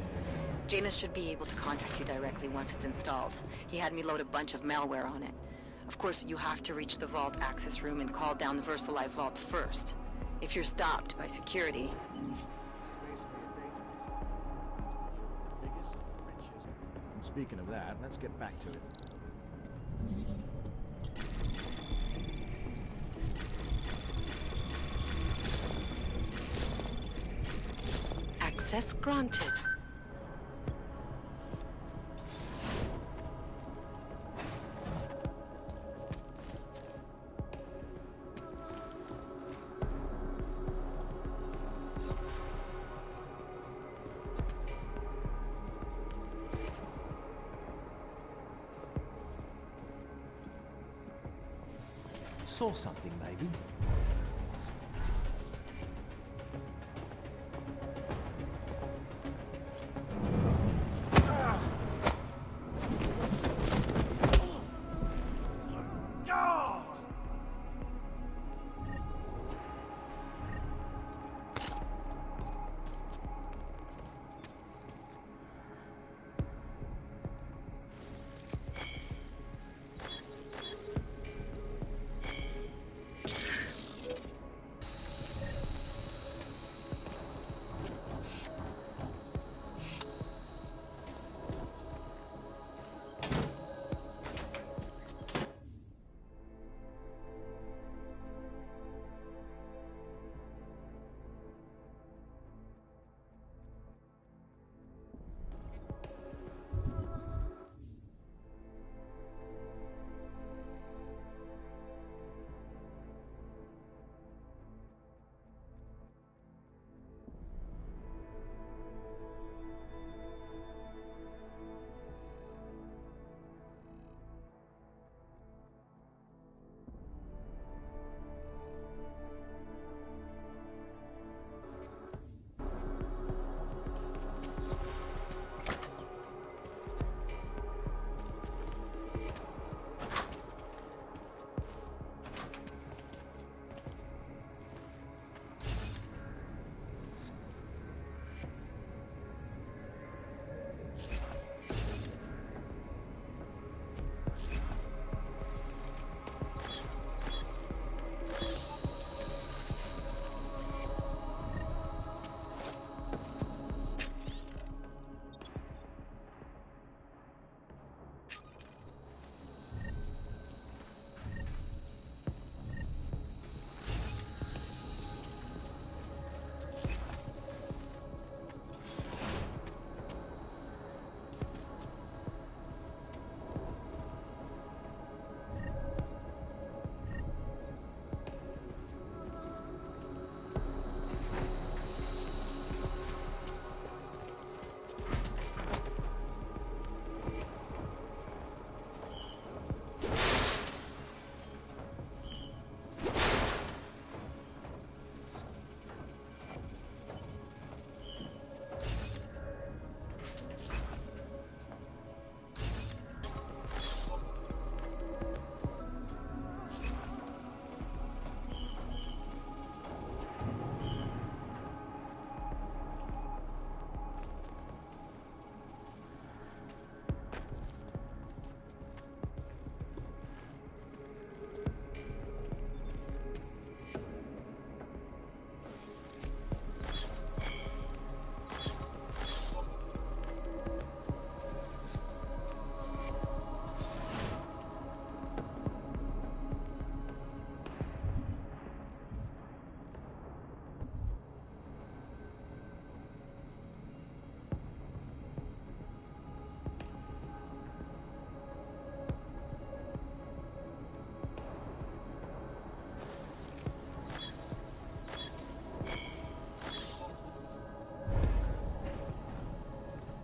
Janus should be able to contact you directly once it's installed. He had me load a bunch of malware on it. Of course, you have to reach the vault access room and call down the VersaLife vault first. If you're stopped by security... And speaking of that, let's get back to it. Access granted. Saw something, maybe?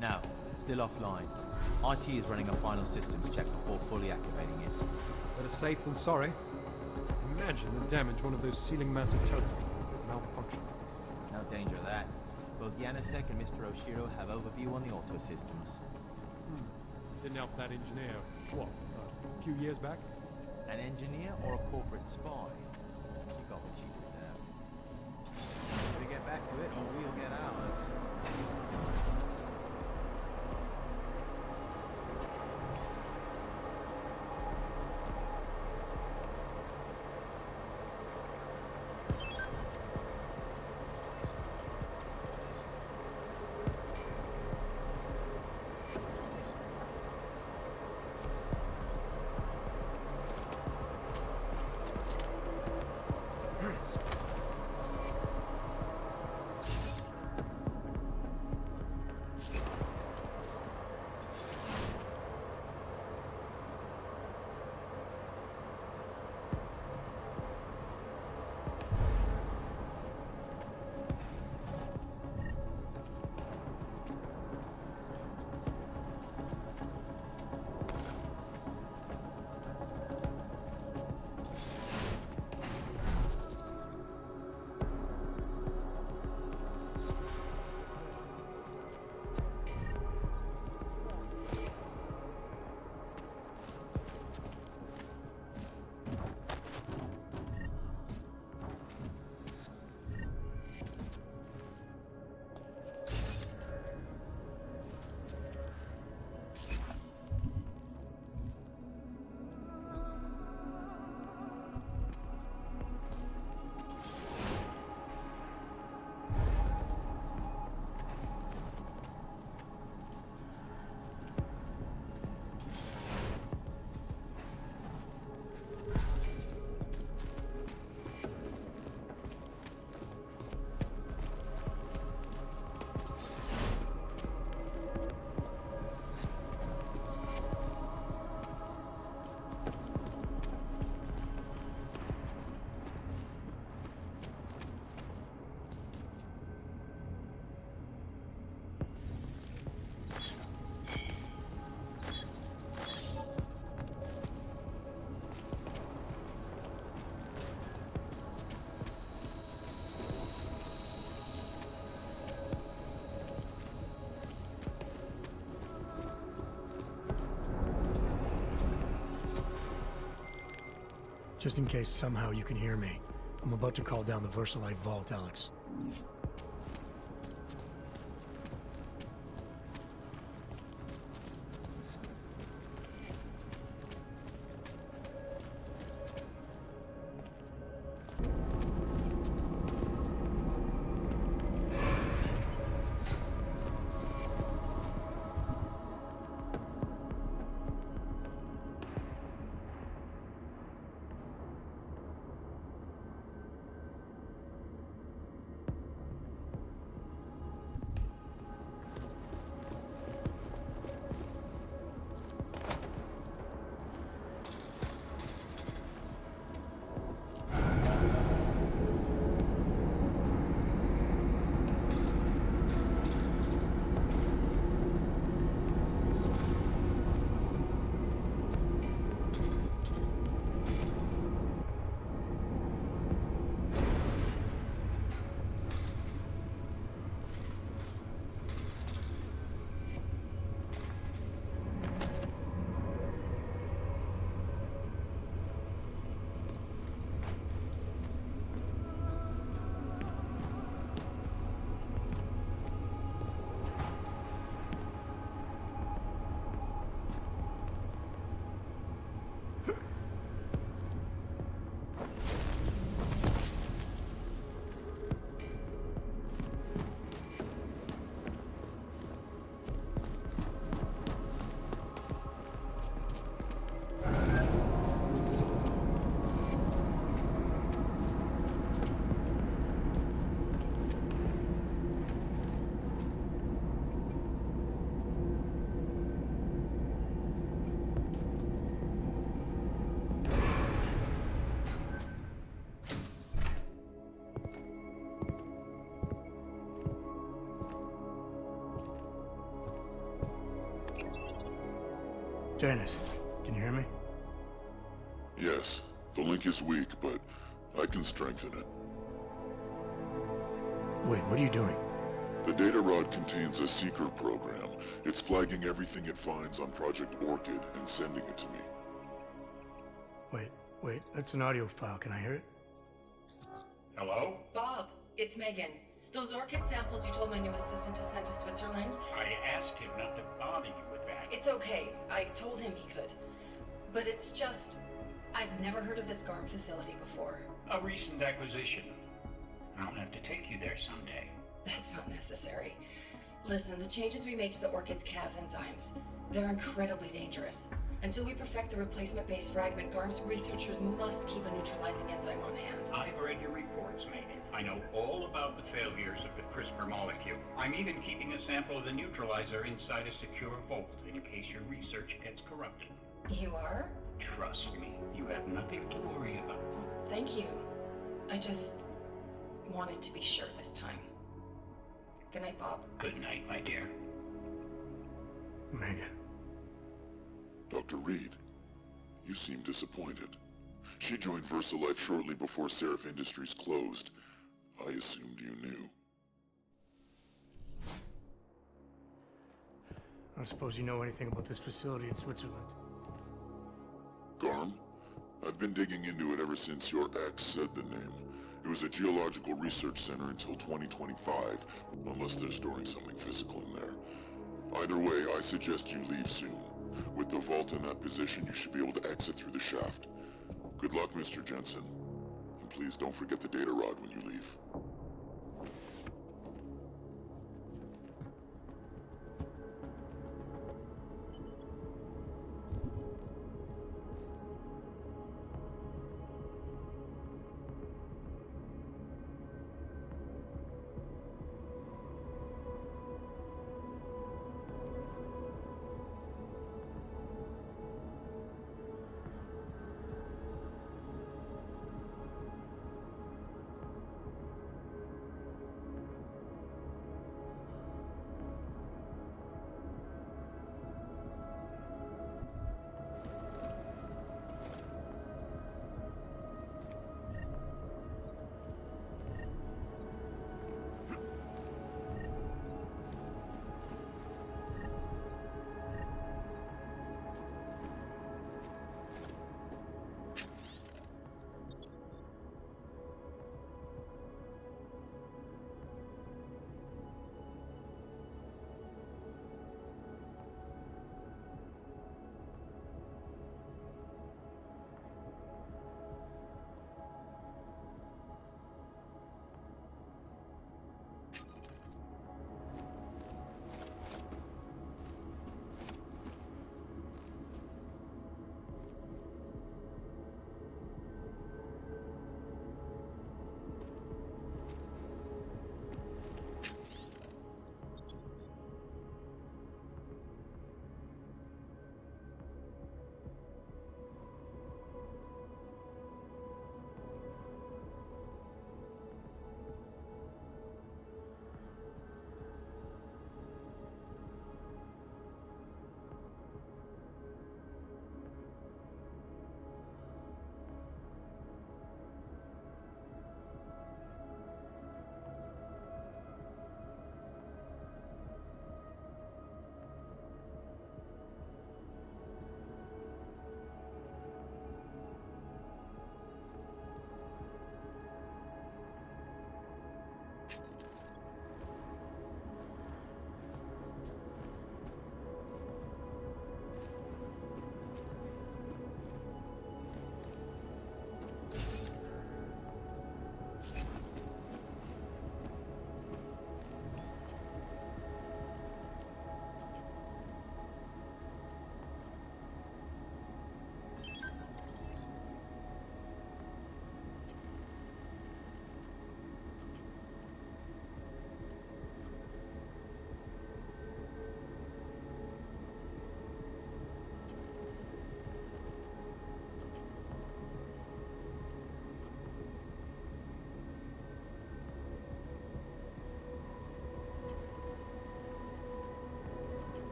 Now, still offline. IT is running a final systems check before fully activating it. Better safe than sorry. Imagine the damage one of those ceiling-mounted totems would malfunction. No danger of that. Both Yanisek and Mr. Oshiro have overview on the auto systems. Didn't help that engineer, what, a few years back? An engineer or a corporate spy? She got what she deserved. Better get back to it or we'll get ours. Just in case somehow you can hear me, I'm about to call down the VersaLife vault, Alex. Janice, can you hear me? Yes, the link is weak, but I can strengthen it. Wait, what are you doing? The data rod contains a secret program. It's flagging everything it finds on Project Orchid and sending it to me. Wait, that's an audio file. Can I hear it? Hello? Bob, it's Megan. Those orchid samples you told my new assistant to send to Switzerland? I asked him not to bother you with that. It's okay. I told him he could. But it's just... I've never heard of this GARM facility before. A recent acquisition. I'll have to take you there someday. That's not necessary. Listen, the changes we make to the orchid's Cas enzymes, they're incredibly dangerous. Until we perfect the replacement-based fragment, GARM's researchers must keep a neutralizing enzyme on hand. I've read your reports, Megan. I know all about the failures of the CRISPR molecule. I'm even keeping a sample of the neutralizer inside a secure vault in case your research gets corrupted. You are? Trust me, you have nothing to worry about. Thank you. I just wanted to be sure this time. Good night, Bob. Good night, my dear. Megan. Dr. Reed, you seem disappointed. She joined VersaLife shortly before Seraph Industries closed. I assumed you knew. I don't suppose you know anything about this facility in Switzerland. GARM? I've been digging into it ever since your ex said the name. It was a geological research center until 2025, unless they're storing something physical in there. Either way, I suggest you leave soon. With the vault in that position, you should be able to exit through the shaft. Good luck, Mr. Jensen. And please don't forget the data rod when you leave.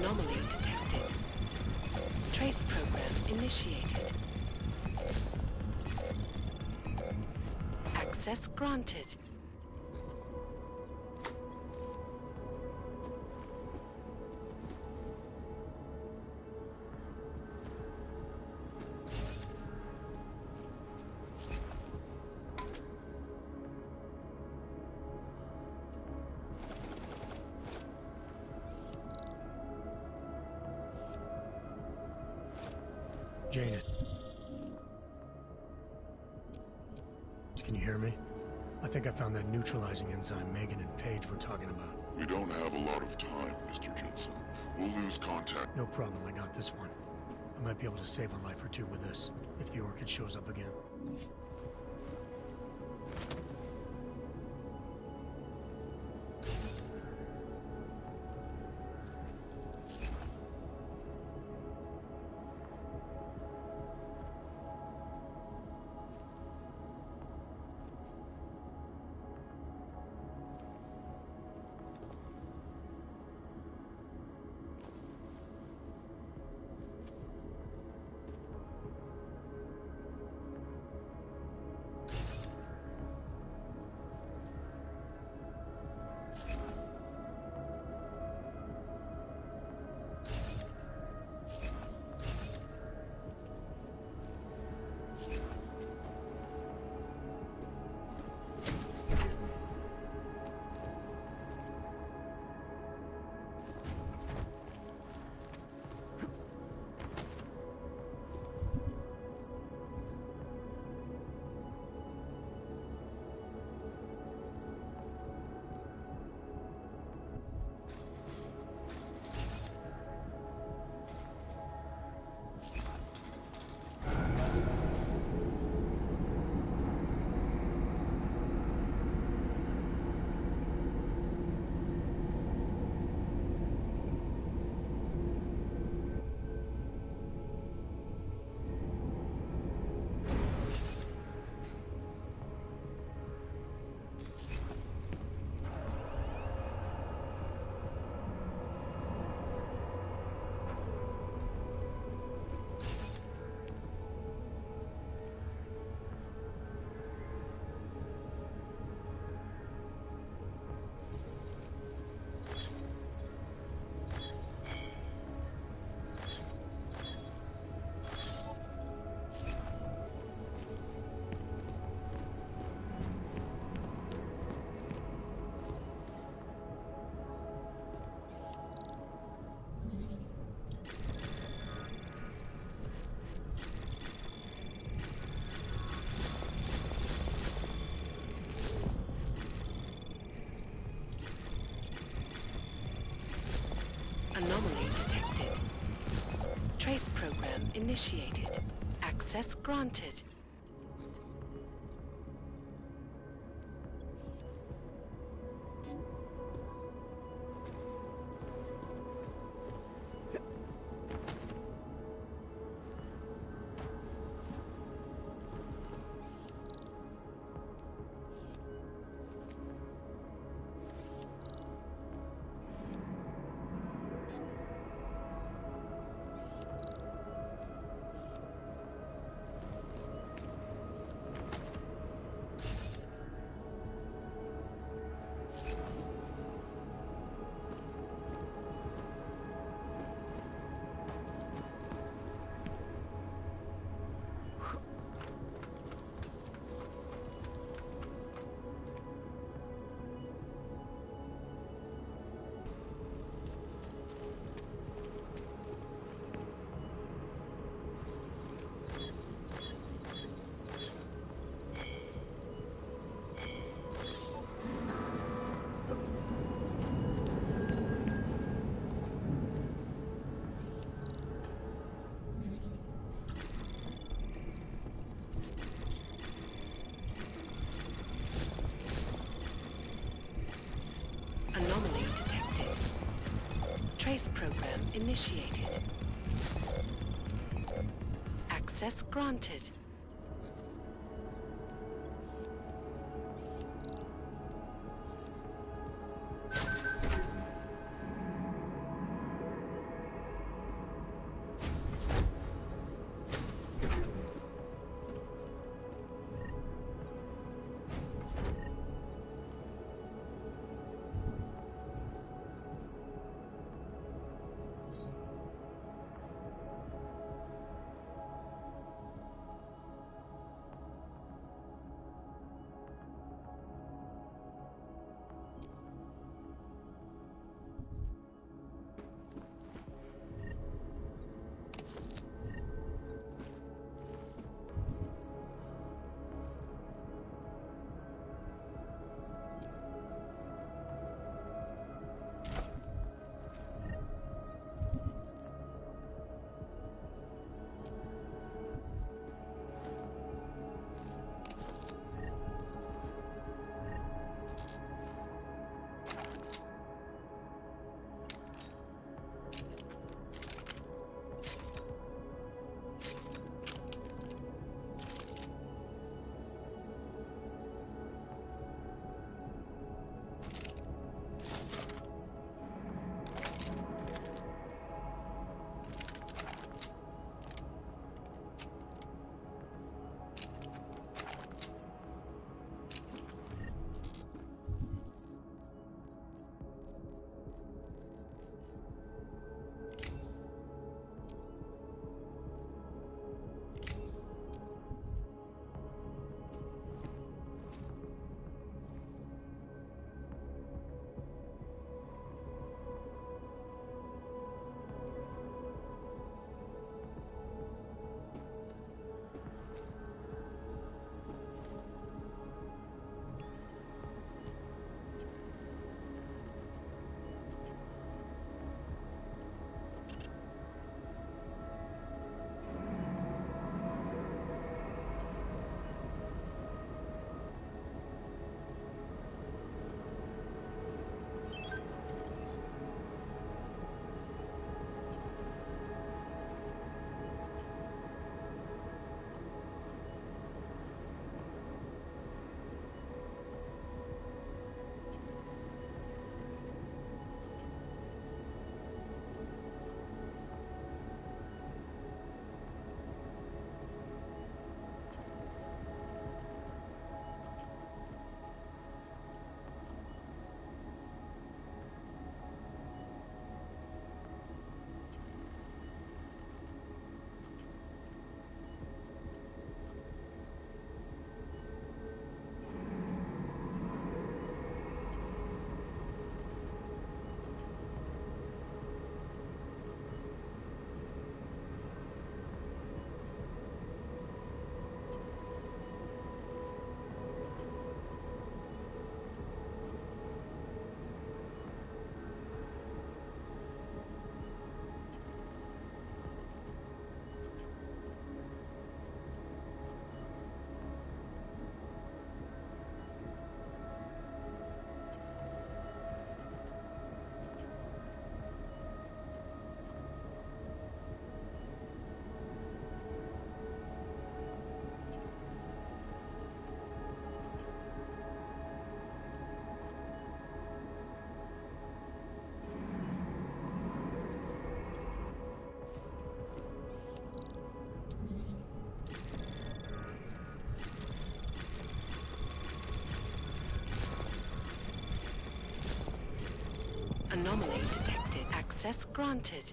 Anomaly detected. Trace program initiated. Access granted. Janet. Can you hear me? I think I found that neutralizing enzyme Megan and Paige were talking about. We don't have a lot of time, Mr. Jensen. We'll lose contact. No problem, I got this one. I might be able to save a life or two with this, if the orchid shows up again. Anomaly detected. Trace program initiated. Access granted. Anomaly detected. Trace program initiated. Access granted. Anomaly detected. Access granted.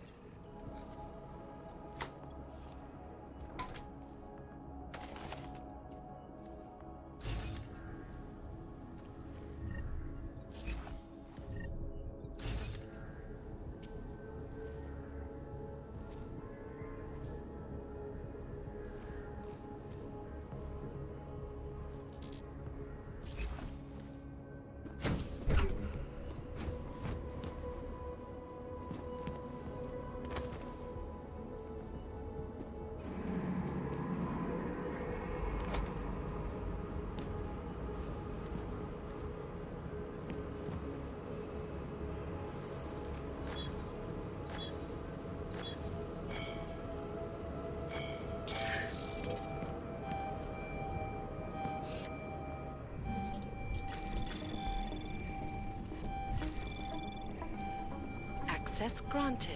Access granted.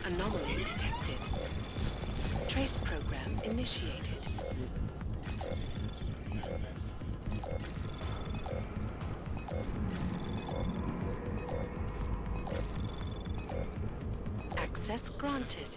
Anomaly detected. Trace program initiated. Access granted.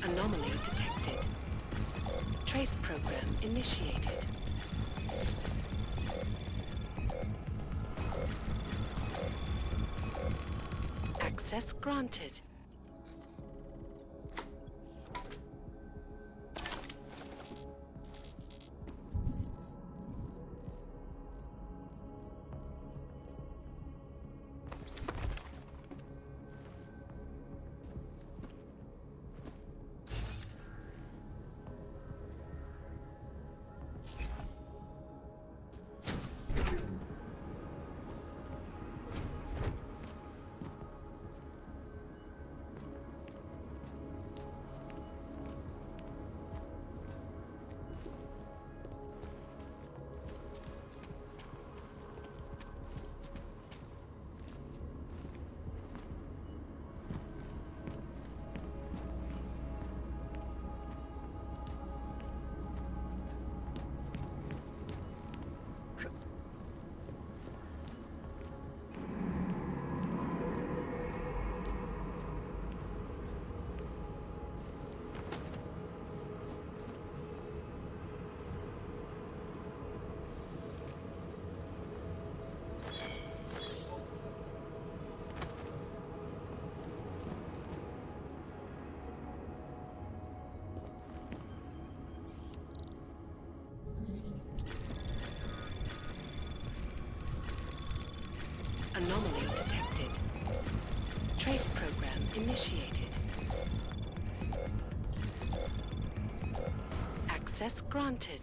Anomaly detected. Trace program initiated. Access granted. Anomaly detected. Trace program initiated. Access granted.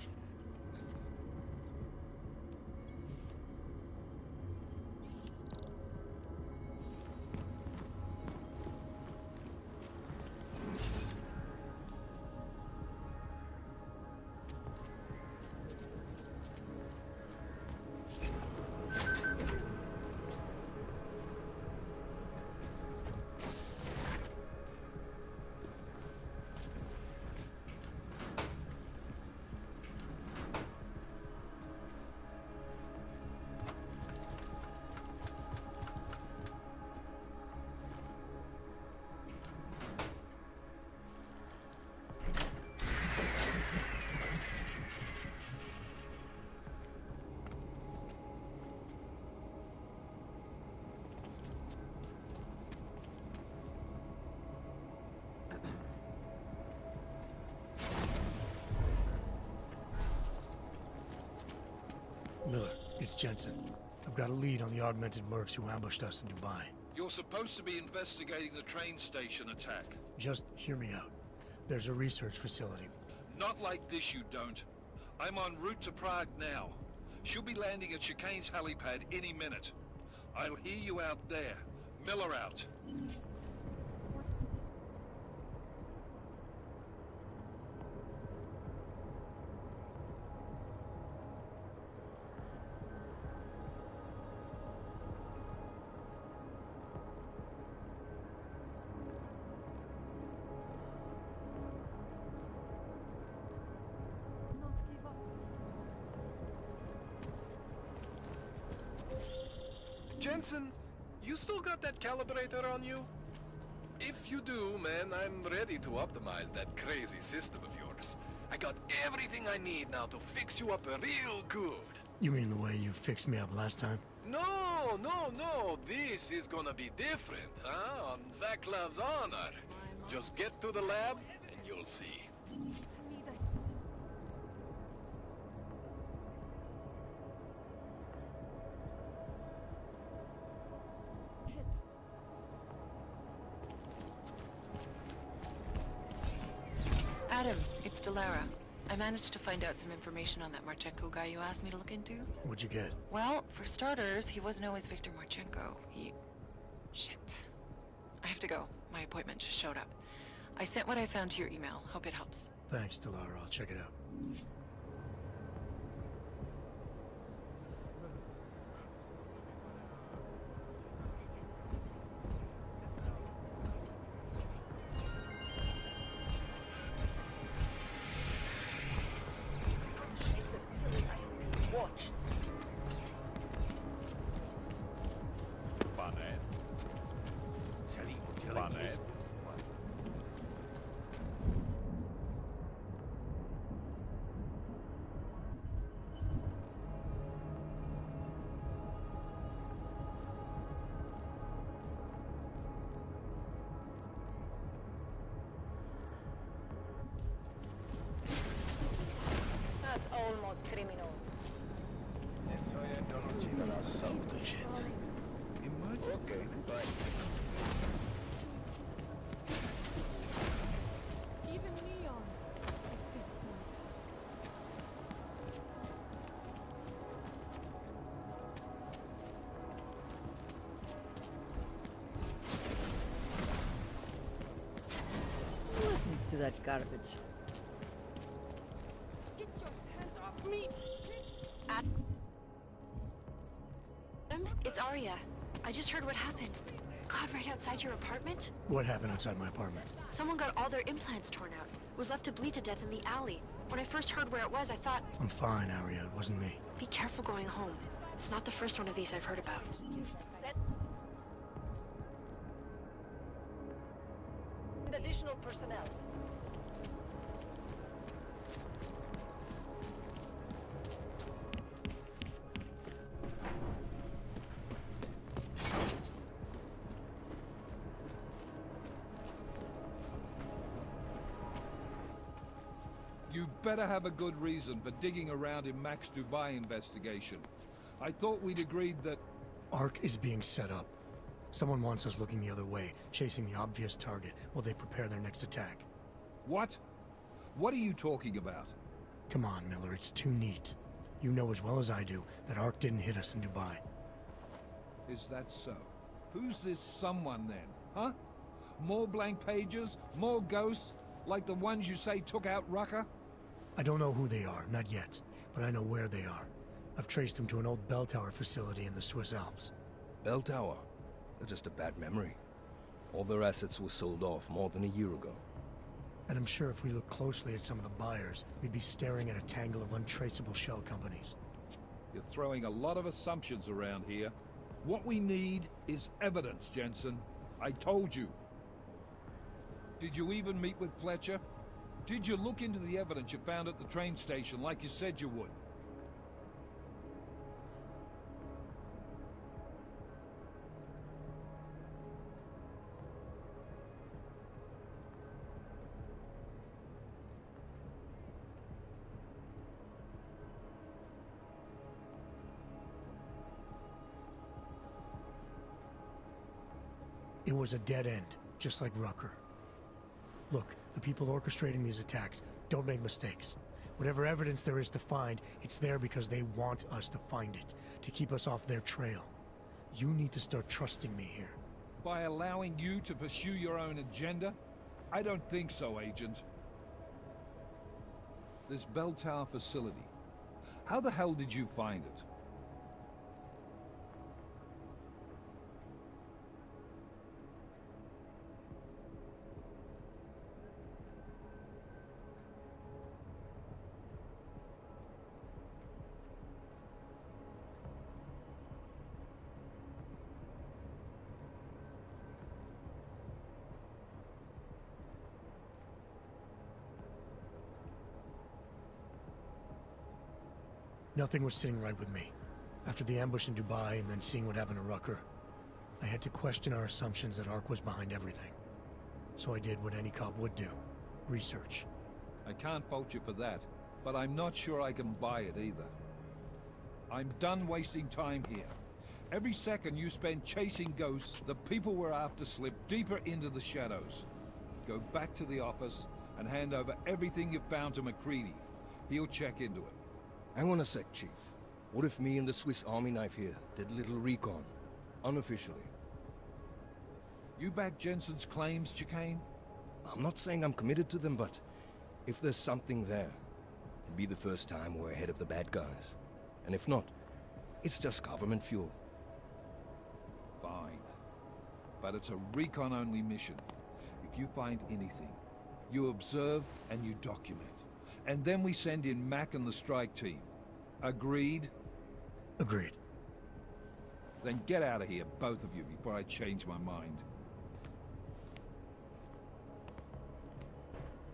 Miller, it's Jensen. I've got a lead on the augmented mercs who ambushed us in Dubai. You're supposed to be investigating the train station attack. Just hear me out. There's a research facility. Not like this, you don't. I'm en route to Prague now. She'll be landing at Chicane's helipad any minute. I'll hear you out there. Miller out. Jensen, you still got that calibrator on you? If you do, man, I'm ready to optimize that crazy system of yours. I got everything I need now to fix you up real good. You mean the way you fixed me up last time? No, no, no. This is gonna be different, huh? On Vaclav's honor. Just get to the lab and you'll see. Adam, it's Delara. I managed to find out some information on that Marchenko guy you asked me to look into. What'd you get? Well, for starters, he wasn't always Victor Marchenko. Shit. I have to go. My appointment just showed up. I sent what I found to your email. Hope it helps. Thanks, Delara. I'll check it out. Watch. That's almost criminal. Okay, bye. Even Neon at this point. Who listens to that garbage? Get your hands off me! Adam, it's Arya. I just heard what happened. God, right outside your apartment? What happened outside my apartment? Someone got all their implants torn out. Was left to bleed to death in the alley. When I first heard where it was, I thought... I'm fine, Arya. It wasn't me. Be careful going home. It's not the first one of these I've heard about. Additional personnel. You better have a good reason for digging around in Mac's Dubai investigation. I thought we'd agreed that... Ark is being set up. Someone wants us looking the other way, chasing the obvious target while they prepare their next attack. What? What are you talking about? Come on, Miller, it's too neat. You know as well as I do that Ark didn't hit us in Dubai. Is that so? Who's this someone then, huh? More blank pages? More ghosts? Like the ones you say took out Rucker? I don't know who they are, not yet, but I know where they are. I've traced them to an old bell tower facility in the Swiss Alps. Bell tower? They're just a bad memory. All their assets were sold off more than a year ago. And I'm sure if we look closely at some of the buyers, we'd be staring at a tangle of untraceable shell companies. You're throwing a lot of assumptions around here. What we need is evidence, Jensen. I told you. Did you even meet with Fletcher? Did you look into the evidence you found at the train station like you said you would? It was a dead end, just like Rucker. Look, the people orchestrating these attacks don't make mistakes. Whatever evidence there is to find, it's there because they want us to find it, to keep us off their trail. You need to start trusting me here. By allowing you to pursue your own agenda? I don't think so, Agent. This bell tower facility. How the hell did you find it? Nothing was sitting right with me. After the ambush in Dubai and then seeing what happened to Rucker, I had to question our assumptions that Ark was behind everything. So I did what any cop would do. Research. I can't fault you for that, but I'm not sure I can buy it either. I'm done wasting time here. Every second you spend chasing ghosts, the people we're after slip deeper into the shadows. Go back to the office and hand over everything you found to McCready. He'll check into it. Hang on a sec, Chief. What if me and the Swiss Army knife here did a little recon, unofficially? You back Jensen's claims, Chicane? I'm not saying I'm committed to them, but if there's something there, it'd be the first time we're ahead of the bad guys. And if not, it's just government fuel. Fine. But it's a recon-only mission. If you find anything, you observe and you document. And then we send in Mac and the strike team. Agreed? Agreed. Then get out of here, both of you, before I change my mind.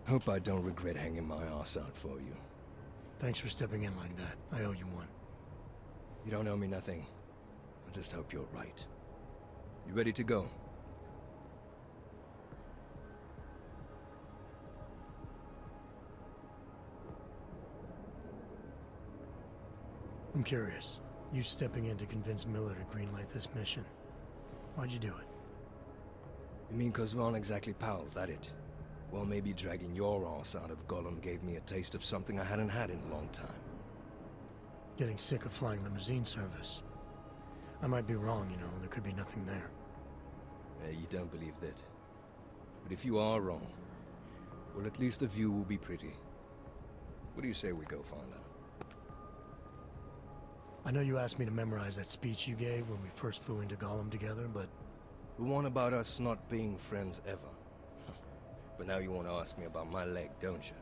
Hope I don't regret hanging my ass out for you. Thanks for stepping in like that. I owe you one. You don't owe me nothing. I just hope you're right. You ready to go? I'm curious. You stepping in to convince Miller to greenlight this mission. Why'd you do it? You mean 'cause we aren't exactly pals, that it? Well, maybe dragging your ass out of Gollum gave me a taste of something I hadn't had in a long time. Getting sick of flying limousine service. I might be wrong, you know, there could be nothing there. You don't believe that. But if you are wrong, well, at least the view will be pretty. What do you say we go find out? I know you asked me to memorize that speech you gave when we first flew into Gollum together, but... The one about us not being friends ever. But now you want to ask me about my leg, don't you?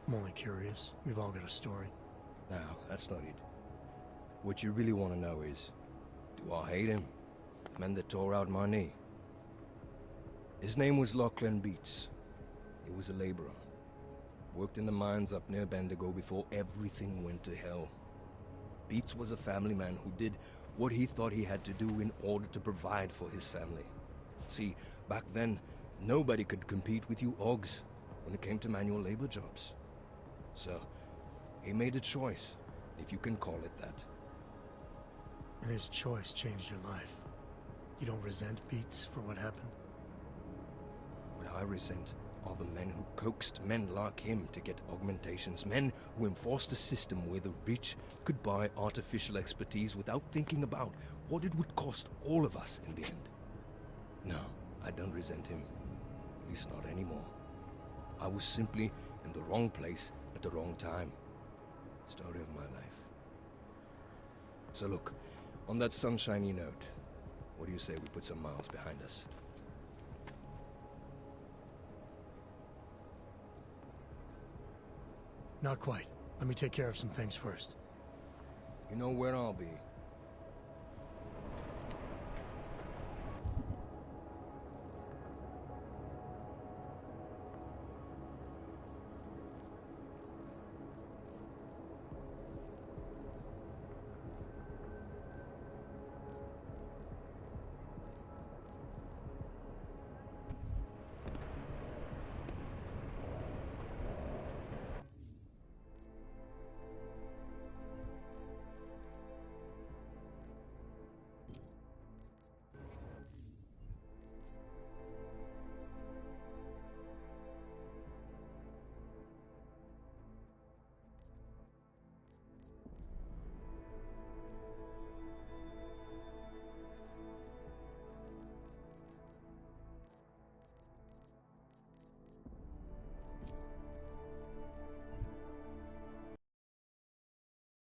I'm only curious. We've all got a story. No, that's not it. What you really want to know is, do I hate him? The man that tore out my knee. His name was Lachlan Beats. He was a laborer. Worked in the mines up near Bendigo before everything went to hell. Beats was a family man who did what he thought he had to do in order to provide for his family. See, back then, nobody could compete with you Ogs when it came to manual labor jobs. So, he made a choice, if you can call it that. And his choice changed your life. You don't resent Beats for what happened? What I resent are the men who coaxed men like him to get augmentations, men who enforced a system where the rich could buy artificial expertise without thinking about what it would cost all of us in the end. No, I don't resent him. At least not anymore. I was simply in the wrong place at the wrong time. Story of my life. So look, on that sunshiny note, what do you say we put some miles behind us? Not quite. Let me take care of some things first. You know where I'll be.